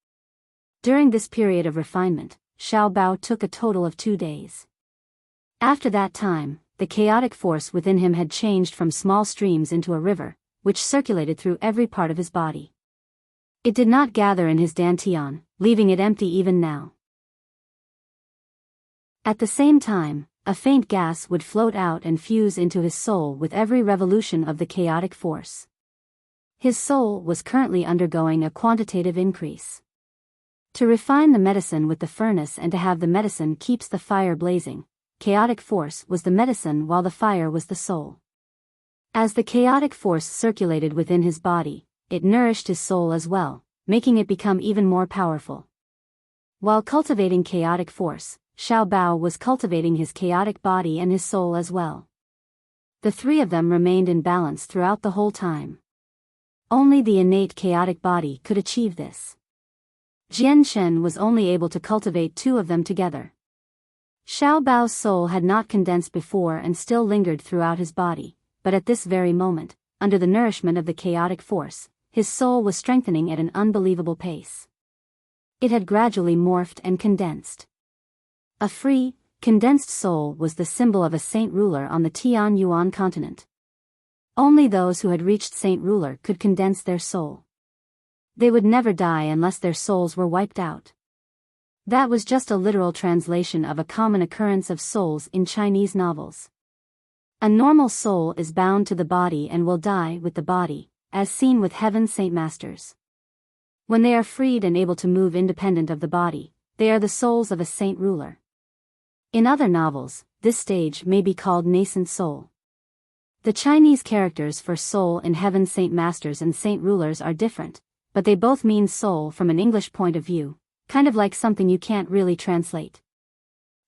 During this period of refinement, Xiao Bao took a total of 2 days. After that time, the chaotic force within him had changed from small streams into a river, which circulated through every part of his body. It did not gather in his dantian, leaving it empty even now. At the same time, a faint gas would float out and fuse into his soul with every revolution of the chaotic force. His soul was currently undergoing a quantitative increase. To refine the medicine with the furnace and to have the medicine keeps the fire blazing, chaotic force was the medicine while the fire was the soul. As the chaotic force circulated within his body, it nourished his soul as well, making it become even more powerful. While cultivating chaotic force, Xiao Bao was cultivating his chaotic body and his soul as well. The three of them remained in balance throughout the whole time. Only the innate chaotic body could achieve this. Jian Shen was only able to cultivate 2 of them together. Xiao Bao's soul had not condensed before and still lingered throughout his body, but at this very moment, under the nourishment of the chaotic force, his soul was strengthening at an unbelievable pace. It had gradually morphed and condensed. A free, condensed soul was the symbol of a saint ruler on the Tian Yuan continent. Only those who had reached saint ruler could condense their soul. They would never die unless their souls were wiped out. That was just a literal translation of a common occurrence of souls in Chinese novels. A normal soul is bound to the body and will die with the body, as seen with heaven's saint masters. When they are freed and able to move independent of the body, they are the souls of a saint ruler. In other novels, this stage may be called nascent soul. The Chinese characters for soul in heaven's saint masters and saint rulers are different, but they both mean soul from an English point of view, kind of like something you can't really translate.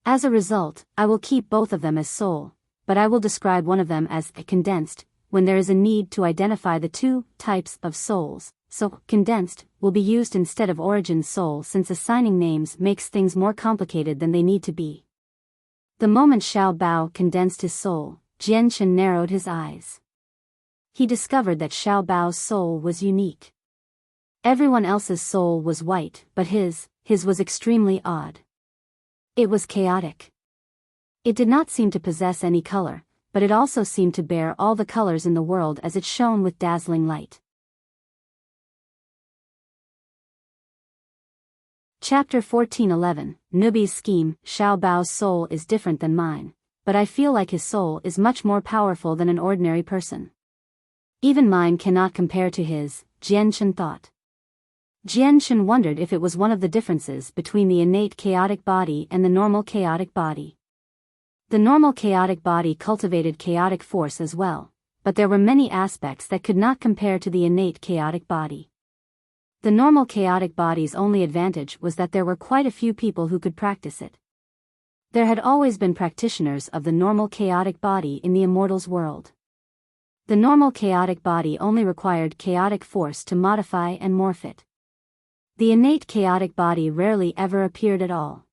As a result, I will keep both of them as soul, but I will describe one of them as condensed, when there is a need to identify the 2 types of souls, so condensed will be used instead of origin soul since assigning names makes things more complicated than they need to be. The moment Xiao Bao condensed his soul, Jian Shen narrowed his eyes. He discovered that Xiao Bao's soul was unique. Everyone else's soul was white, but his was extremely odd. It was chaotic. It did not seem to possess any color, but it also seemed to bear all the colors in the world as it shone with dazzling light. Chapter 14:11, Nubi's scheme. Xiao Bao's soul is different than mine, but I feel like his soul is much more powerful than an ordinary person. Even mine cannot compare to his, Jian Shen thought. Jian Shen wondered if it was one of the differences between the innate chaotic body and the normal chaotic body. The normal chaotic body cultivated chaotic force as well, but there were many aspects that could not compare to the innate chaotic body. The normal chaotic body's only advantage was that there were quite a few people who could practice it. There had always been practitioners of the normal chaotic body in the immortals' world. The normal chaotic body only required chaotic force to modify and morph it. The innate chaotic body rarely ever appeared at all.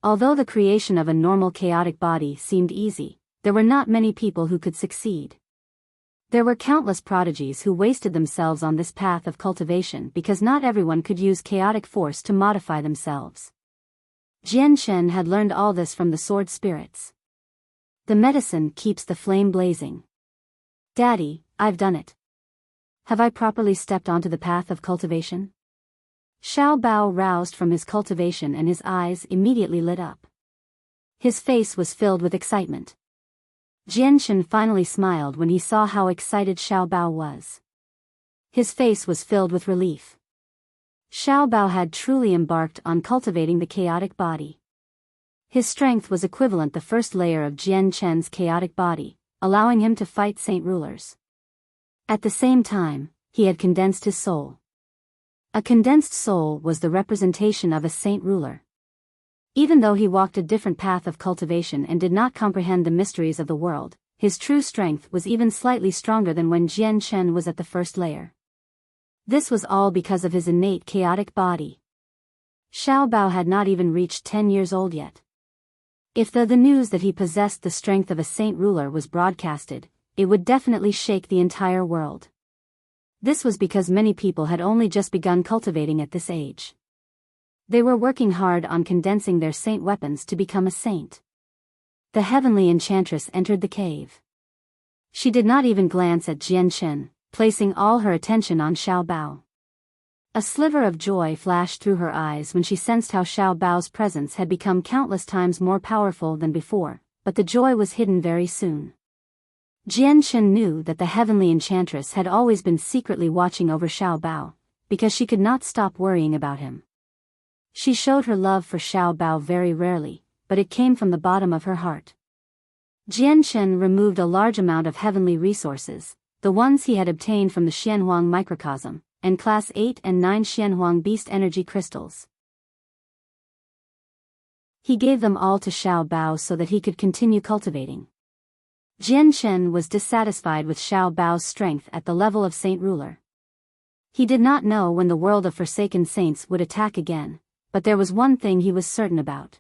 Although the creation of a normal chaotic body seemed easy, there were not many people who could succeed. There were countless prodigies who wasted themselves on this path of cultivation because not everyone could use chaotic force to modify themselves. Jian Shen had learned all this from the sword spirits. The medicine keeps the flame blazing. Daddy, I've done it. Have I properly stepped onto the path of cultivation? Xiao Bao roused from his cultivation and his eyes immediately lit up. His face was filled with excitement. Jian Shen finally smiled when he saw how excited Xiao Bao was. His face was filled with relief. Xiao Bao had truly embarked on cultivating the chaotic body. His strength was equivalent the first layer of Jian Chen's chaotic body, allowing him to fight saint rulers. At the same time, he had condensed his soul. A condensed soul was the representation of a saint ruler. Even though he walked a different path of cultivation and did not comprehend the mysteries of the world, his true strength was even slightly stronger than when Jian Chen was at the first layer. This was all because of his innate chaotic body. Xiao Bao had not even reached 10 years old yet. If the news that he possessed the strength of a saint ruler was broadcasted, it would definitely shake the entire world. This was because many people had only just begun cultivating at this age. They were working hard on condensing their saint weapons to become a saint. The heavenly enchantress entered the cave. She did not even glance at Jian Chen, placing all her attention on Xiao Bao. A sliver of joy flashed through her eyes when she sensed how Xiao Bao's presence had become countless times more powerful than before, but the joy was hidden very soon. Jian Chen knew that the heavenly enchantress had always been secretly watching over Xiao Bao, because she could not stop worrying about him. She showed her love for Xiao Bao very rarely, but it came from the bottom of her heart. Jian Chen removed a large amount of heavenly resources, the ones he had obtained from the Xianhuang microcosm, and Class 8 and 9 Xianhuang beast energy crystals. He gave them all to Xiao Bao so that he could continue cultivating. Jian Chen was dissatisfied with Xiao Bao's strength at the level of saint ruler. He did not know when the world of forsaken saints would attack again, but there was one thing he was certain about.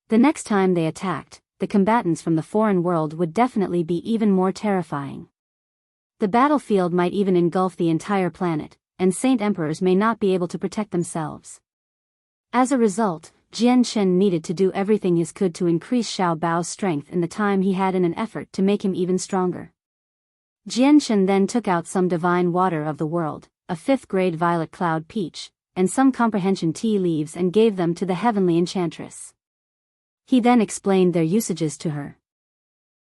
The next time they attacked, the combatants from the foreign world would definitely be even more terrifying. The battlefield might even engulf the entire planet, and saint emperors may not be able to protect themselves. As a result, Jian Chen needed to do everything he could to increase Xiao Bao's strength in the time he had in an effort to make him even stronger. Jian Chen then took out some divine water of the world, a 5th-grade violet cloud peach, and some comprehension tea leaves and gave them to the heavenly enchantress. He then explained their usages to her.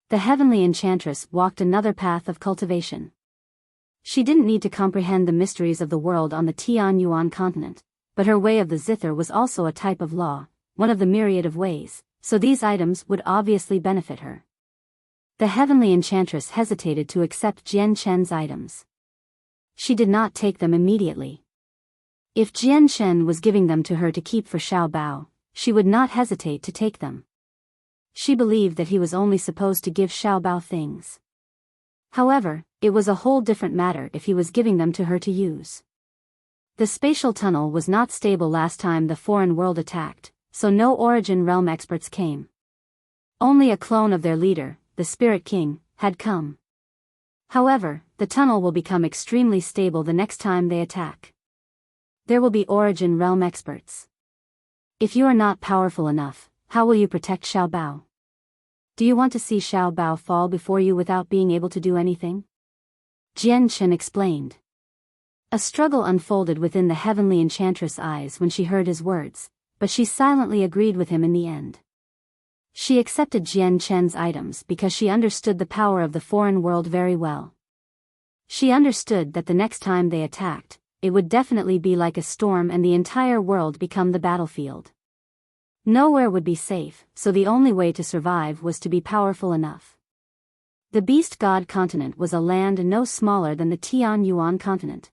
The heavenly enchantress walked another path of cultivation. She didn't need to comprehend the mysteries of the world on the Tianyuan continent, but her way of the zither was also a type of law, one of the myriad of ways, so these items would obviously benefit her. The heavenly enchantress hesitated to accept Jian Chen's items. She did not take them immediately. If Jian Chen was giving them to her to keep for Xiao Bao, she would not hesitate to take them. She believed that he was only supposed to give Xiao Bao things. However, it was a whole different matter if he was giving them to her to use. The spatial tunnel was not stable last time the foreign world attacked, so no Origin Realm experts came. Only a clone of their leader, the Spirit King, had come. However, the tunnel will become extremely stable the next time they attack. There will be Origin Realm experts. If you are not powerful enough, how will you protect Xiao Bao? Do you want to see Xiao Bao fall before you without being able to do anything? Jian Chen explained. A struggle unfolded within the heavenly enchantress' eyes when she heard his words, but she silently agreed with him in the end. She accepted Jian Chen's items because she understood the power of the foreign world very well. She understood that the next time they attacked, it would definitely be like a storm and the entire world become the battlefield. Nowhere would be safe, so the only way to survive was to be powerful enough. The Beast God continent was a land no smaller than the Tianyuan continent.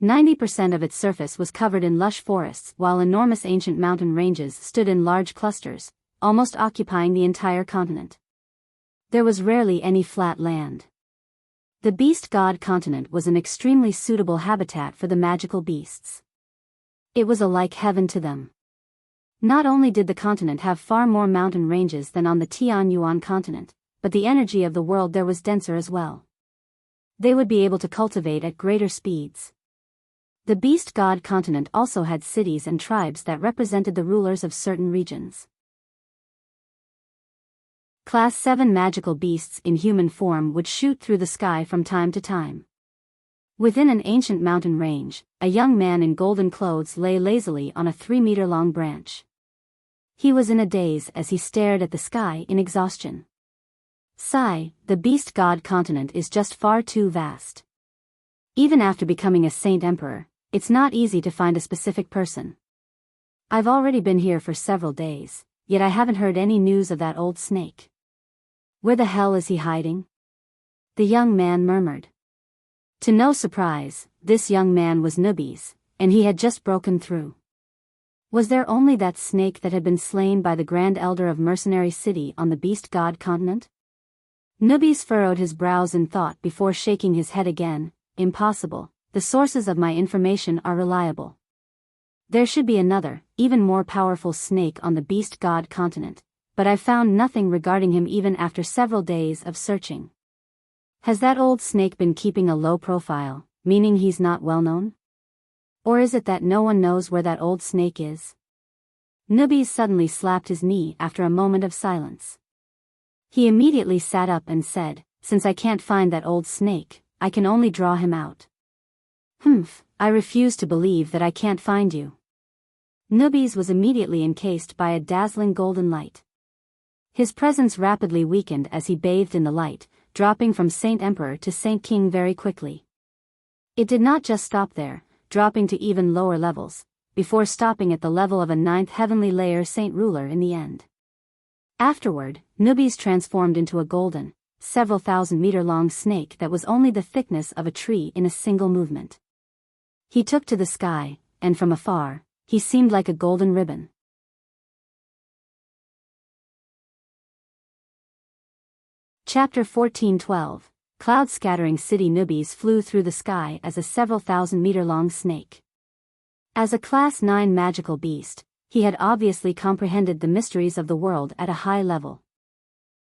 90% of its surface was covered in lush forests while enormous ancient mountain ranges stood in large clusters, almost occupying the entire continent. There was rarely any flat land. The Beast God continent was an extremely suitable habitat for the magical beasts. It was like heaven to them. Not only did the continent have far more mountain ranges than on the Tianyuan continent, but the energy of the world there was denser as well. They would be able to cultivate at greater speeds. The Beast God continent also had cities and tribes that represented the rulers of certain regions. Class 7 magical beasts in human form would shoot through the sky from time to time. Within an ancient mountain range, a young man in golden clothes lay lazily on a 3-meter-long branch. He was in a daze as he stared at the sky in exhaustion. Sigh, the Beast God continent is just far too vast. Even after becoming a saint emperor, it's not easy to find a specific person. I've already been here for several days, yet I haven't heard any news of that old snake. Where the hell is he hiding? The young man murmured. To no surprise, this young man was Nubis, and he had just broken through. Was there only that snake that had been slain by the Grand Elder of Mercenary City on the Beast God continent? Nubis furrowed his brows in thought before shaking his head again. Impossible, the sources of my information are reliable. There should be another, even more powerful snake on the Beast God continent, but I've found nothing regarding him even after several days of searching. Has that old snake been keeping a low profile, meaning he's not well known? Or is it that no one knows where that old snake is? Nubis suddenly slapped his knee after a moment of silence. He immediately sat up and said, since I can't find that old snake, I can only draw him out. Humph, I refuse to believe that I can't find you. Nubis was immediately encased by a dazzling golden light. His presence rapidly weakened as he bathed in the light, dropping from Saint Emperor to Saint King very quickly. It did not just stop there, dropping to even lower levels, before stopping at the level of a 9th heavenly layer Saint Ruler in the end. Afterward, Nubis transformed into a golden, several thousand-meter-long snake that was only the thickness of a tree in a single movement. He took to the sky, and from afar, he seemed like a golden ribbon. Chapter 14:12. Cloud-scattering city. Nubis flew through the sky as a several thousand-meter-long snake. As a Class 9 magical beast, he had obviously comprehended the mysteries of the world at a high level.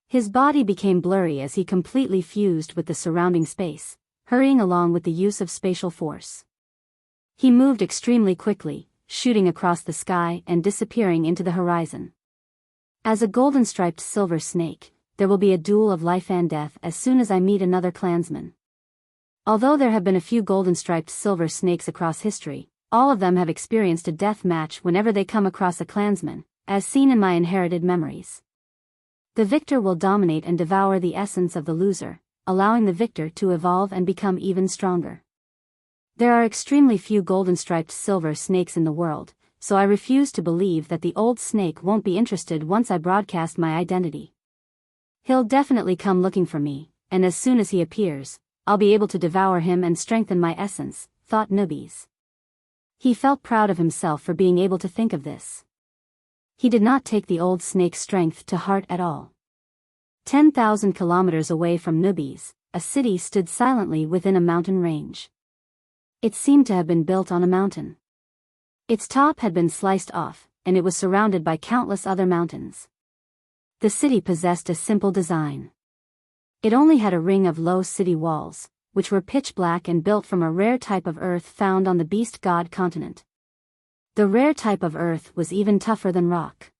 His body became blurry as he completely fused with the surrounding space, hurrying along with the use of spatial force. He moved extremely quickly, shooting across the sky and disappearing into the horizon. As a golden-striped silver snake, there will be a duel of life and death as soon as I meet another clansman. Although there have been a few golden-striped silver snakes across history, all of them have experienced a death match whenever they come across a clansman, as seen in my inherited memories. The victor will dominate and devour the essence of the loser, allowing the victor to evolve and become even stronger. There are extremely few golden-striped silver snakes in the world, so I refuse to believe that the old snake won't be interested once I broadcast my identity. He'll definitely come looking for me, and as soon as he appears, I'll be able to devour him and strengthen my essence, thought Nubis. He felt proud of himself for being able to think of this. He did not take the old snake's strength to heart at all. 10,000 kilometers away from Nubis, a city stood silently within a mountain range. It seemed to have been built on a mountain. Its top had been sliced off, and it was surrounded by countless other mountains. The city possessed a simple design. It only had a ring of low city walls, which were pitch black and built from a rare type of earth found on the Beast God continent. The rare type of earth was even tougher than rock.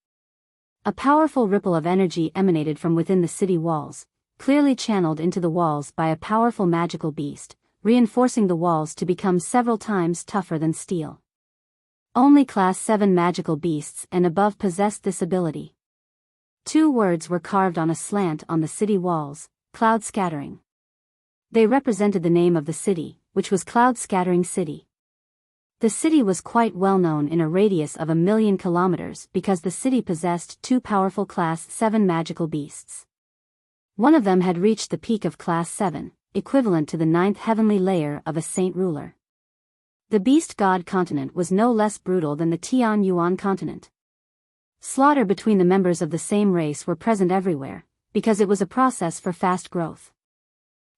A powerful ripple of energy emanated from within the city walls, clearly channeled into the walls by a powerful magical beast, reinforcing the walls to become several times tougher than steel. Only Class 7 magical beasts and above possessed this ability. 2 words were carved on a slant on the city walls, Cloud Scattering. They represented the name of the city, which was Cloud Scattering City. The city was quite well known in a radius of 1,000,000 kilometers because the city possessed 2 powerful Class 7 magical beasts. One of them had reached the peak of Class 7, equivalent to the 9th heavenly layer of a Saint Ruler. The Beast God continent was no less brutal than the Tian Yuan continent. Slaughter between the members of the same race were present everywhere, because it was a process for fast growth.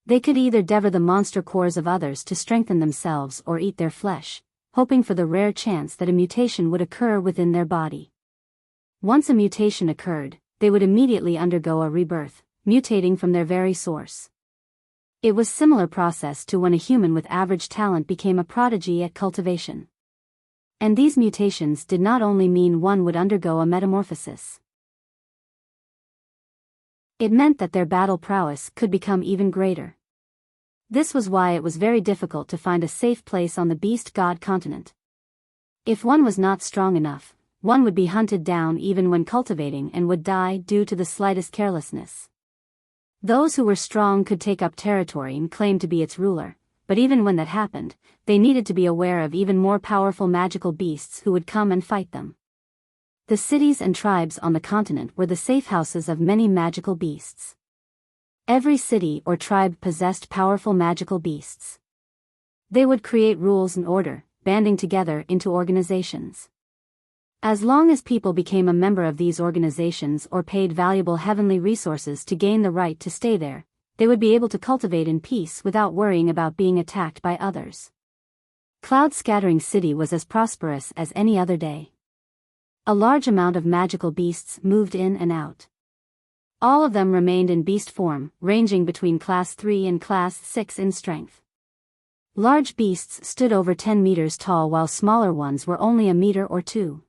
They could either devour the monster cores of others to strengthen themselves or eat their flesh, hoping for the rare chance that a mutation would occur within their body. Once a mutation occurred, they would immediately undergo a rebirth, mutating from their very source. It was a similar process to when a human with average talent became a prodigy at cultivation. And these mutations did not only mean one would undergo a metamorphosis. It meant that their battle prowess could become even greater. This was why it was very difficult to find a safe place on the Beast God continent. If one was not strong enough, one would be hunted down even when cultivating and would die due to the slightest carelessness. Those who were strong could take up territory and claim to be its ruler, but even when that happened, they needed to be aware of even more powerful magical beasts who would come and fight them. The cities and tribes on the continent were the safe houses of many magical beasts. Every city or tribe possessed powerful magical beasts. They would create rules and order, banding together into organizations. As long as people became a member of these organizations or paid valuable heavenly resources to gain the right to stay there, they would be able to cultivate in peace without worrying about being attacked by others. Cloud Scattering City was as prosperous as any other day. A large amount of magical beasts moved in and out. All of them remained in beast form, ranging between Class 3 and Class 6 in strength. Large beasts stood over 10 meters tall while smaller ones were only a meter or two.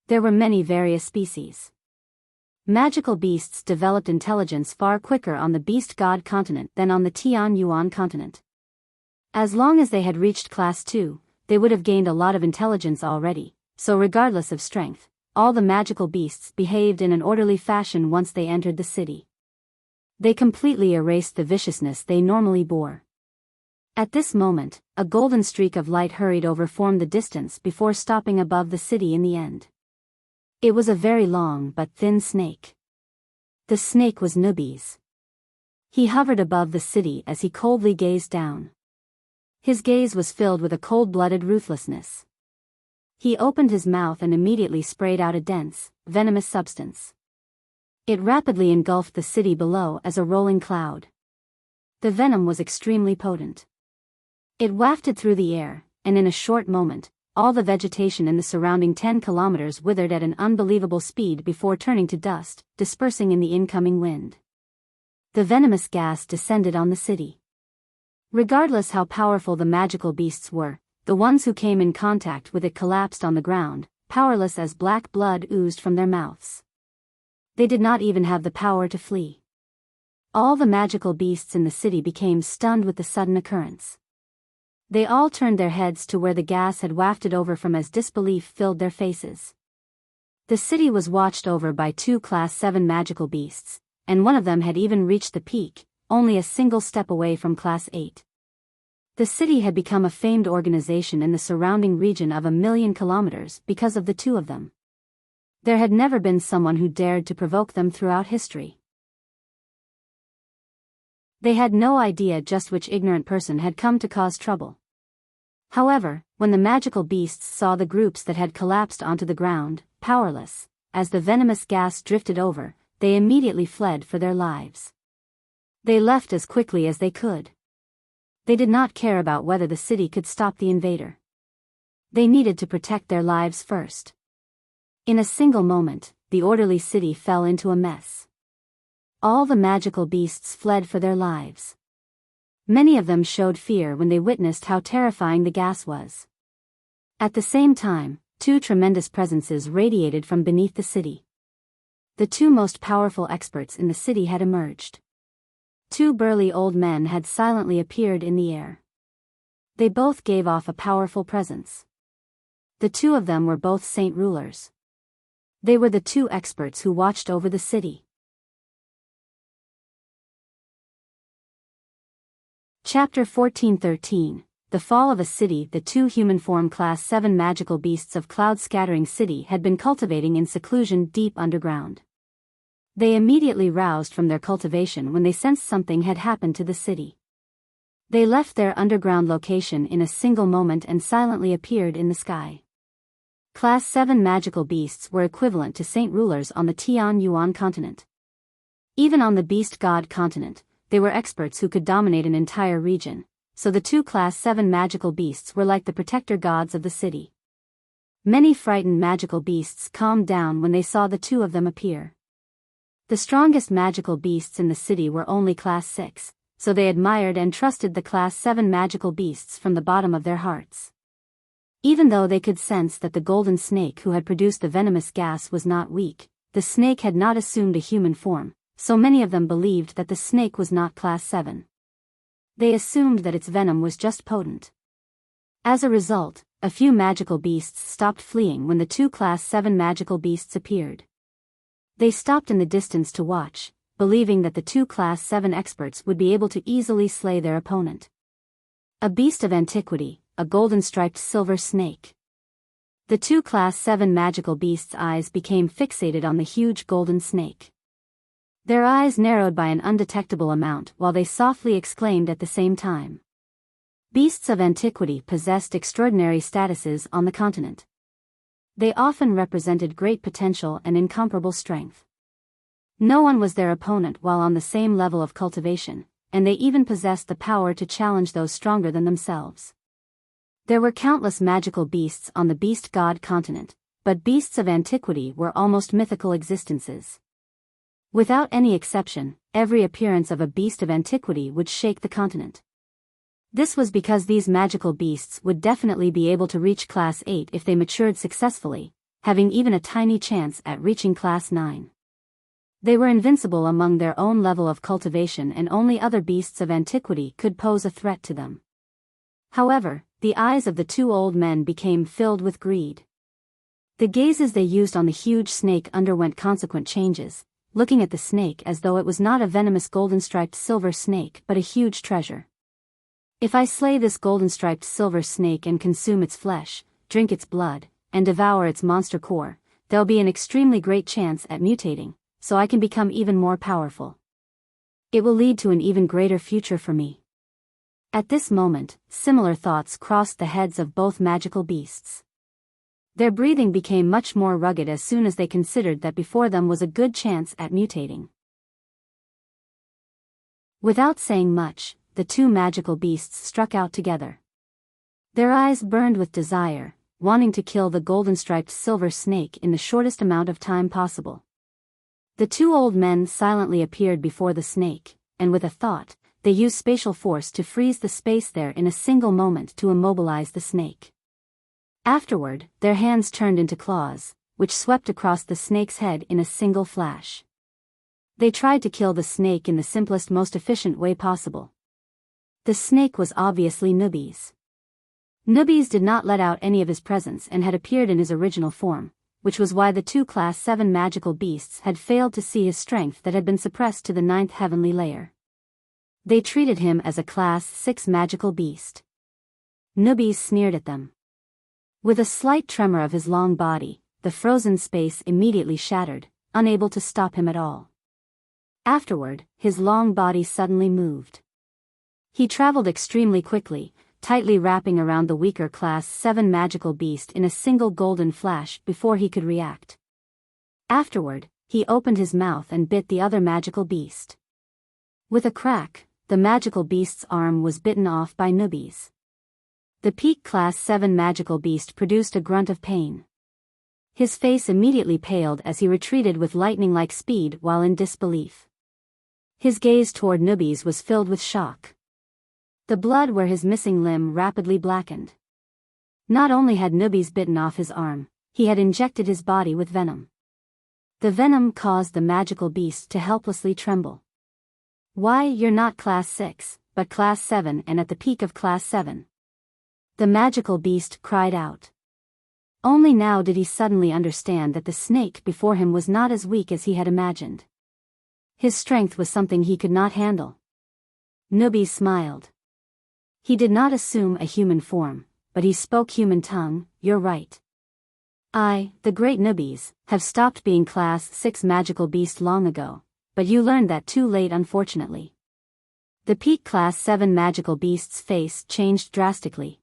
There were many various species. Magical beasts developed intelligence far quicker on the Beast God continent than on the Tian Yuan continent. As long as they had reached Class 2, they would have gained a lot of intelligence already, so regardless of strength, all the magical beasts behaved in an orderly fashion once they entered the city. They completely erased the viciousness they normally bore. At this moment, a golden streak of light hurried over formed the distance before stopping above the city in the end. It was a very long but thin snake. The snake was Nubi's. He hovered above the city as he coldly gazed down. His gaze was filled with a cold-blooded ruthlessness. He opened his mouth and immediately sprayed out a dense, venomous substance. It rapidly engulfed the city below as a rolling cloud. The venom was extremely potent. It wafted through the air, and in a short moment, all the vegetation in the surrounding 10 kilometers withered at an unbelievable speed before turning to dust, dispersing in the incoming wind. The venomous gas descended on the city. Regardless how powerful the magical beasts were, the ones who came in contact with it collapsed on the ground, powerless as black blood oozed from their mouths. They did not even have the power to flee. All the magical beasts in the city became stunned with the sudden occurrence. They all turned their heads to where the gas had wafted over from as disbelief filled their faces. The city was watched over by 2 Class 7 magical beasts, and one of them had even reached the peak, only a single step away from Class 8. The city had become a famed organization in the surrounding region of 1,000,000 kilometers because of the 2 of them. There had never been someone who dared to provoke them throughout history. They had no idea just which ignorant person had come to cause trouble. However, when the magical beasts saw the groups that had collapsed onto the ground, powerless, as the venomous gas drifted over, they immediately fled for their lives. They left as quickly as they could. They did not care about whether the city could stop the invader. They needed to protect their lives first. In a single moment, the orderly city fell into a mess. All the magical beasts fled for their lives. Many of them showed fear when they witnessed how terrifying the gas was. At the same time, 2 tremendous presences radiated from beneath the city. The 2 most powerful experts in the city had emerged. 2 burly old men had silently appeared in the air. They both gave off a powerful presence. The 2 of them were both saint rulers. They were the 2 experts who watched over the city. Chapter 14:13 The Fall of a City. The 2 human-form Class 7 magical beasts of Cloud Scattering City had been cultivating in seclusion deep underground. They immediately roused from their cultivation when they sensed something had happened to the city. They left their underground location in a single moment and silently appeared in the sky. Class 7 magical beasts were equivalent to saint rulers on the Tian Yuan continent. Even on the Beast God continent, they were experts who could dominate an entire region, so the 2 Class 7 magical beasts were like the protector gods of the city. Many frightened magical beasts calmed down when they saw the 2 of them appear. The strongest magical beasts in the city were only Class 6, so they admired and trusted the Class 7 magical beasts from the bottom of their hearts. Even though they could sense that the golden snake who had produced the venomous gas was not weak, the snake had not assumed a human form, so many of them believed that the snake was not Class 7. They assumed that its venom was just potent. As a result, a few magical beasts stopped fleeing when the 2 Class 7 magical beasts appeared. They stopped in the distance to watch, believing that the 2 Class 7 experts would be able to easily slay their opponent. A beast of antiquity, a golden-striped silver snake. The two Class 7 magical beasts' eyes became fixated on the huge golden snake. Their eyes narrowed by an undetectable amount while they softly exclaimed at the same time. Beasts of antiquity possessed extraordinary statuses on the continent. They often represented great potential and incomparable strength. No one was their opponent while on the same level of cultivation, and they even possessed the power to challenge those stronger than themselves. There were countless magical beasts on the beast god continent, but beasts of antiquity were almost mythical existences. Without any exception, every appearance of a beast of antiquity would shake the continent. This was because these magical beasts would definitely be able to reach Class 8 if they matured successfully, having even a tiny chance at reaching Class 9. They were invincible among their own level of cultivation and only other beasts of antiquity could pose a threat to them. However, the eyes of the two old men became filled with greed. The gazes they used on the huge snake underwent consequent changes, looking at the snake as though it was not a venomous golden-striped silver snake but a huge treasure. If I slay this golden-striped silver snake and consume its flesh, drink its blood, and devour its monster core, there'll be an extremely great chance at mutating, so I can become even more powerful. It will lead to an even greater future for me. At this moment, similar thoughts crossed the heads of both magical beasts. Their breathing became much more rugged as soon as they considered that before them was a good chance at mutating. Without saying much, the two magical beasts struck out together. Their eyes burned with desire, wanting to kill the golden-striped silver snake in the shortest amount of time possible. The two old men silently appeared before the snake, and with a thought, they used spatial force to freeze the space there in a single moment to immobilize the snake. Afterward, their hands turned into claws, which swept across the snake's head in a single flash. They tried to kill the snake in the simplest, most efficient way possible. The snake was obviously Nubis. Nubis did not let out any of his presence and had appeared in his original form, which was why the two Class 7 magical beasts had failed to see his strength that had been suppressed to the 9th heavenly layer. They treated him as a Class 6 magical beast. Nubis sneered at them. With a slight tremor of his long body, the frozen space immediately shattered, unable to stop him at all. Afterward, his long body suddenly moved. He traveled extremely quickly, tightly wrapping around the weaker Class 7 magical beast in a single golden flash before he could react. Afterward, he opened his mouth and bit the other magical beast. With a crack, the magical beast's arm was bitten off by Nubis. The peak Class 7 magical beast produced a grunt of pain. His face immediately paled as he retreated with lightning-like speed while in disbelief. His gaze toward Nubis was filled with shock. The blood where his missing limb rapidly blackened. Not only had Nubis bitten off his arm, he had injected his body with venom. The venom caused the magical beast to helplessly tremble. Why, you're not Class 6, but Class 7 and at the peak of Class 7. The magical beast cried out. Only now did he suddenly understand that the snake before him was not as weak as he had imagined. His strength was something he could not handle. Nubis smiled. He did not assume a human form, but he spoke human tongue. You're right. I, the great Nubis, have stopped being Class 6 magical beast long ago, but you learned that too late unfortunately. The peak Class 7 magical beast's face changed drastically.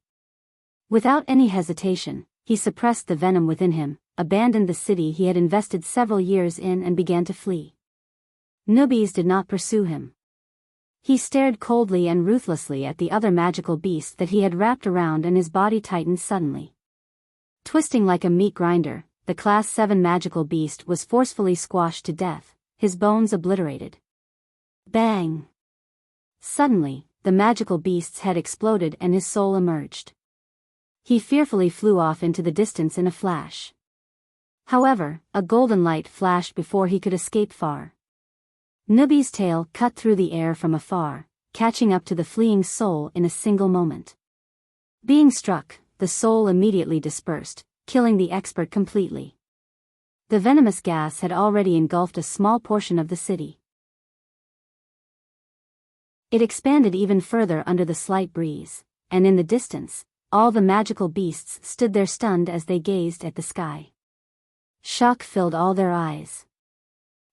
Without any hesitation, he suppressed the venom within him, abandoned the city he had invested several years in and began to flee. Nubis did not pursue him. He stared coldly and ruthlessly at the other magical beast that he had wrapped around and his body tightened suddenly. Twisting like a meat grinder, the Class 7 magical beast was forcefully squashed to death, his bones obliterated. Bang! Suddenly, the magical beast's head exploded and his soul emerged. He fearfully flew off into the distance in a flash. However, a golden light flashed before he could escape far. Nubis' tail cut through the air from afar, catching up to the fleeing soul in a single moment. Being struck, the soul immediately dispersed, killing the expert completely. The venomous gas had already engulfed a small portion of the city. It expanded even further under the slight breeze, and in the distance, all the magical beasts stood there stunned as they gazed at the sky. Shock filled all their eyes.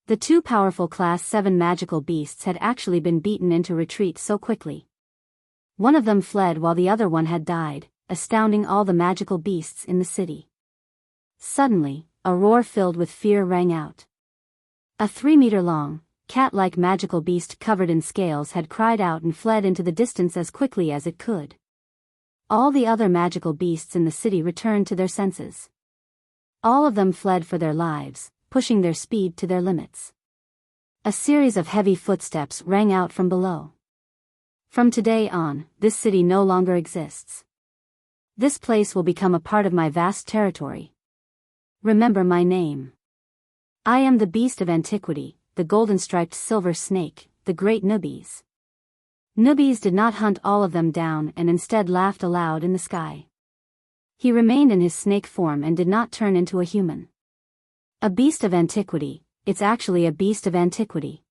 The two powerful Class 7 magical beasts had actually been beaten into retreat so quickly. One of them fled while the other one had died, astounding all the magical beasts in the city. Suddenly, a roar filled with fear rang out. A 3-meter-long, cat-like magical beast covered in scales had cried out and fled into the distance as quickly as it could. All the other magical beasts in the city returned to their senses. All of them fled for their lives, pushing their speed to their limits. A series of heavy footsteps rang out from below. From today on, this city no longer exists. This place will become a part of my vast territory. Remember my name. I am the beast of antiquity, the golden-striped silver snake, the great Nubis. Nubis did not hunt all of them down and instead laughed aloud in the sky. He remained in his snake form and did not turn into a human. A beast of antiquity, it's actually a beast of antiquity.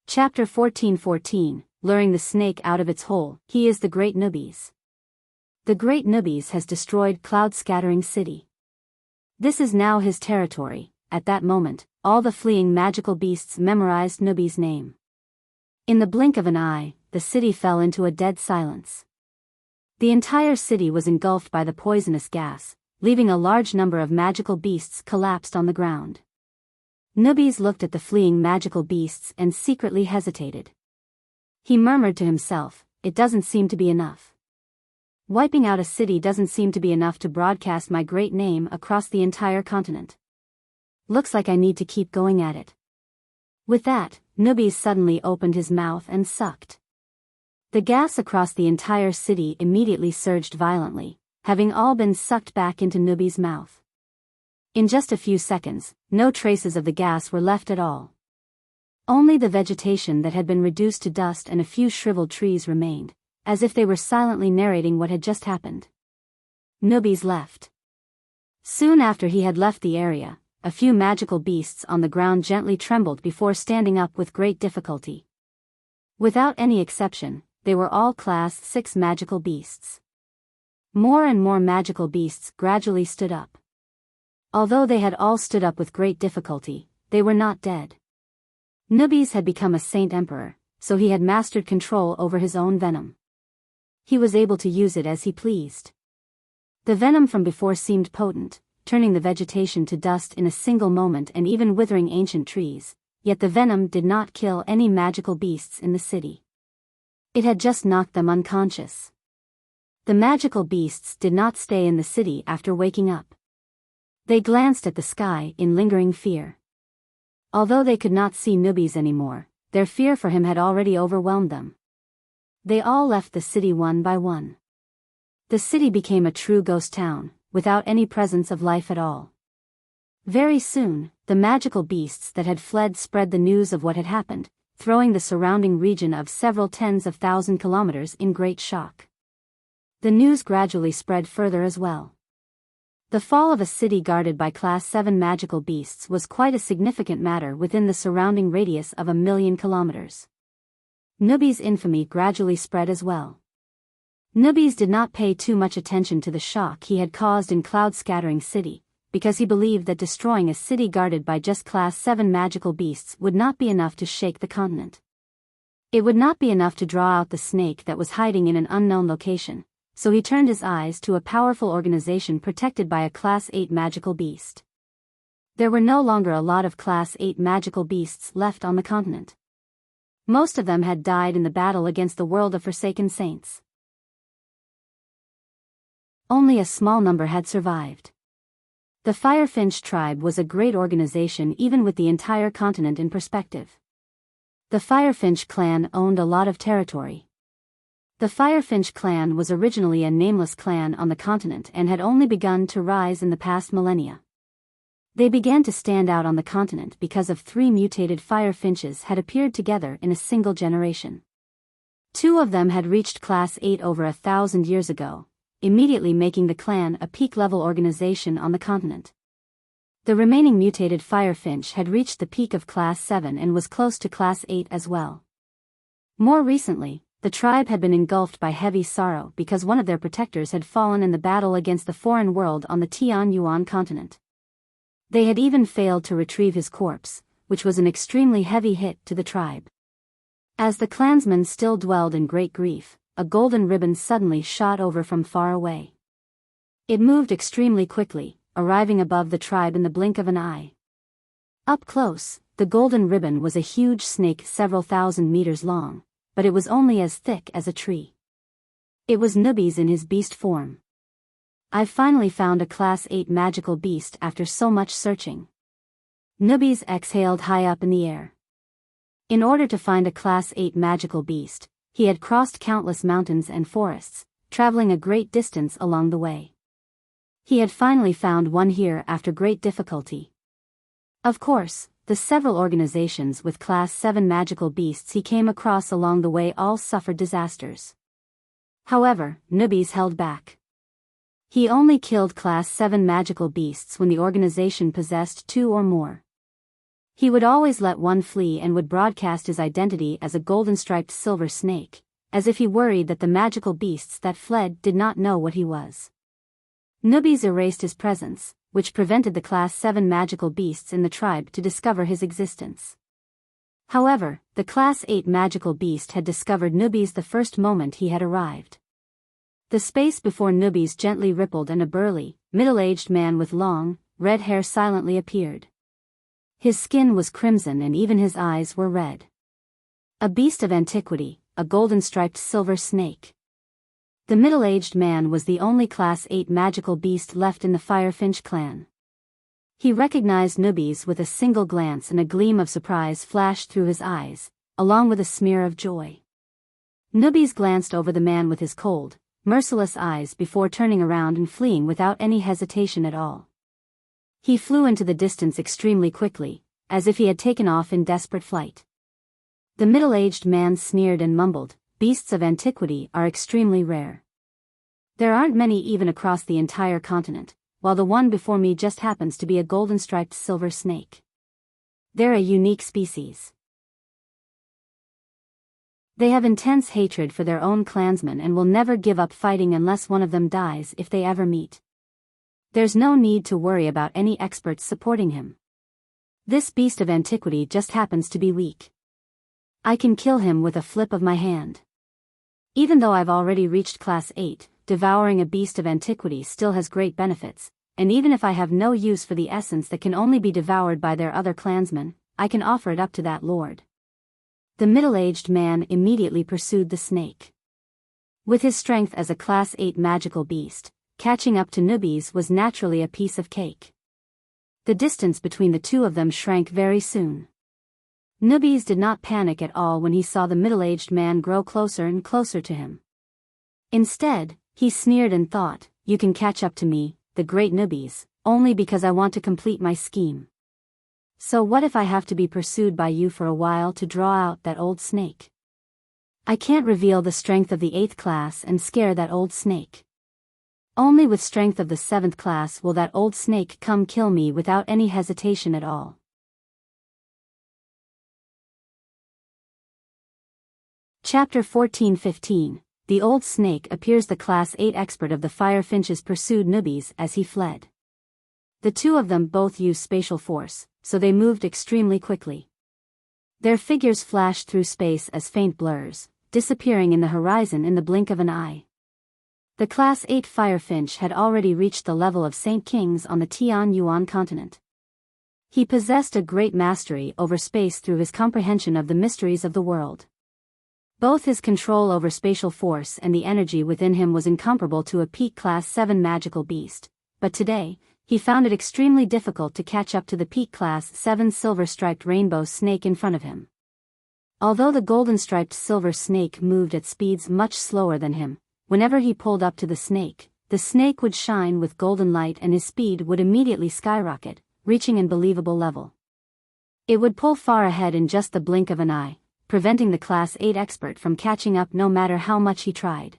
Chapter 14:14, Luring the Snake Out of Its Hole. He is the Great Nubis. The Great Nubis has destroyed Cloud-Scattering City. This is now his territory. At that moment, all the fleeing magical beasts memorized Nubis' name. In the blink of an eye, the city fell into a dead silence. The entire city was engulfed by the poisonous gas, leaving a large number of magical beasts collapsed on the ground. Nubis looked at the fleeing magical beasts and secretly hesitated. He murmured to himself, "It doesn't seem to be enough. Wiping out a city doesn't seem to be enough to broadcast my great name across the entire continent. Looks like I need to keep going at it." With that, Nubis suddenly opened his mouth and sucked. The gas across the entire city immediately surged violently, having all been sucked back into Nubis' mouth. In just a few seconds, no traces of the gas were left at all. Only the vegetation that had been reduced to dust and a few shriveled trees remained, as if they were silently narrating what had just happened. Nubis left. Soon after he had left the area, a few magical beasts on the ground gently trembled before standing up with great difficulty. Without any exception, they were all Class 6 magical beasts. More and more magical beasts gradually stood up. Although they had all stood up with great difficulty, they were not dead. Nubis had become a saint emperor, so he had mastered control over his own venom. He was able to use it as he pleased. The venom from before seemed potent, turning the vegetation to dust in a single moment and even withering ancient trees, yet the venom did not kill any magical beasts in the city. It had just knocked them unconscious. The magical beasts did not stay in the city after waking up. They glanced at the sky in lingering fear. Although they could not see Nubis anymore, their fear for him had already overwhelmed them. They all left the city one by one. The city became a true ghost town, without any presence of life at all. Very soon, the magical beasts that had fled spread the news of what had happened, throwing the surrounding region of several tens of thousand kilometers in great shock. The news gradually spread further as well. The fall of a city guarded by Class 7 magical beasts was quite a significant matter within the surrounding radius of 1,000,000 kilometers. Nubis' infamy gradually spread as well. Nubis did not pay too much attention to the shock he had caused in Cloud-Scattering City, because he believed that destroying a city guarded by just Class 7 magical beasts would not be enough to shake the continent. It would not be enough to draw out the snake that was hiding in an unknown location, so he turned his eyes to a powerful organization protected by a Class 8 magical beast. There were no longer a lot of Class 8 magical beasts left on the continent. Most of them had died in the battle against the world of Forsaken Saints. Only a small number had survived. The Firefinch tribe was a great organization even with the entire continent in perspective. The Firefinch clan owned a lot of territory. The Firefinch clan was originally a nameless clan on the continent and had only begun to rise in the past millennia. They began to stand out on the continent because of 3 mutated firefinches had appeared together in a single generation. 2 of them had reached Class 8 over 1,000 years ago, immediately making the clan a peak-level organization on the continent. The remaining mutated firefinch had reached the peak of Class 7 and was close to Class 8 as well. More recently, the tribe had been engulfed by heavy sorrow because one of their protectors had fallen in the battle against the foreign world on the Tianyuan continent. They had even failed to retrieve his corpse, which was an extremely heavy hit to the tribe. As the clansmen still dwelled in great grief, a golden ribbon suddenly shot over from far away. It moved extremely quickly, arriving above the tribe in the blink of an eye. Up close, the golden ribbon was a huge snake several thousand meters long, but it was only as thick as a tree. It was Nubis in his beast form. "I've finally found a Class 8 magical beast after so much searching." Nubis exhaled high up in the air. In order to find a Class 8 magical beast, he had crossed countless mountains and forests, traveling a great distance along the way. He had finally found one here after great difficulty. Of course, the several organizations with Class 7 magical beasts he came across along the way all suffered disasters. However, Nubis held back. He only killed Class 7 magical beasts when the organization possessed 2 or more. He would always let one flee and would broadcast his identity as a golden-striped silver snake, as if he worried that the magical beasts that fled did not know what he was. Nubis erased his presence, which prevented the Class 7 magical beasts in the tribe to discover his existence. However, the Class 8 magical beast had discovered Nubis the first moment he had arrived. The space before Nubis gently rippled and a burly, middle-aged man with long, red hair silently appeared. His skin was crimson and even his eyes were red. A beast of antiquity, a golden-striped silver snake. The middle-aged man was the only Class 8 magical beast left in the Firefinch clan. He recognized Nubis with a single glance and a gleam of surprise flashed through his eyes, along with a smear of joy. Nubis glanced over the man with his cold, merciless eyes before turning around and fleeing without any hesitation at all. He flew into the distance extremely quickly, as if he had taken off in desperate flight. The middle-aged man sneered and mumbled, "Beasts of antiquity are extremely rare. There aren't many even across the entire continent, while the one before me just happens to be a golden-striped silver snake. They're a unique species. They have intense hatred for their own clansmen and will never give up fighting unless one of them dies if they ever meet. There's no need to worry about any experts supporting him. This beast of antiquity just happens to be weak. I can kill him with a flip of my hand. Even though I've already reached Class 8, devouring a beast of antiquity still has great benefits, and even if I have no use for the essence that can only be devoured by their other clansmen, I can offer it up to that lord." The middle-aged man immediately pursued the snake. With his strength as a Class 8 magical beast, catching up to Nubis was naturally a piece of cake. The distance between the two of them shrank very soon. Nubis did not panic at all when he saw the middle-aged man grow closer and closer to him. Instead, he sneered and thought, "You can catch up to me, the great Nubis, only because I want to complete my scheme. So what if I have to be pursued by you for a while to draw out that old snake? I can't reveal the strength of the 8th class and scare that old snake. Only with strength of the 7th class will that old snake come kill me without any hesitation at all." Chapter 14-15. The old snake appears. The Class 8 expert of the Firefinches pursued Nubis as he fled. The two of them both used spatial force, so they moved extremely quickly. Their figures flashed through space as faint blurs, disappearing in the horizon in the blink of an eye. The Class 8 Firefinch had already reached the level of Saint Kings on the Tianyuan continent. He possessed a great mastery over space through his comprehension of the mysteries of the world. Both his control over spatial force and the energy within him was incomparable to a peak Class 7 magical beast, but today, he found it extremely difficult to catch up to the peak Class 7 silver-striped rainbow snake in front of him. Although the golden-striped silver snake moved at speeds much slower than him, whenever he pulled up to the snake would shine with golden light and his speed would immediately skyrocket, reaching an unbelievable level. It would pull far ahead in just the blink of an eye, preventing the Class 8 expert from catching up no matter how much he tried.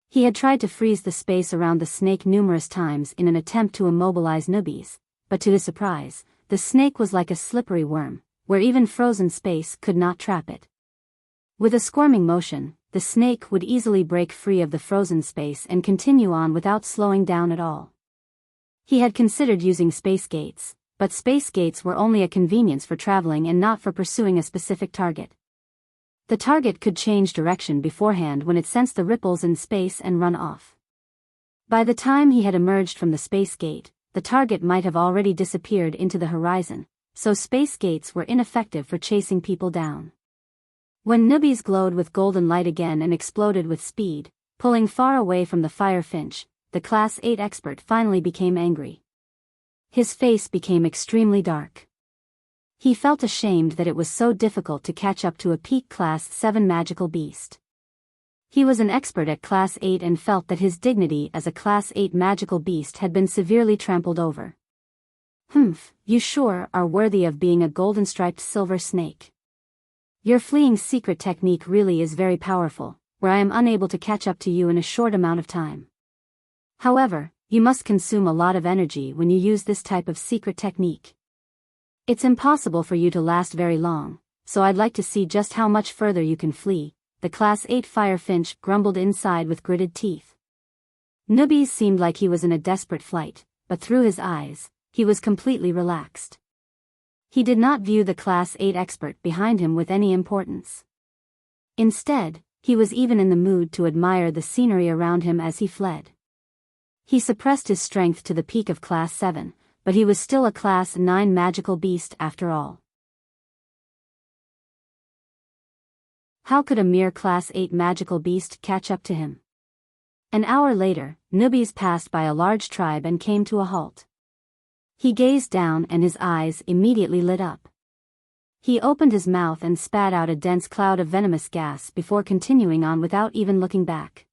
He had tried to freeze the space around the snake numerous times in an attempt to immobilize Nubis, but to his surprise, the snake was like a slippery worm, where even frozen space could not trap it. With a squirming motion, the snake would easily break free of the frozen space and continue on without slowing down at all. He had considered using space gates, but space gates were only a convenience for traveling and not for pursuing a specific target. The target could change direction beforehand when it sensed the ripples in space and run off. By the time he had emerged from the space gate, the target might have already disappeared into the horizon, so space gates were ineffective for chasing people down. When newbies glowed with golden light again and exploded with speed, pulling far away from the fire finch, the Class 8 expert finally became angry. His face became extremely dark. He felt ashamed that it was so difficult to catch up to a peak Class 7 magical beast. He was an expert at Class 8 and felt that his dignity as a Class 8 magical beast had been severely trampled over. You sure are worthy of being a golden-striped silver snake. Your fleeing secret technique really is very powerful, where I am unable to catch up to you in a short amount of time. However, you must consume a lot of energy when you use this type of secret technique. It's impossible for you to last very long, so I'd like to see just how much further you can flee, the Class 8 firefinch grumbled inside with gritted teeth. Newbies seemed like he was in a desperate flight, but through his eyes, he was completely relaxed. He did not view the Class 8 expert behind him with any importance. Instead, he was even in the mood to admire the scenery around him as he fled. He suppressed his strength to the peak of Class 7, but he was still a Class 9 magical beast after all. How could a mere Class 8 magical beast catch up to him? An hour later, newbies passed by a large tribe and came to a halt. He gazed down and his eyes immediately lit up. He opened his mouth and spat out a dense cloud of venomous gas before continuing on without even looking back.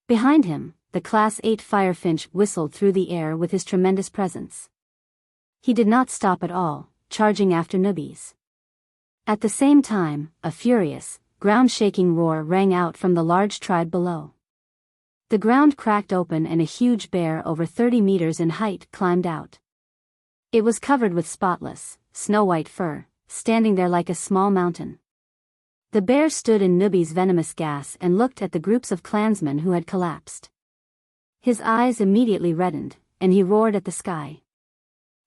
Behind him, the Class 8 firefinch whistled through the air with his tremendous presence. He did not stop at all, charging after newbies. At the same time, a furious, ground-shaking roar rang out from the large tribe below. The ground cracked open and a huge bear over 30 meters in height climbed out. It was covered with spotless, snow-white fur, standing there like a small mountain. The bear stood in newbies' venomous gas and looked at the groups of clansmen who had collapsed. His eyes immediately reddened, and he roared at the sky.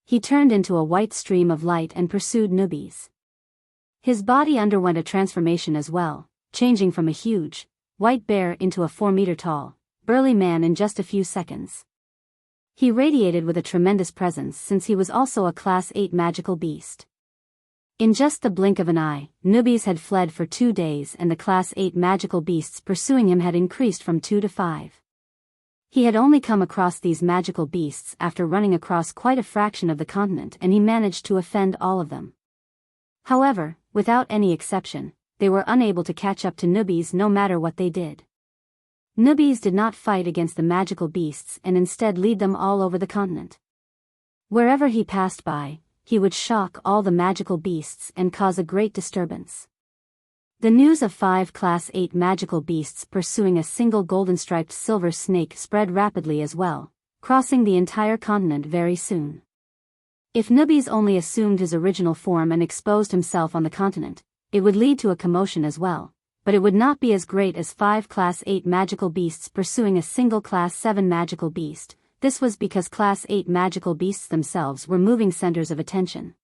He turned into a white stream of light and pursued newbies. His body underwent a transformation as well, changing from a huge, white bear into a 4-meter-tall, burly man in just a few seconds. He radiated with a tremendous presence since he was also a Class 8 magical beast. In just the blink of an eye, newbies had fled for 2 days and the Class 8 magical beasts pursuing him had increased from 2 to 5. He had only come across these magical beasts after running across quite a fraction of the continent and he managed to offend all of them. However, without any exception, they were unable to catch up to newbies no matter what they did. Newbies did not fight against the magical beasts and instead lead them all over the continent. Wherever he passed by, he would shock all the magical beasts and cause a great disturbance. The news of 5 Class 8 magical beasts pursuing a single golden-striped silver snake spread rapidly as well, crossing the entire continent very soon. If newbies only assumed his original form and exposed himself on the continent, it would lead to a commotion as well. But it would not be as great as 5 Class 8 magical beasts pursuing a single Class 7 magical beast. This was because Class 8 magical beasts themselves were moving centers of attention.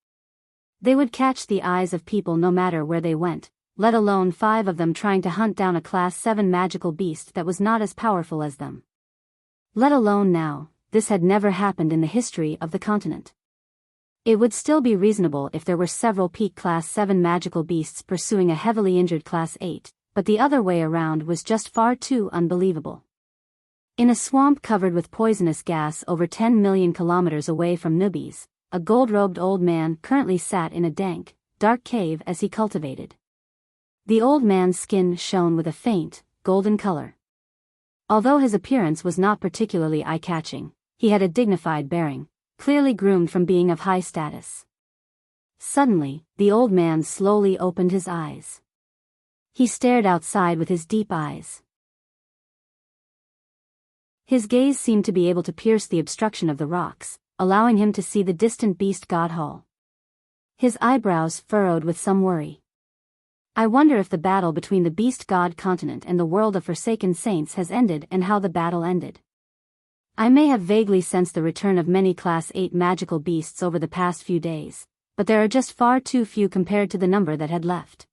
They would catch the eyes of people no matter where they went, let alone 5 of them trying to hunt down a Class 7 magical beast that was not as powerful as them. Let alone now, this had never happened in the history of the continent. It would still be reasonable if there were several peak Class 7 magical beasts pursuing a heavily injured Class 8, but the other way around was just far too unbelievable. In a swamp covered with poisonous gas over 10 million kilometers away from newbies, a gold-robed old man currently sat in a dank, dark cave as he cultivated. The old man's skin shone with a faint, golden color. Although his appearance was not particularly eye-catching, he had a dignified bearing, clearly groomed from being of high status. Suddenly, the old man slowly opened his eyes. He stared outside with his deep eyes. His gaze seemed to be able to pierce the obstruction of the rocks, allowing him to see the distant beast god hall. His eyebrows furrowed with some worry. I wonder if the battle between the Beast God continent and the world of Forsaken Saints has ended and how the battle ended. I may have vaguely sensed the return of many Class 8 magical beasts over the past few days, but there are just far too few compared to the number that had left.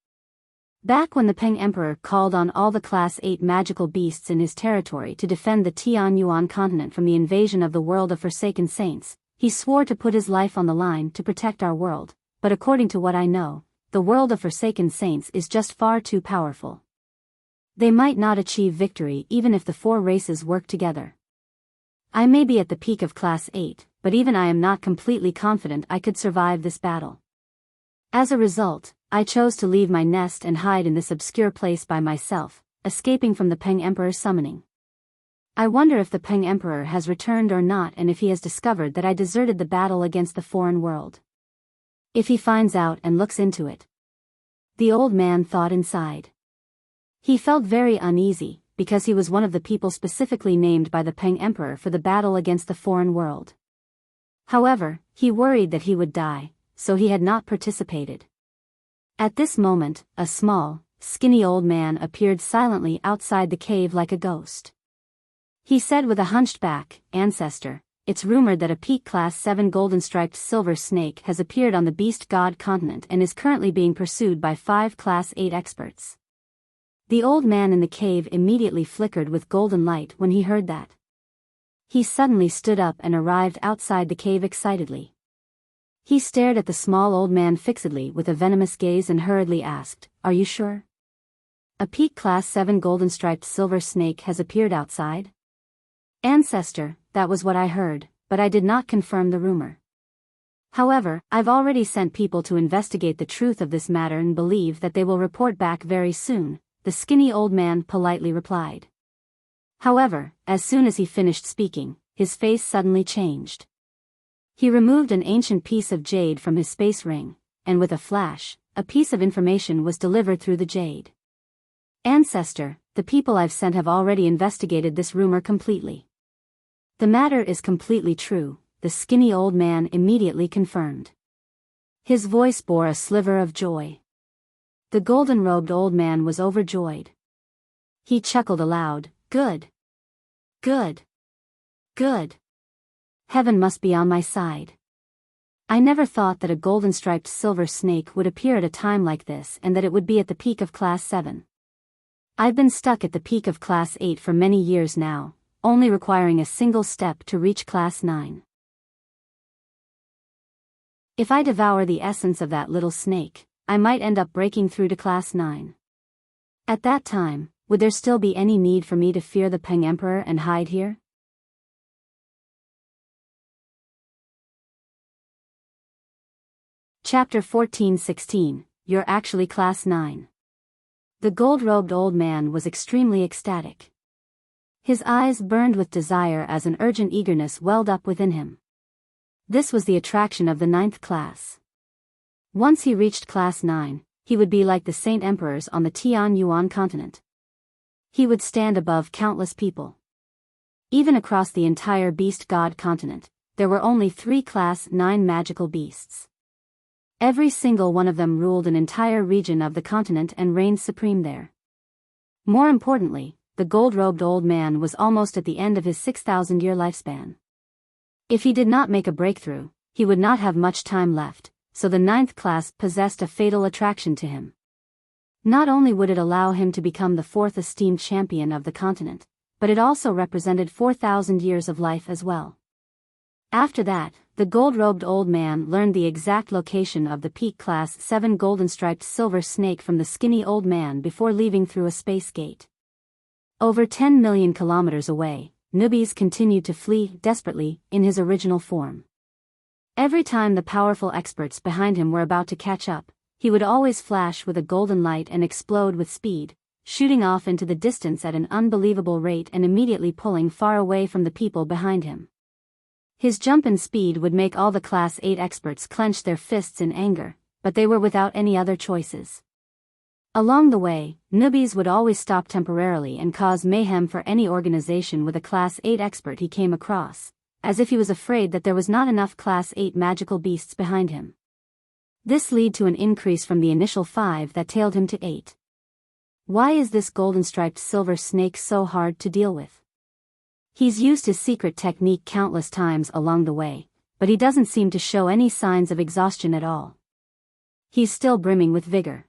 Back when the Peng Emperor called on all the Class 8 magical beasts in his territory to defend the Tianyuan continent from the invasion of the world of Forsaken Saints, he swore to put his life on the line to protect our world, but according to what I know, the world of Forsaken Saints is just far too powerful. They might not achieve victory even if the four races work together. I may be at the peak of Class 8, but even I am not completely confident I could survive this battle. As a result, I chose to leave my nest and hide in this obscure place by myself, escaping from the Peng Emperor's summoning. I wonder if the Peng Emperor has returned or not, and if he has discovered that I deserted the battle against the foreign world. If he finds out and looks into it. The old man thought inside. He felt very uneasy, because he was one of the people specifically named by the Peng Emperor for the battle against the foreign world. However, he worried that he would die, so he had not participated. At this moment, a small, skinny old man appeared silently outside the cave like a ghost. He said with a hunched back, "Ancestor, it's rumored that a peak Class 7 golden-striped silver snake has appeared on the Beast God continent and is currently being pursued by 5 Class 8 experts." The old man in the cave immediately flickered with golden light when he heard that. He suddenly stood up and arrived outside the cave excitedly. He stared at the small old man fixedly with a venomous gaze and hurriedly asked, "Are you sure? A peak Class 7 golden-striped silver snake has appeared outside?" "Ancestor, that was what I heard, but I did not confirm the rumor. However, I've already sent people to investigate the truth of this matter and believe that they will report back very soon," the skinny old man politely replied. However, as soon as he finished speaking, his face suddenly changed. He removed an ancient piece of jade from his space ring, and with a flash, a piece of information was delivered through the jade. "Ancestor, the people I've sent have already investigated this rumor completely. The matter is completely true," the skinny old man immediately confirmed. His voice bore a sliver of joy. The golden-robed old man was overjoyed. He chuckled aloud, "Good. Good. Good. Heaven must be on my side. I never thought that a golden-striped silver snake would appear at a time like this and that it would be at the peak of Class 7. I've been stuck at the peak of Class 8 for many years now, only requiring a single step to reach Class 9. If I devour the essence of that little snake, I might end up breaking through to Class 9. At that time, would there still be any need for me to fear the Peng Emperor and hide here?" Chapter 14:16, You're actually Class 9. The gold-robed old man was extremely ecstatic. His eyes burned with desire as an urgent eagerness welled up within him. This was the attraction of the 9th class. Once he reached Class 9, he would be like the Saint Emperors on the Tianyuan continent. He would stand above countless people. Even across the entire Beast God continent, there were only 3 Class 9 magical beasts. Every single one of them ruled an entire region of the continent and reigned supreme there. More importantly, the gold-robed old man was almost at the end of his 6,000-year lifespan. If he did not make a breakthrough, he would not have much time left, so the 9th class possessed a fatal attraction to him. Not only would it allow him to become the 4th esteemed champion of the continent, but it also represented 4,000 years of life as well. After that, the gold-robed old man learned the exact location of the peak Class 7 golden-striped silver snake from the skinny old man before leaving through a space gate. Over 10 million kilometers away, Nubis continued to flee desperately in his original form. Every time the powerful experts behind him were about to catch up, he would always flash with a golden light and explode with speed, shooting off into the distance at an unbelievable rate and immediately pulling far away from the people behind him. His jump in speed would make all the Class 8 experts clench their fists in anger, but they were without any other choices. Along the way, Nubis would always stop temporarily and cause mayhem for any organization with a Class 8 expert he came across, as if he was afraid that there was not enough Class 8 magical beasts behind him. This led to an increase from the initial 5 that tailed him to 8. Why is this golden-striped silver snake so hard to deal with? He's used his secret technique countless times along the way, but he doesn't seem to show any signs of exhaustion at all. He's still brimming with vigor.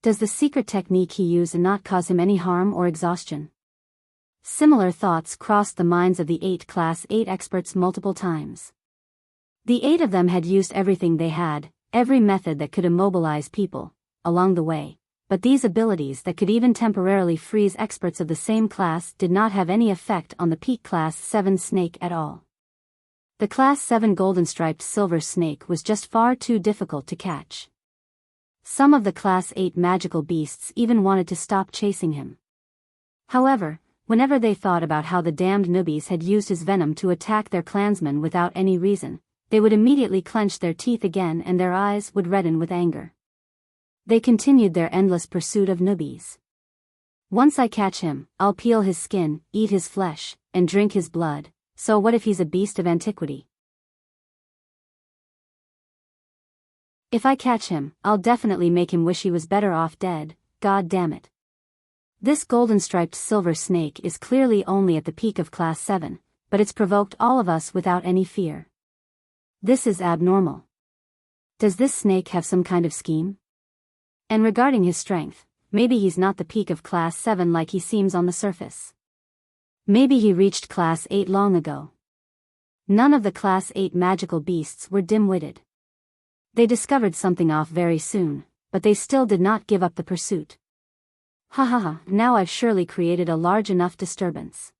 Does the secret technique he used not cause him any harm or exhaustion? Similar thoughts crossed the minds of the 8 Class 8 experts multiple times. The 8 of them had used everything they had, every method that could immobilize people, along the way, but these abilities that could even temporarily freeze experts of the same class did not have any effect on the peak Class 7 snake at all. The Class 7 golden-striped silver snake was just far too difficult to catch. Some of the Class 8 magical beasts even wanted to stop chasing him. However, whenever they thought about how the damned newbies had used his venom to attack their clansmen without any reason, they would immediately clench their teeth again and their eyes would redden with anger. They continued their endless pursuit of newbies. Once I catch him, I'll peel his skin, eat his flesh, and drink his blood, so what if he's a beast of antiquity? If I catch him, I'll definitely make him wish he was better off dead, god damn it. This golden-striped silver snake is clearly only at the peak of Class 7, but it's provoked all of us without any fear. This is abnormal. Does this snake have some kind of scheme? And regarding his strength, maybe he's not the peak of Class 7 like he seems on the surface. Maybe he reached Class 8 long ago. None of the Class 8 magical beasts were dim-witted. They discovered something off very soon, but they still did not give up the pursuit. Ha ha ha, now I've surely created a large enough disturbance.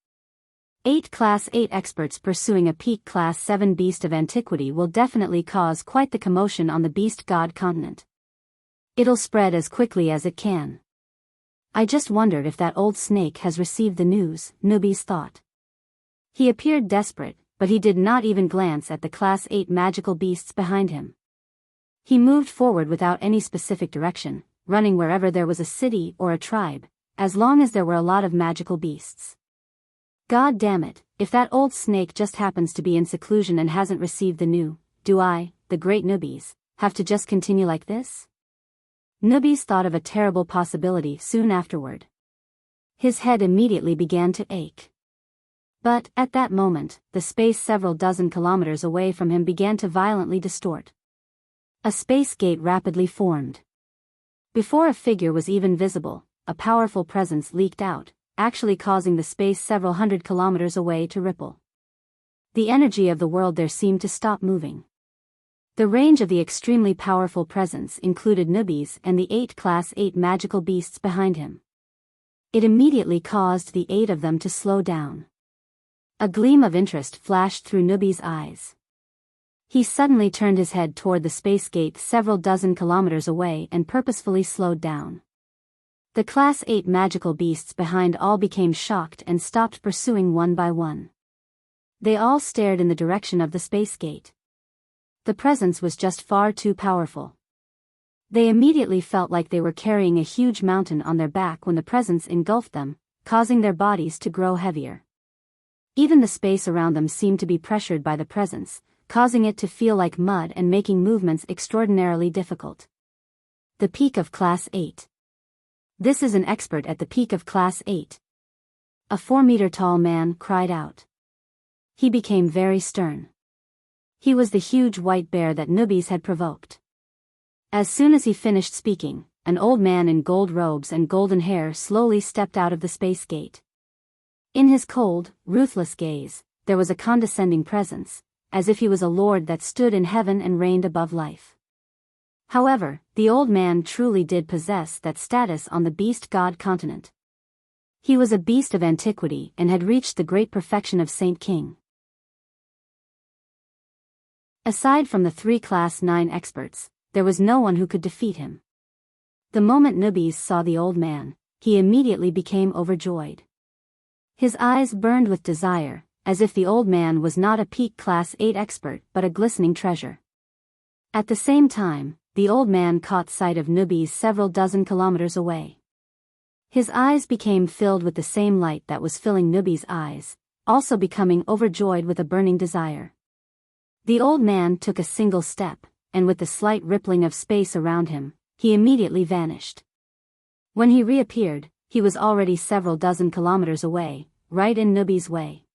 8 Class 8 experts pursuing a peak Class 7 beast of antiquity will definitely cause quite the commotion on the beast god continent. It'll spread as quickly as it can. I just wondered if that old snake has received the news, newbies thought. He appeared desperate, but he did not even glance at the Class 8 magical beasts behind him. He moved forward without any specific direction, running wherever there was a city or a tribe, as long as there were a lot of magical beasts. God damn it, if that old snake just happens to be in seclusion and hasn't received the new, do I, the great newbies, have to just continue like this? Newbies thought of a terrible possibility soon afterward. His head immediately began to ache. But, at that moment, the space several dozen kilometers away from him began to violently distort. A space gate rapidly formed. Before a figure was even visible, a powerful presence leaked out, actually causing the space several hundred kilometers away to ripple. The energy of the world there seemed to stop moving. The range of the extremely powerful presence included newbies and the 8 Class 8 magical beasts behind him. It immediately caused the 8 of them to slow down. A gleam of interest flashed through newbie's eyes. He suddenly turned his head toward the space gate several dozen kilometers away and purposefully slowed down. The Class 8 magical beasts behind all became shocked and stopped pursuing one by one. They all stared in the direction of the space gate. The presence was just far too powerful. They immediately felt like they were carrying a huge mountain on their back when the presence engulfed them, causing their bodies to grow heavier. Even the space around them seemed to be pressured by the presence, causing it to feel like mud and making movements extraordinarily difficult. The peak of Class 8. This is an expert at the peak of Class 8. A 4-meter-tall man cried out. He became very stern. He was the huge white bear that newbies had provoked. As soon as he finished speaking, an old man in gold robes and golden hair slowly stepped out of the space gate. In his cold, ruthless gaze, there was a condescending presence, as if he was a lord that stood in heaven and reigned above life. However, the old man truly did possess that status on the beast god continent. He was a beast of antiquity and had reached the great perfection of Saint King. Aside from the 3 Class 9 experts, there was no one who could defeat him. The moment newbies saw the old man, he immediately became overjoyed. His eyes burned with desire, as if the old man was not a peak Class 8 expert but a glistening treasure. At the same time, the old man caught sight of newbies several dozen kilometers away. His eyes became filled with the same light that was filling newbies' eyes, also becoming overjoyed with a burning desire. The old man took a single step, and with the slight rippling of space around him, he immediately vanished. When he reappeared, he was already several dozen kilometers away, right in Nubi's way.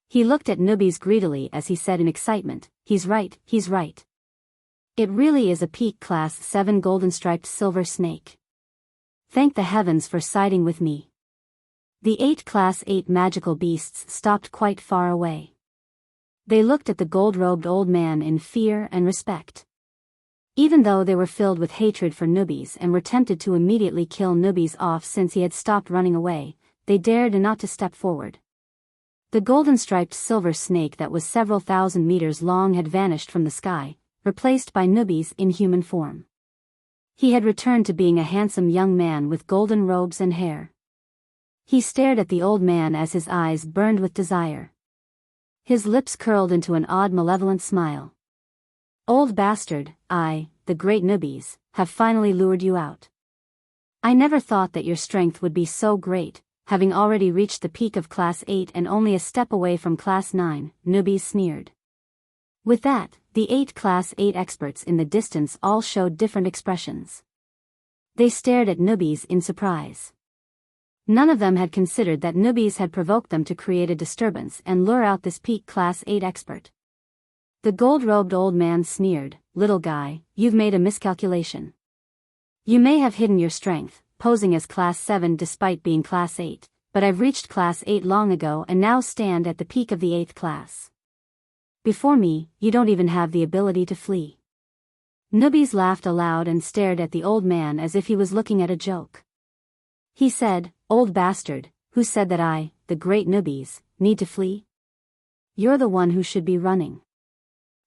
He looked at Nubis greedily as he said in excitement, "He's right, he's right. It really is a peak Class 7 golden-striped silver snake. Thank the heavens for siding with me." The 8 Class 8 magical beasts stopped quite far away. They looked at the gold-robed old man in fear and respect. Even though they were filled with hatred for Nubis and were tempted to immediately kill Nubis off since he had stopped running away, they dared not to step forward. The golden-striped silver snake that was several thousand meters long had vanished from the sky, replaced by Nubis in human form. He had returned to being a handsome young man with golden robes and hair. He stared at the old man as his eyes burned with desire. His lips curled into an odd malevolent smile. "Old bastard, I, the great Nubis, have finally lured you out. I never thought that your strength would be so great, having already reached the peak of Class 8 and only a step away from Class 9, Nubis sneered. With that, the 8 Class 8 experts in the distance all showed different expressions. They stared at Nubis in surprise. None of them had considered that Nubis had provoked them to create a disturbance and lure out this peak Class 8 expert. The gold-robed old man sneered, "Little guy, you've made a miscalculation. You may have hidden your strength, posing as Class 7 despite being Class 8, but I've reached Class 8 long ago and now stand at the peak of the 8th class. Before me, you don't even have the ability to flee." Nubis laughed aloud and stared at the old man as if he was looking at a joke. He said, "Old bastard, who said that I, the great Nubis, need to flee? You're the one who should be running."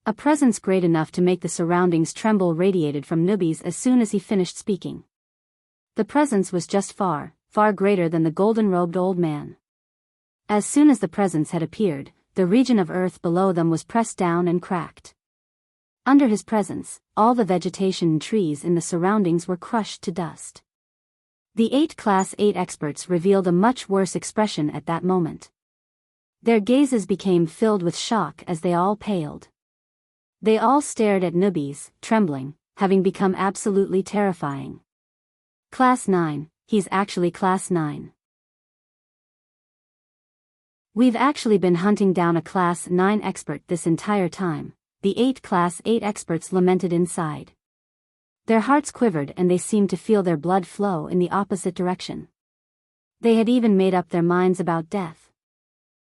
A presence great enough to make the surroundings tremble radiated from Nubis as soon as he finished speaking. The presence was just far, far greater than the golden-robed old man. As soon as the presence had appeared, the region of earth below them was pressed down and cracked. Under his presence, all the vegetation and trees in the surroundings were crushed to dust. The 8 Class 8 experts revealed a much worse expression at that moment. Their gazes became filled with shock as they all paled. They all stared at Nubis, trembling, having become absolutely terrifying. "Class 9, he's actually Class 9. We've actually been hunting down a Class 9 expert this entire time," the 8 Class 8 experts lamented inside. Their hearts quivered and they seemed to feel their blood flow in the opposite direction. They had even made up their minds about death.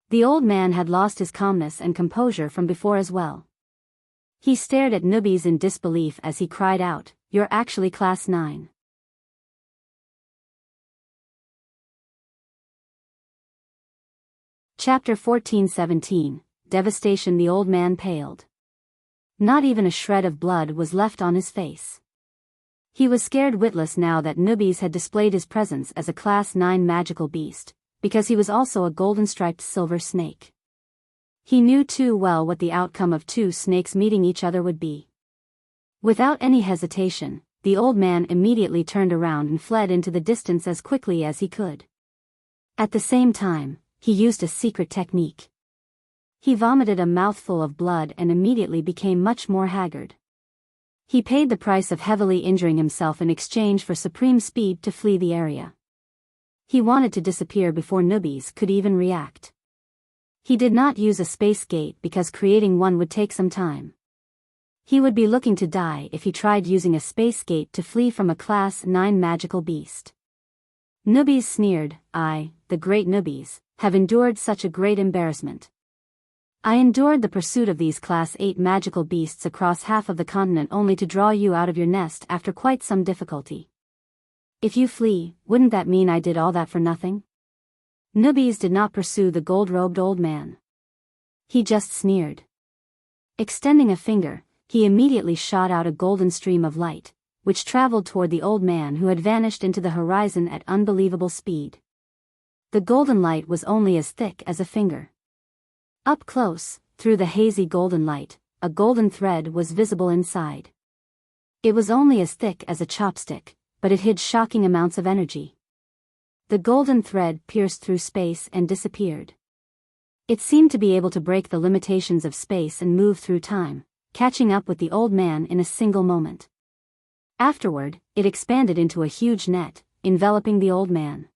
The old man had lost his calmness and composure from before as well. He stared at Nubis in disbelief as he cried out, "You're actually Class 9. Chapter 14-17, Devastation. The old man paled. Not even a shred of blood was left on his face. He was scared witless now that Nubis had displayed his presence as a Class 9 magical beast, because he was also a golden-striped silver snake. He knew too well what the outcome of 2 snakes meeting each other would be. Without any hesitation, the old man immediately turned around and fled into the distance as quickly as he could. At the same time, he used a secret technique. He vomited a mouthful of blood and immediately became much more haggard. He paid the price of heavily injuring himself in exchange for supreme speed to flee the area. He wanted to disappear before Nubis could even react. He did not use a space gate because creating one would take some time. He would be looking to die if he tried using a space gate to flee from a Class 9 magical beast. Nubis sneered, "I, the great Nubis, have endured such a great embarrassment. I endured the pursuit of these Class 8 magical beasts across half of the continent only to draw you out of your nest after quite some difficulty. If you flee, wouldn't that mean I did all that for nothing?" Nubis did not pursue the gold-robed old man. He just sneered. Extending a finger, he immediately shot out a golden stream of light, which traveled toward the old man who had vanished into the horizon at unbelievable speed. The golden light was only as thick as a finger. Up close, through the hazy golden light, a golden thread was visible inside. It was only as thick as a chopstick, but it hid shocking amounts of energy. The golden thread pierced through space and disappeared. It seemed to be able to break the limitations of space and move through time, catching up with the old man in a single moment. Afterward, it expanded into a huge net, enveloping the old man.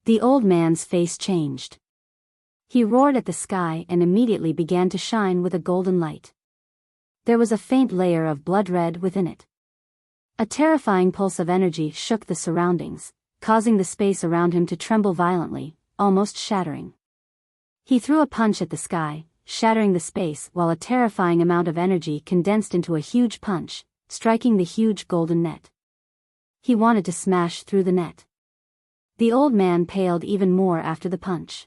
The old man's face changed. He roared at the sky and immediately began to shine with a golden light. There was a faint layer of blood red within it. A terrifying pulse of energy shook the surroundings, causing the space around him to tremble violently, almost shattering. He threw a punch at the sky, shattering the space while a terrifying amount of energy condensed into a huge punch, striking the huge golden net. He wanted to smash through the net. The old man paled even more after the punch.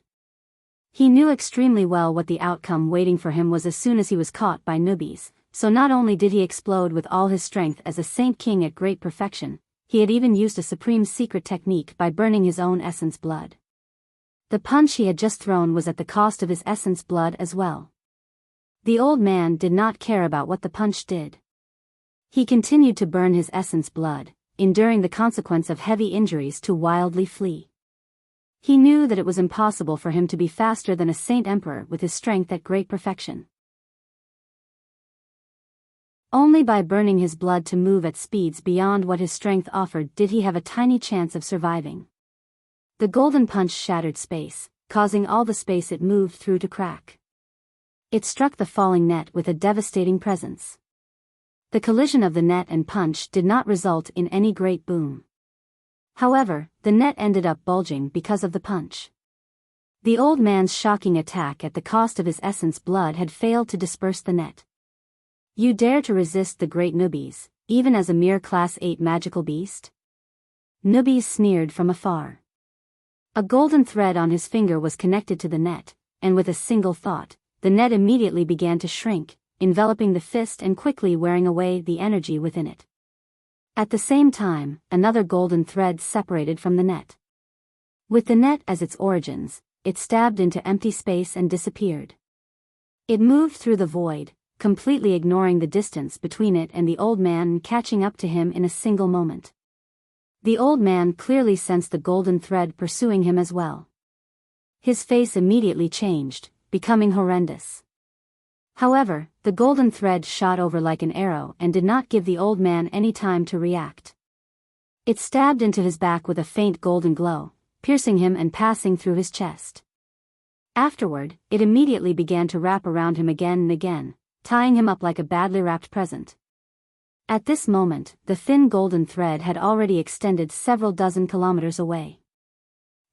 He knew extremely well what the outcome waiting for him was as soon as he was caught by newbies, so not only did he explode with all his strength as a saint king at great perfection, he had even used a supreme secret technique by burning his own essence blood. The punch he had just thrown was at the cost of his essence blood as well. The old man did not care about what the punch did. He continued to burn his essence blood, enduring the consequence of heavy injuries to wildly flee. He knew that it was impossible for him to be faster than a saint emperor with his strength at great perfection. Only by burning his blood to move at speeds beyond what his strength offered did he have a tiny chance of surviving. The golden punch shattered space, causing all the space it moved through to crack. It struck the falling net with a devastating presence. The collision of the net and punch did not result in any great boom. However, the net ended up bulging because of the punch. The old man's shocking attack at the cost of his essence blood had failed to disperse the net. You dare to resist the great newbies, even as a mere Class 8 magical beast? Newbies sneered from afar. A golden thread on his finger was connected to the net, and with a single thought, the net immediately began to shrink, enveloping the fist and quickly wearing away the energy within it. At the same time, another golden thread separated from the net. With the net as its origins, it stabbed into empty space and disappeared. It moved through the void, completely ignoring the distance between it and the old man and catching up to him in a single moment. The old man clearly sensed the golden thread pursuing him as well. His face immediately changed, becoming horrendous. However, the golden thread shot over like an arrow and did not give the old man any time to react. It stabbed into his back with a faint golden glow, piercing him and passing through his chest. Afterward, it immediately began to wrap around him again and again, tying him up like a badly wrapped present. At this moment, the thin golden thread had already extended several dozen kilometers away.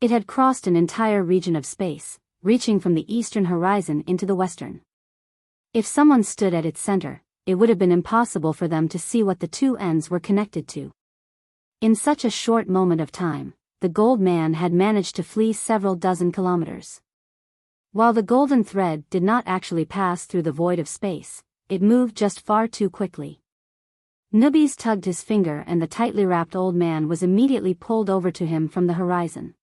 It had crossed an entire region of space, reaching from the eastern horizon into the western. If someone stood at its center, it would have been impossible for them to see what the two ends were connected to. In such a short moment of time, the gold man had managed to flee several dozen kilometers. While the golden thread did not actually pass through the void of space, it moved just far too quickly. Nubis tugged his finger and the tightly wrapped old man was immediately pulled over to him from the horizon.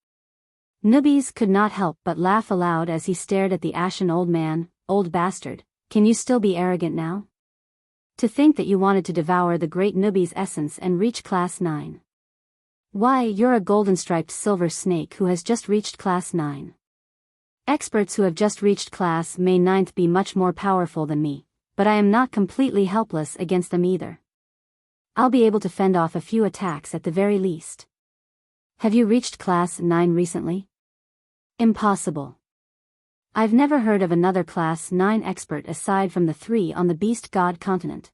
Nubis could not help but laugh aloud as he stared at the ashen old man. Old bastard, can you still be arrogant now? To think that you wanted to devour the great Nubis' essence and reach Class 9. Why, you're a golden-striped silver snake who has just reached Class 9. Experts who have just reached Class 9 be much more powerful than me, but I am not completely helpless against them either. I'll be able to fend off a few attacks at the very least. Have you reached Class 9 recently? Impossible. I've never heard of another Class 9 expert aside from the 3 on the Beast God continent.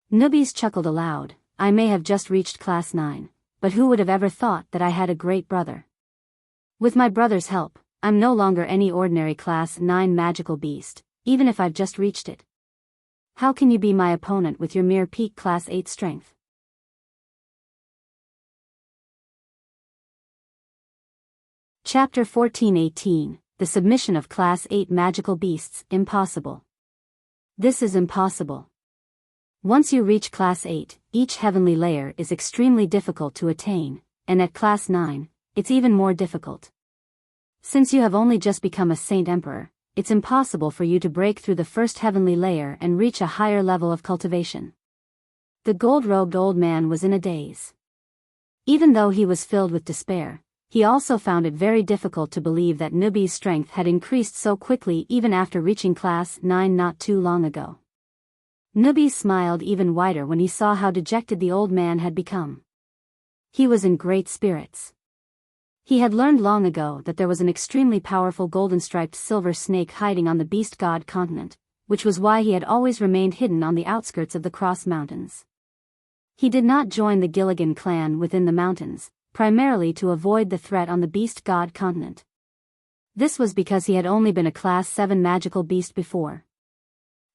Nubis chuckled aloud. I may have just reached Class 9, but who would have ever thought that I had a great brother? With my brother's help, I'm no longer any ordinary Class 9 magical beast, even if I've just reached it. How can you be my opponent with your mere peak Class 8 strength? Chapter 14:18, The Submission of Class 8 Magical Beasts. Impossible. This is impossible. Once you reach Class 8, each heavenly layer is extremely difficult to attain, and at Class 9, it's even more difficult. Since you have only just become a Saint Emperor, it's impossible for you to break through the first heavenly layer and reach a higher level of cultivation. The gold-robed old man was in a daze. Even though he was filled with despair, he also found it very difficult to believe that Nubis' strength had increased so quickly even after reaching Class 9 not too long ago. Nubis smiled even wider when he saw how dejected the old man had become. He was in great spirits. He had learned long ago that there was an extremely powerful golden-striped silver snake hiding on the beast god continent, which was why he had always remained hidden on the outskirts of the Cross Mountains. He did not join the Gilligan clan within the mountains, primarily to avoid the threat on the beast god continent. This was because he had only been a Class 7 magical beast before.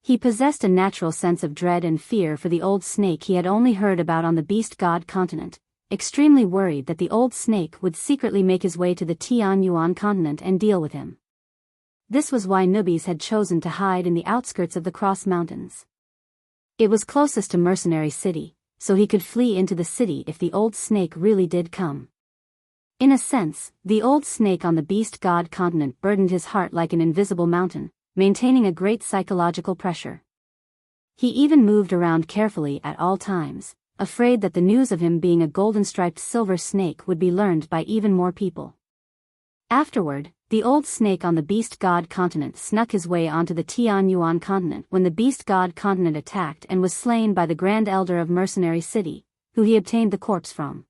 He possessed a natural sense of dread and fear for the old snake he had only heard about on the beast god continent, extremely worried that the old snake would secretly make his way to the Tianyuan continent and deal with him. This was why Nubis had chosen to hide in the outskirts of the Cross Mountains. It was closest to Mercenary City, so he could flee into the city if the old snake really did come. In a sense, the old snake on the beast god continent burdened his heart like an invisible mountain, maintaining a great psychological pressure. He even moved around carefully at all times, afraid that the news of him being a golden-striped silver snake would be learned by even more people. Afterward, the old snake on the beast god continent snuck his way onto the Tianyuan continent when the beast god continent attacked and was slain by the Grand Elder of Mercenary City, who he obtained the corpse from.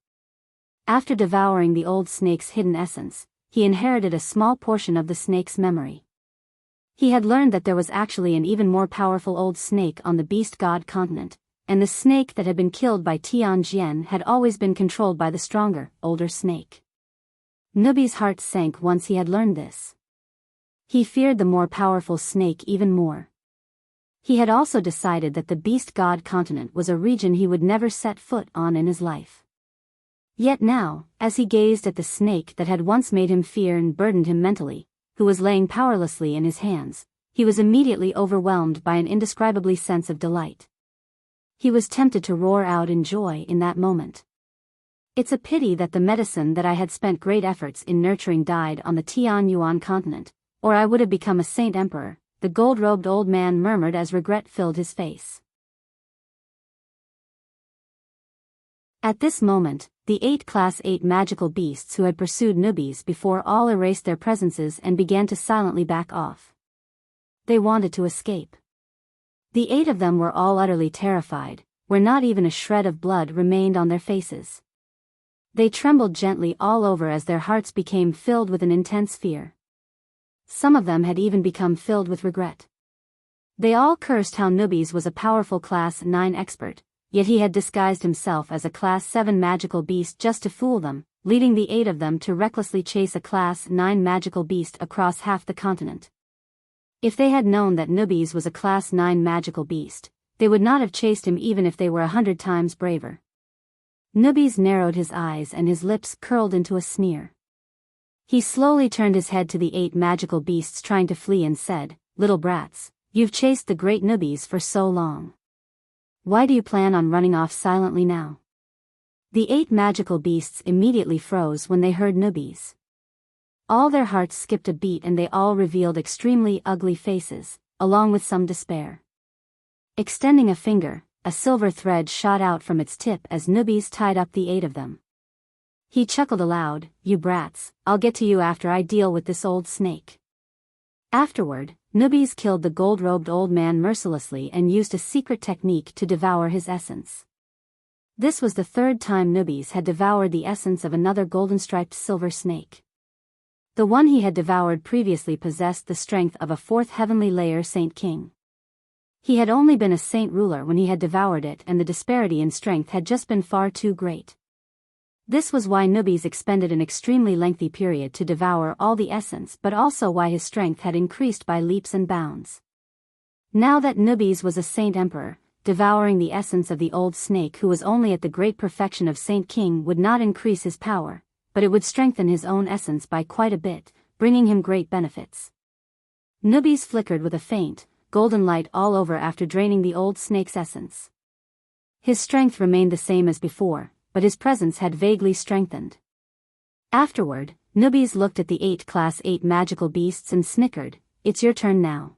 After devouring the old snake's hidden essence, he inherited a small portion of the snake's memory. He had learned that there was actually an even more powerful old snake on the beast god continent, and the snake that had been killed by Tianjian had always been controlled by the stronger, older snake. Nubis' heart sank once he had learned this. He feared the more powerful snake even more. He had also decided that the beast god continent was a region he would never set foot on in his life. Yet now, as he gazed at the snake that had once made him fear and burdened him mentally, who was laying powerlessly in his hands, he was immediately overwhelmed by an indescribable sense of delight. He was tempted to roar out in joy in that moment. It's a pity that the medicine that I had spent great efforts in nurturing died on the Tianyuan continent, or I would have become a saint emperor, the gold-robed old man murmured as regret filled his face. At this moment, the 8 Class 8 magical beasts who had pursued Nubis before all erased their presences and began to silently back off. They wanted to escape. The 8 of them were all utterly terrified, where not even a shred of blood remained on their faces. They trembled gently all over as their hearts became filled with an intense fear. Some of them had even become filled with regret. They all cursed how Nubis was a powerful Class 9 expert, yet he had disguised himself as a Class 7 magical beast just to fool them, leading the 8 of them to recklessly chase a Class 9 magical beast across half the continent. If they had known that Nubis was a Class 9 magical beast, they would not have chased him even if they were 100 times braver. Nubis narrowed his eyes and his lips curled into a sneer. He slowly turned his head to the 8 magical beasts trying to flee and said, "Little brats, you've chased the great Nubis for so long. Why do you plan on running off silently now?" The 8 magical beasts immediately froze when they heard Nubis. All their hearts skipped a beat and they all revealed extremely ugly faces, along with some despair. Extending a finger, a silver thread shot out from its tip as Nubis tied up the 8 of them. He chuckled aloud, "You brats, I'll get to you after I deal with this old snake." Afterward, Nubis killed the gold-robed old man mercilessly and used a secret technique to devour his essence. This was the 3rd time Nubis had devoured the essence of another golden-striped silver snake. The one he had devoured previously possessed the strength of a 4th heavenly layer saint king. He had only been a saint ruler when he had devoured it, and the disparity in strength had just been far too great. This was why Nubis expended an extremely lengthy period to devour all the essence, but also why his strength had increased by leaps and bounds. Now that Nubis was a saint emperor, devouring the essence of the old snake who was only at the great perfection of saint king would not increase his power, but it would strengthen his own essence by quite a bit, bringing him great benefits. Nubis flickered with a faint, golden light all over after draining the old snake's essence. His strength remained the same as before, but his presence had vaguely strengthened. Afterward, Nubis looked at the 8 Class 8 magical beasts and snickered, "It's your turn now.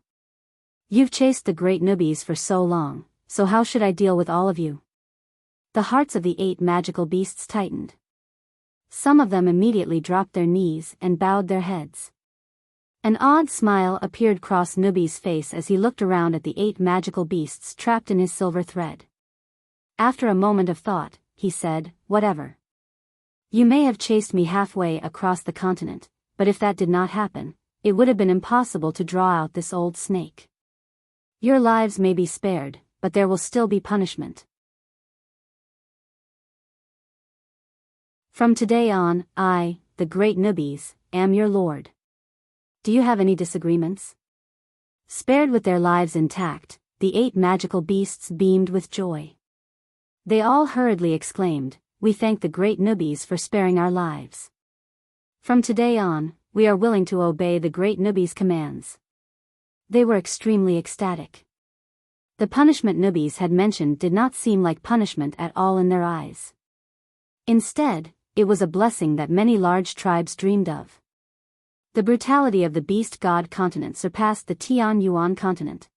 You've chased the great Nubis for so long, so how should I deal with all of you?" The hearts of the 8 magical beasts tightened. Some of them immediately dropped their knees and bowed their heads. An odd smile appeared across Nubi's face as he looked around at the 8 magical beasts trapped in his silver thread. After a moment of thought, he said, "Whatever. You may have chased me halfway across the continent, but if that did not happen, it would have been impossible to draw out this old snake. Your lives may be spared, but there will still be punishment. From today on, I, the great Nubis, am your lord. Do you have any disagreements?" Spared with their lives intact, the 8 magical beasts beamed with joy. They all hurriedly exclaimed, "We thank the great Nubis for sparing our lives. From today on, we are willing to obey the great Nubis' commands." They were extremely ecstatic. The punishment Nubis had mentioned did not seem like punishment at all in their eyes. Instead, it was a blessing that many large tribes dreamed of. The brutality of the Beast God continent surpassed the Tian Yuan continent.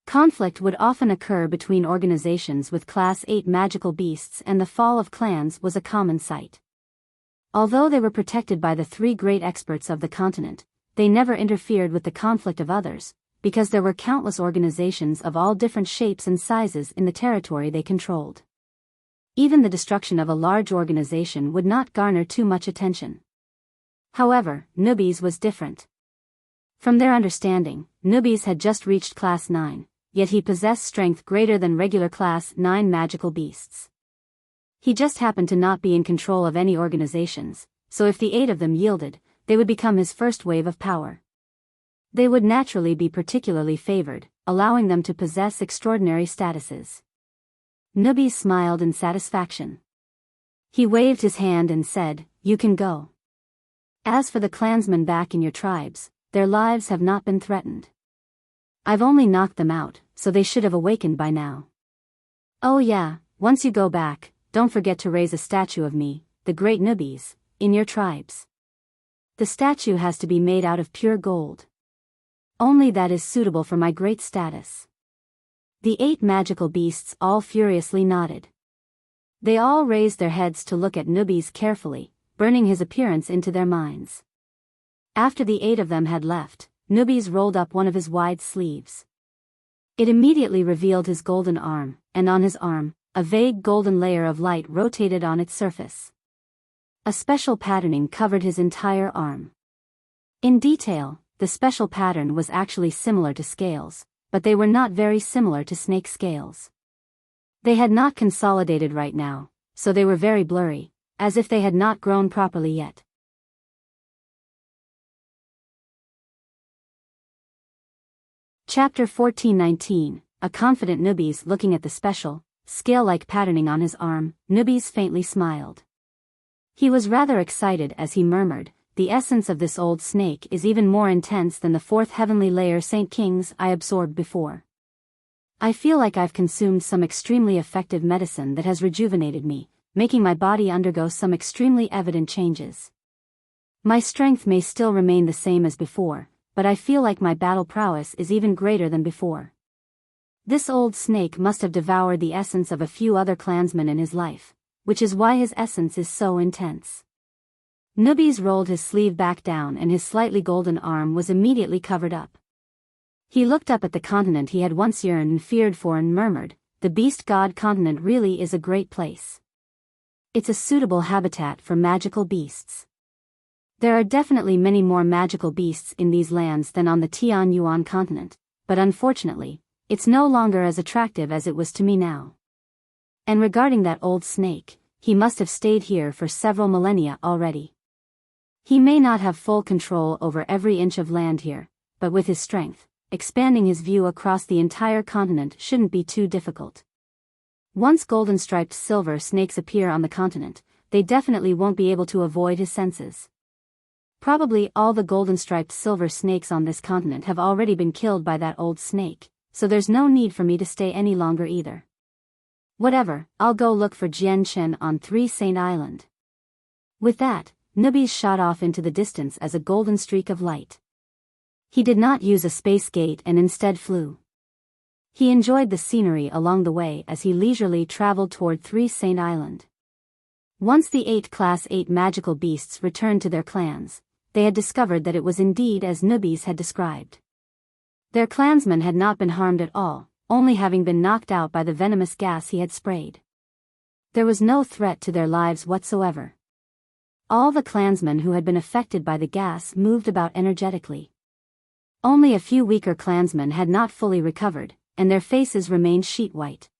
Conflict would often occur between organizations with Class 8 magical beasts, and the fall of clans was a common sight. Although they were protected by the 3 great experts of the continent, they never interfered with the conflict of others, because there were countless organizations of all different shapes and sizes in the territory they controlled. Even the destruction of a large organization would not garner too much attention. However, Nubis was different. From their understanding, Nubis had just reached Class 9, yet he possessed strength greater than regular Class 9 magical beasts. He just happened to not be in control of any organizations, so if the 8 of them yielded, they would become his first wave of power. They would naturally be particularly favored, allowing them to possess extraordinary statuses. Nubis smiled in satisfaction. He waved his hand and said, "You can go. As for the clansmen back in your tribes, their lives have not been threatened. I've only knocked them out, so they should have awakened by now. Oh yeah, once you go back, don't forget to raise a statue of me, the great Nubis, in your tribes. The statue has to be made out of pure gold. Only that is suitable for my great status." The 8 magical beasts all furiously nodded. They all raised their heads to look at Nubis carefully, burning his appearance into their minds. After the 8 of them had left, Nubis rolled up one of his wide sleeves. It immediately revealed his golden arm, and on his arm, a vague golden layer of light rotated on its surface. A special patterning covered his entire arm. In detail, the special pattern was actually similar to scales, but they were not very similar to snake scales. They had not consolidated right now, so they were very blurry, as if they had not grown properly yet. Chapter 14:19. A confident Nubis looking at the special, scale-like patterning on his arm, Nubis faintly smiled. He was rather excited as he murmured, "The essence of this old snake is even more intense than the 4th heavenly layer Saint Kings I absorbed before. I feel like I've consumed some extremely effective medicine that has rejuvenated me, making my body undergo some extremely evident changes. My strength may still remain the same as before, but I feel like my battle prowess is even greater than before. This old snake must have devoured the essence of a few other clansmen in his life, which is why his essence is so intense." Nubis rolled his sleeve back down and his slightly golden arm was immediately covered up. He looked up at the continent he had once yearned and feared for and murmured, "The Beast God continent really is a great place. It's a suitable habitat for magical beasts. There are definitely many more magical beasts in these lands than on the Tian Yuan continent, but unfortunately, it's no longer as attractive as it was to me now. And regarding that old snake, he must have stayed here for several millennia already. He may not have full control over every inch of land here, but with his strength, expanding his view across the entire continent shouldn't be too difficult. Once golden-striped silver snakes appear on the continent, they definitely won't be able to avoid his senses. Probably all the golden-striped silver snakes on this continent have already been killed by that old snake, so there's no need for me to stay any longer either. Whatever, I'll go look for Jian Chen on 3 Saint Island." With that, Nubis shot off into the distance as a golden streak of light. He did not use a space gate and instead flew. He enjoyed the scenery along the way as he leisurely traveled toward 3 Saint Island. Once the 8 Class 8 magical beasts returned to their clans, they had discovered that it was indeed as newbies had described. Their clansman had not been harmed at all, only having been knocked out by the venomous gas he had sprayed. There was no threat to their lives whatsoever. All the clansmen who had been affected by the gas moved about energetically. Only a few weaker clansmen had not fully recovered, and their faces remained sheet white.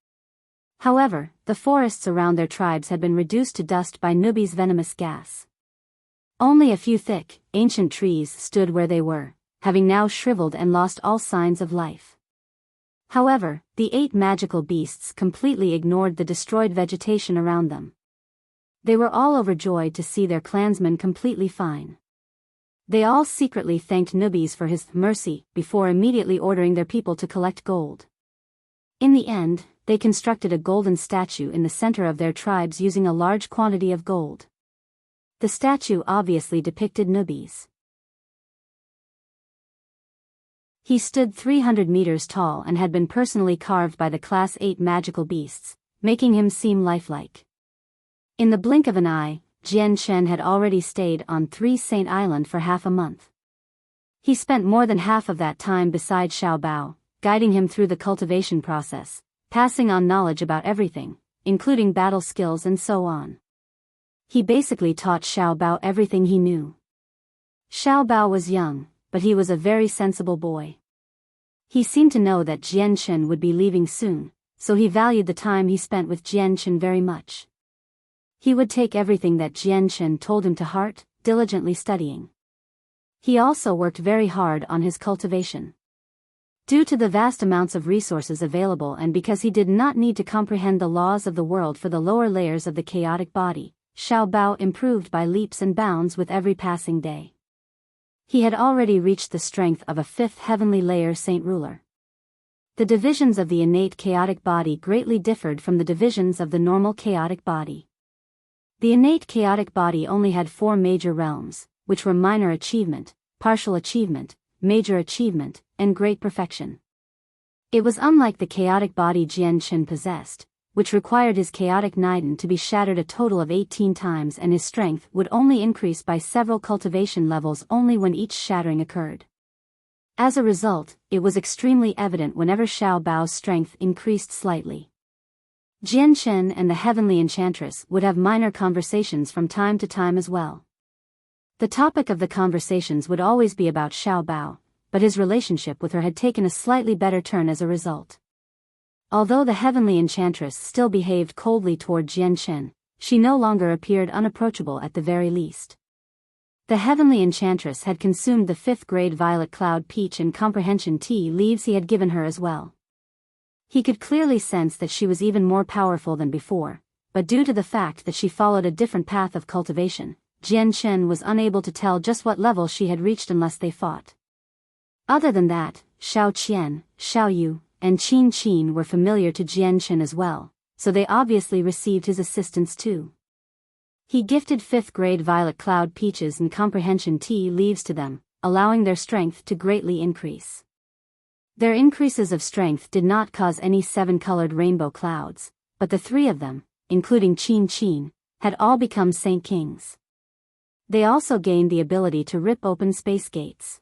However, the forests around their tribes had been reduced to dust by Nubi's venomous gas. Only a few thick, ancient trees stood where they were, having now shriveled and lost all signs of life. However, the 8 magical beasts completely ignored the destroyed vegetation around them. They were all overjoyed to see their clansmen completely fine. They all secretly thanked Nubis for his mercy before immediately ordering their people to collect gold. In the end, they constructed a golden statue in the center of their tribes using a large quantity of gold. The statue obviously depicted Nubis. He stood 300 meters tall and had been personally carved by the Class 8 magical beasts, making him seem lifelike. In the blink of an eye, Jian Chen had already stayed on 3 Saint Island for half a month. He spent more than half of that time beside Xiao Bao, guiding him through the cultivation process, passing on knowledge about everything, including battle skills and so on. He basically taught Xiao Bao everything he knew. Xiao Bao was young, but he was a very sensible boy. He seemed to know that Jian Chen would be leaving soon, so he valued the time he spent with Jian Chen very much. He would take everything that Jian Chen told him to heart, diligently studying. He also worked very hard on his cultivation. Due to the vast amounts of resources available and because he did not need to comprehend the laws of the world for the lower layers of the chaotic body, Xiao Bao improved by leaps and bounds with every passing day. He had already reached the strength of a 5th heavenly layer saint ruler. The divisions of the innate chaotic body greatly differed from the divisions of the normal chaotic body. The innate chaotic body only had 4 major realms, which were minor achievement, partial achievement, major achievement, and great perfection. It was unlike the chaotic body Jian Chen possessed, which required his chaotic Niden to be shattered a total of 18 times, and his strength would only increase by several cultivation levels only when each shattering occurred. As a result, it was extremely evident whenever Xiao Bao's strength increased slightly. Jian Chen and the Heavenly Enchantress would have minor conversations from time to time as well. The topic of the conversations would always be about Xiao Bao, but his relationship with her had taken a slightly better turn as a result. Although the Heavenly Enchantress still behaved coldly toward Jian Chen, she no longer appeared unapproachable at the very least. The Heavenly Enchantress had consumed the 5th grade Violet Cloud Peach and Comprehension Tea leaves he had given her as well. He could clearly sense that she was even more powerful than before, but due to the fact that she followed a different path of cultivation, Jian Chen was unable to tell just what level she had reached unless they fought. Other than that, Xiao Qian, Xiao Yu, and Qin Qin were familiar to Jian Chen as well, so they obviously received his assistance too. He gifted 5th grade Violet Cloud Peaches and Comprehension Tea leaves to them, allowing their strength to greatly increase. Their increases of strength did not cause any 7-colored rainbow clouds, but the 3 of them, including Qin Qin, had all become Saint Kings. They also gained the ability to rip open space gates.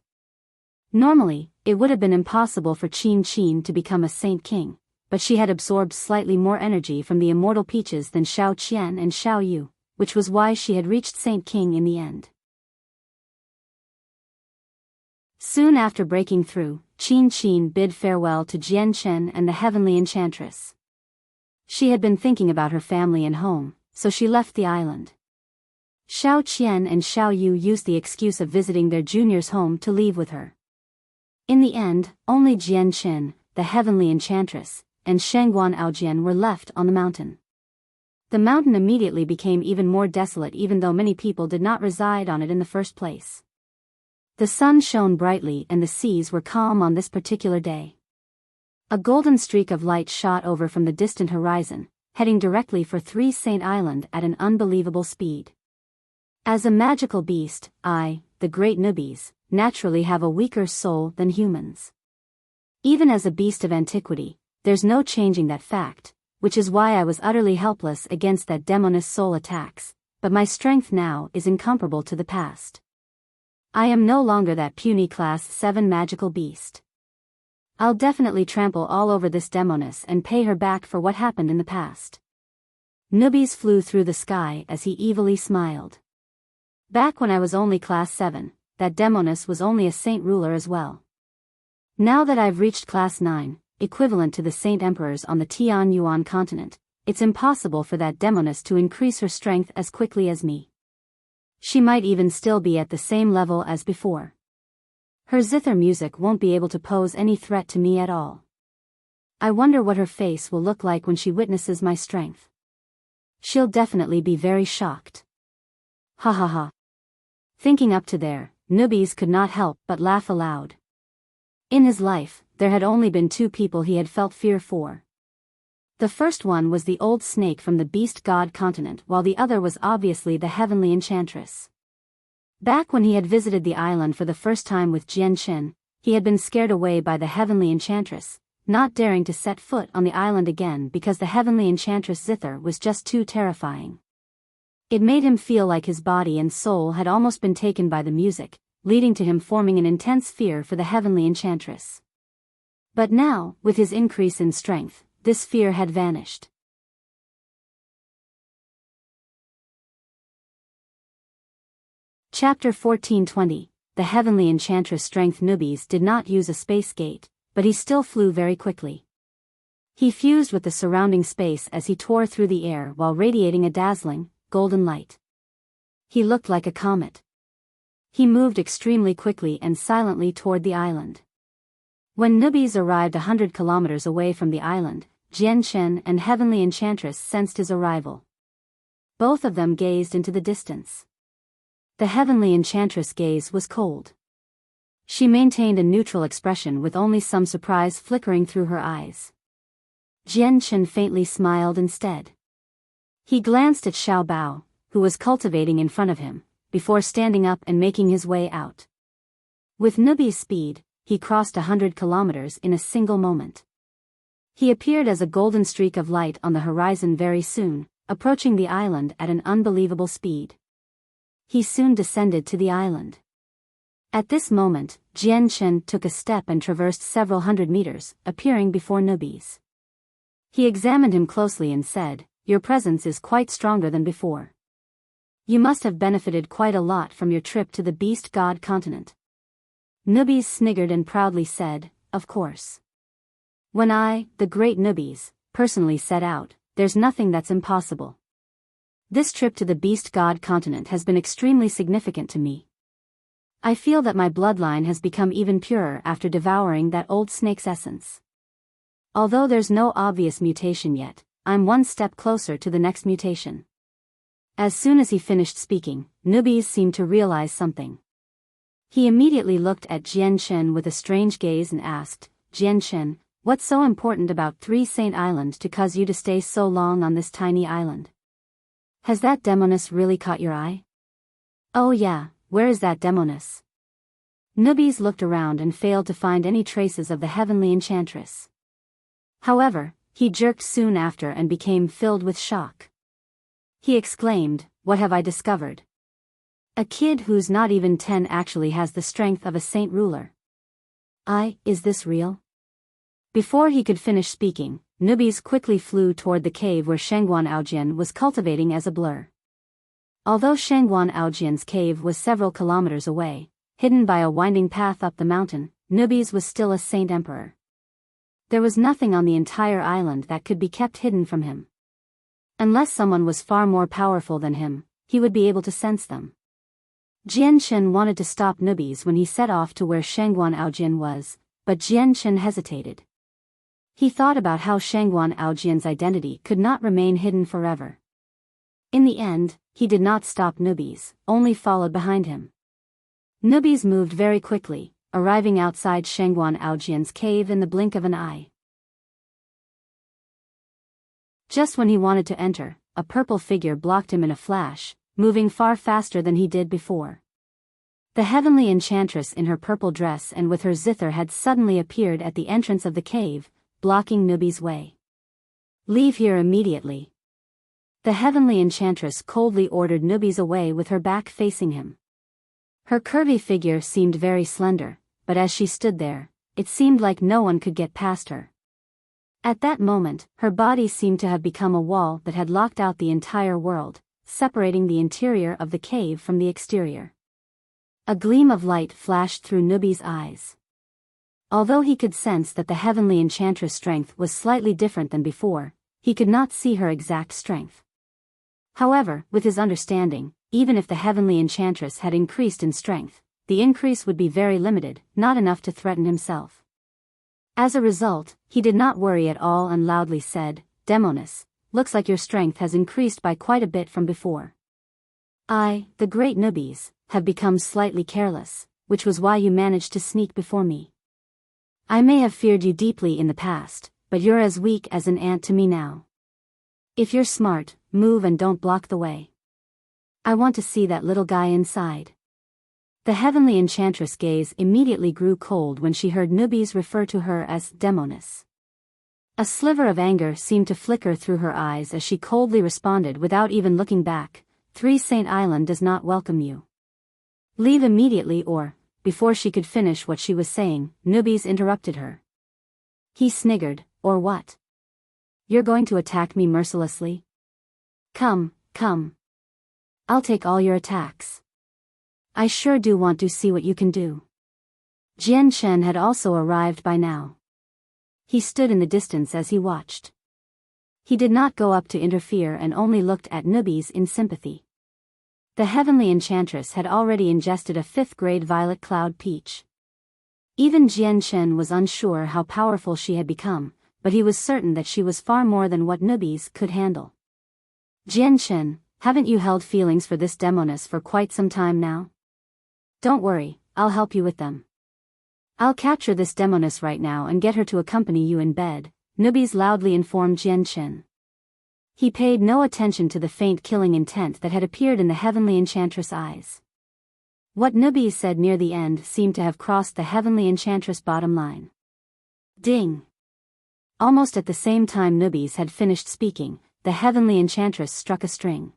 Normally, it would have been impossible for Qin Qin to become a Saint King, but she had absorbed slightly more energy from the immortal peaches than Xiao Qian and Xiao Yu, which was why she had reached Saint King in the end. Soon after breaking through, Qin Qin bid farewell to Jian Chen and the Heavenly Enchantress. She had been thinking about her family and home, so she left the island. Xiao Qian and Xiao Yu used the excuse of visiting their junior's home to leave with her. In the end, only Jian Chen, the Heavenly Enchantress, and Shangguan Aojian were left on the mountain. The mountain immediately became even more desolate even though many people did not reside on it in the first place. The sun shone brightly and the seas were calm on this particular day. A golden streak of light shot over from the distant horizon, heading directly for 3 Saint Island at an unbelievable speed. As a magical beast, I, the great Nubis, naturally have a weaker soul than humans. Even as a beast of antiquity, there's no changing that fact, which is why I was utterly helpless against that demoness soul attacks, but my strength now is incomparable to the past. I am no longer that puny Class 7 magical beast. I'll definitely trample all over this demoness and pay her back for what happened in the past. Nubis flew through the sky as he evilly smiled. Back when I was only Class 7, that demoness was only a saint ruler as well. Now that I've reached Class 9, equivalent to the saint emperors on the Tianyuan continent, it's impossible for that demoness to increase her strength as quickly as me. She might even still be at the same level as before. Her zither music won't be able to pose any threat to me at all. I wonder what her face will look like when she witnesses my strength. She'll definitely be very shocked. Ha ha ha. Thinking up to there, Nubis could not help but laugh aloud. In his life, there had only been two people he had felt fear for. The first one was the old snake from the beast god continent, while the other was obviously the heavenly enchantress. Back when he had visited the island for the first time with Jian Chen, he had been scared away by the heavenly enchantress, not daring to set foot on the island again because the heavenly enchantress zither was just too terrifying. It made him feel like his body and soul had almost been taken by the music, leading to him forming an intense fear for the heavenly enchantress. But now, with his increase in strength, this fear had vanished. Chapter 1420. The heavenly enchantress strength. Nubis did not use a space gate, but he still flew very quickly. He fused with the surrounding space as he tore through the air while radiating a dazzling, golden light. He looked like a comet. He moved extremely quickly and silently toward the island. When Nubis arrived 100 kilometers away from the island, Jian Chen and Heavenly Enchantress sensed his arrival. Both of them gazed into the distance. The Heavenly Enchantress' gaze was cold. She maintained a neutral expression with only some surprise flickering through her eyes. Jian Chen faintly smiled instead. He glanced at Xiao Bao, who was cultivating in front of him, before standing up and making his way out. With Nubis' speed, he crossed 100 kilometers in a single moment. He appeared as a golden streak of light on the horizon very soon, approaching the island at an unbelievable speed. He soon descended to the island. At this moment, Jian Chen took a step and traversed several hundred meters, appearing before Nubis. He examined him closely and said, "Your presence is quite stronger than before. You must have benefited quite a lot from your trip to the beast god continent." Nubis sniggered and proudly said, "Of course. When I, the great Nubis, personally set out, there's nothing that's impossible. This trip to the beast god continent has been extremely significant to me. I feel that my bloodline has become even purer after devouring that old snake's essence. Although there's no obvious mutation yet, I'm one step closer to the next mutation." As soon as he finished speaking, Nubis seemed to realize something. He immediately looked at Jian Chen with a strange gaze and asked, "Jian Chen, what's so important about Three Saint Island to cause you to stay so long on this tiny island? Has that demoness really caught your eye?" "Oh yeah, where is that demoness?" Nubis looked around and failed to find any traces of the heavenly enchantress. However, he jerked soon after and became filled with shock. He exclaimed, "What have I discovered? A kid who's not even 10 actually has the strength of a saint ruler. Is this real?" Before he could finish speaking, Nubis quickly flew toward the cave where Shangguan Aojian was cultivating as a blur. Although Shangguan Aojian's cave was several kilometers away, hidden by a winding path up the mountain, Nubis was still a saint emperor. There was nothing on the entire island that could be kept hidden from him. Unless someone was far more powerful than him, he would be able to sense them. Jian Chen wanted to stop Nubis when he set off to where Shangguan Aojian was, but Jian Chen hesitated. He thought about how Shangguan Aojian's identity could not remain hidden forever. In the end, he did not stop Nubis, only followed behind him. Nubis moved very quickly, arriving outside Shangguan Aojian's cave in the blink of an eye. Just when he wanted to enter, a purple figure blocked him in a flash, moving far faster than he did before. The heavenly enchantress in her purple dress and with her zither had suddenly appeared at the entrance of the cave, blocking Nubis' way. "Leave here immediately." The heavenly enchantress coldly ordered Nubis away with her back facing him. Her curvy figure seemed very slender, but as she stood there, it seemed like no one could get past her. At that moment, her body seemed to have become a wall that had locked out the entire world, separating the interior of the cave from the exterior. A gleam of light flashed through Nubi's eyes. Although he could sense that the heavenly enchantress' strength was slightly different than before, he could not see her exact strength. However, with his understanding, even if the heavenly enchantress had increased in strength, the increase would be very limited, not enough to threaten himself. As a result, he did not worry at all and loudly said, "Demoness, looks like your strength has increased by quite a bit from before. I, the great Nubis, have become slightly careless, which was why you managed to sneak before me. I may have feared you deeply in the past, but you're as weak as an ant to me now. If you're smart, move and don't block the way. I want to see that little guy inside." The heavenly enchantress' gaze immediately grew cold when she heard Nubis refer to her as demoness. A sliver of anger seemed to flicker through her eyes as she coldly responded without even looking back, Saint Island does not welcome you. Leave immediately or, before she could finish what she was saying, Nubis interrupted her. He sniggered, or what? You're going to attack me mercilessly? Come, come. I'll take all your attacks. I sure do want to see what you can do. Jian Shen had also arrived by now. He stood in the distance as he watched. He did not go up to interfere and only looked at Nubis in sympathy. The heavenly enchantress had already ingested a 5th-grade violet cloud peach. Even Jian Shen was unsure how powerful she had become, but he was certain that she was far more than what Nubis could handle. Jian Shen, haven't you held feelings for this demoness for quite some time now? Don't worry, I'll help you with them. I'll capture this demoness right now and get her to accompany you in bed, Nubis loudly informed Jian Shen. He paid no attention to the faint killing intent that had appeared in the heavenly enchantress' eyes. What Nubis said near the end seemed to have crossed the heavenly enchantress' bottom line. Ding! Almost at the same time Nubis had finished speaking, the heavenly enchantress struck a string.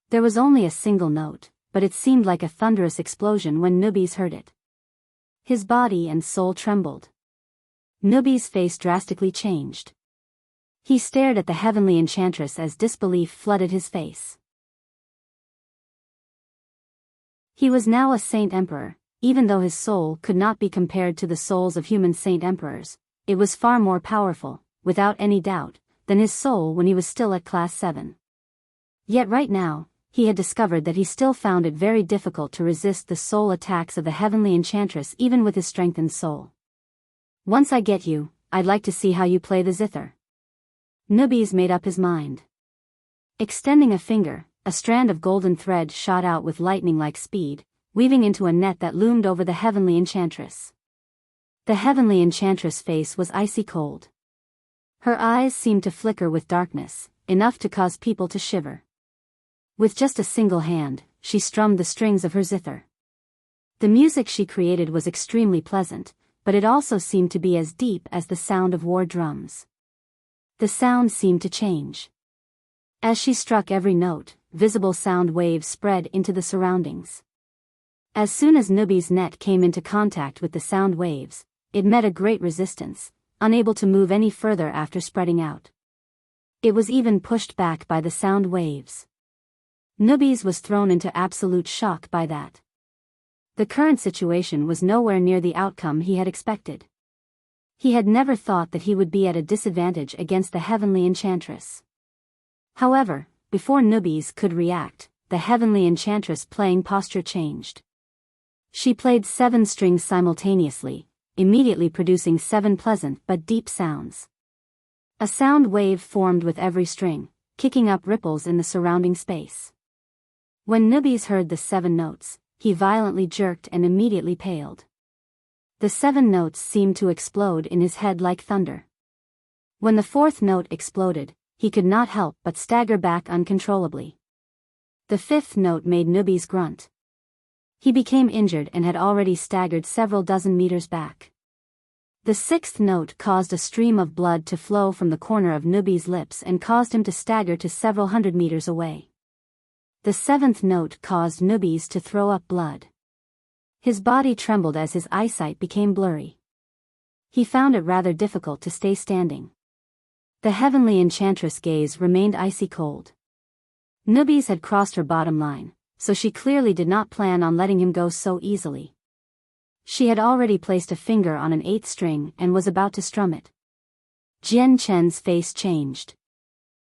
There was only a single note, but it seemed like a thunderous explosion when Nubis heard it. His body and soul trembled. Nubis' face drastically changed. He stared at the heavenly enchantress as disbelief flooded his face. He was now a Saint Emperor, even though his soul could not be compared to the souls of human Saint Emperors. It was far more powerful, without any doubt, than his soul when he was still at Class 7. Yet right now, he had discovered that he still found it very difficult to resist the soul attacks of the heavenly enchantress even with his strengthened soul. Once I get you, I'd like to see how you play the zither. Nubis made up his mind. Extending a finger, a strand of golden thread shot out with lightning-like speed, weaving into a net that loomed over the heavenly enchantress. The heavenly enchantress' face was icy cold. Her eyes seemed to flicker with darkness, enough to cause people to shiver. With just a single hand, she strummed the strings of her zither. The music she created was extremely pleasant, but it also seemed to be as deep as the sound of war drums. The sound seemed to change. As she struck every note, visible sound waves spread into the surroundings. As soon as Nubis' net came into contact with the sound waves, it met a great resistance, unable to move any further after spreading out. It was even pushed back by the sound waves. Nubis was thrown into absolute shock by that. The current situation was nowhere near the outcome he had expected. He had never thought that he would be at a disadvantage against the heavenly enchantress. However, before Nubis could react, the heavenly enchantress' playing posture changed. She played 7 strings simultaneously, immediately producing 7 pleasant but deep sounds. A sound wave formed with every string, kicking up ripples in the surrounding space. When Nubis heard the 7 notes, he violently jerked and immediately paled. The 7 notes seemed to explode in his head like thunder. When the 4th note exploded, he could not help but stagger back uncontrollably. The 5th note made Nubis grunt. He became injured and had already staggered several dozen meters back. The 6th note caused a stream of blood to flow from the corner of Nubis' lips and caused him to stagger to several hundred meters away. The 7th note caused Nubis to throw up blood. His body trembled as his eyesight became blurry. He found it rather difficult to stay standing. The heavenly enchantress' gaze remained icy cold. Nubis had crossed her bottom line, so she clearly did not plan on letting him go so easily. She had already placed a finger on an 8th string and was about to strum it. Jian Chen's face changed.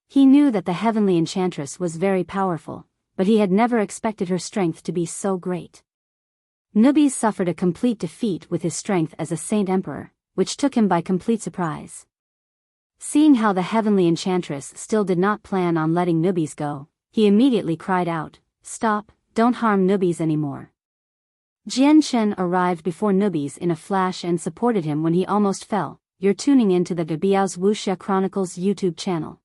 He knew that the heavenly enchantress was very powerful, but he had never expected her strength to be so great. Nubis suffered a complete defeat with his strength as a Saint Emperor, which took him by complete surprise. Seeing how the heavenly enchantress still did not plan on letting Nubis go, he immediately cried out, "Stop, don't harm Nubis anymore." Jian Chen arrived before Nubis in a flash and supported him when he almost fell. You're tuning into the Biyao's Wuxia Chronicles YouTube channel.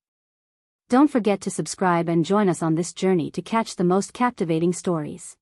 Don't forget to subscribe and join us on this journey to catch the most captivating stories.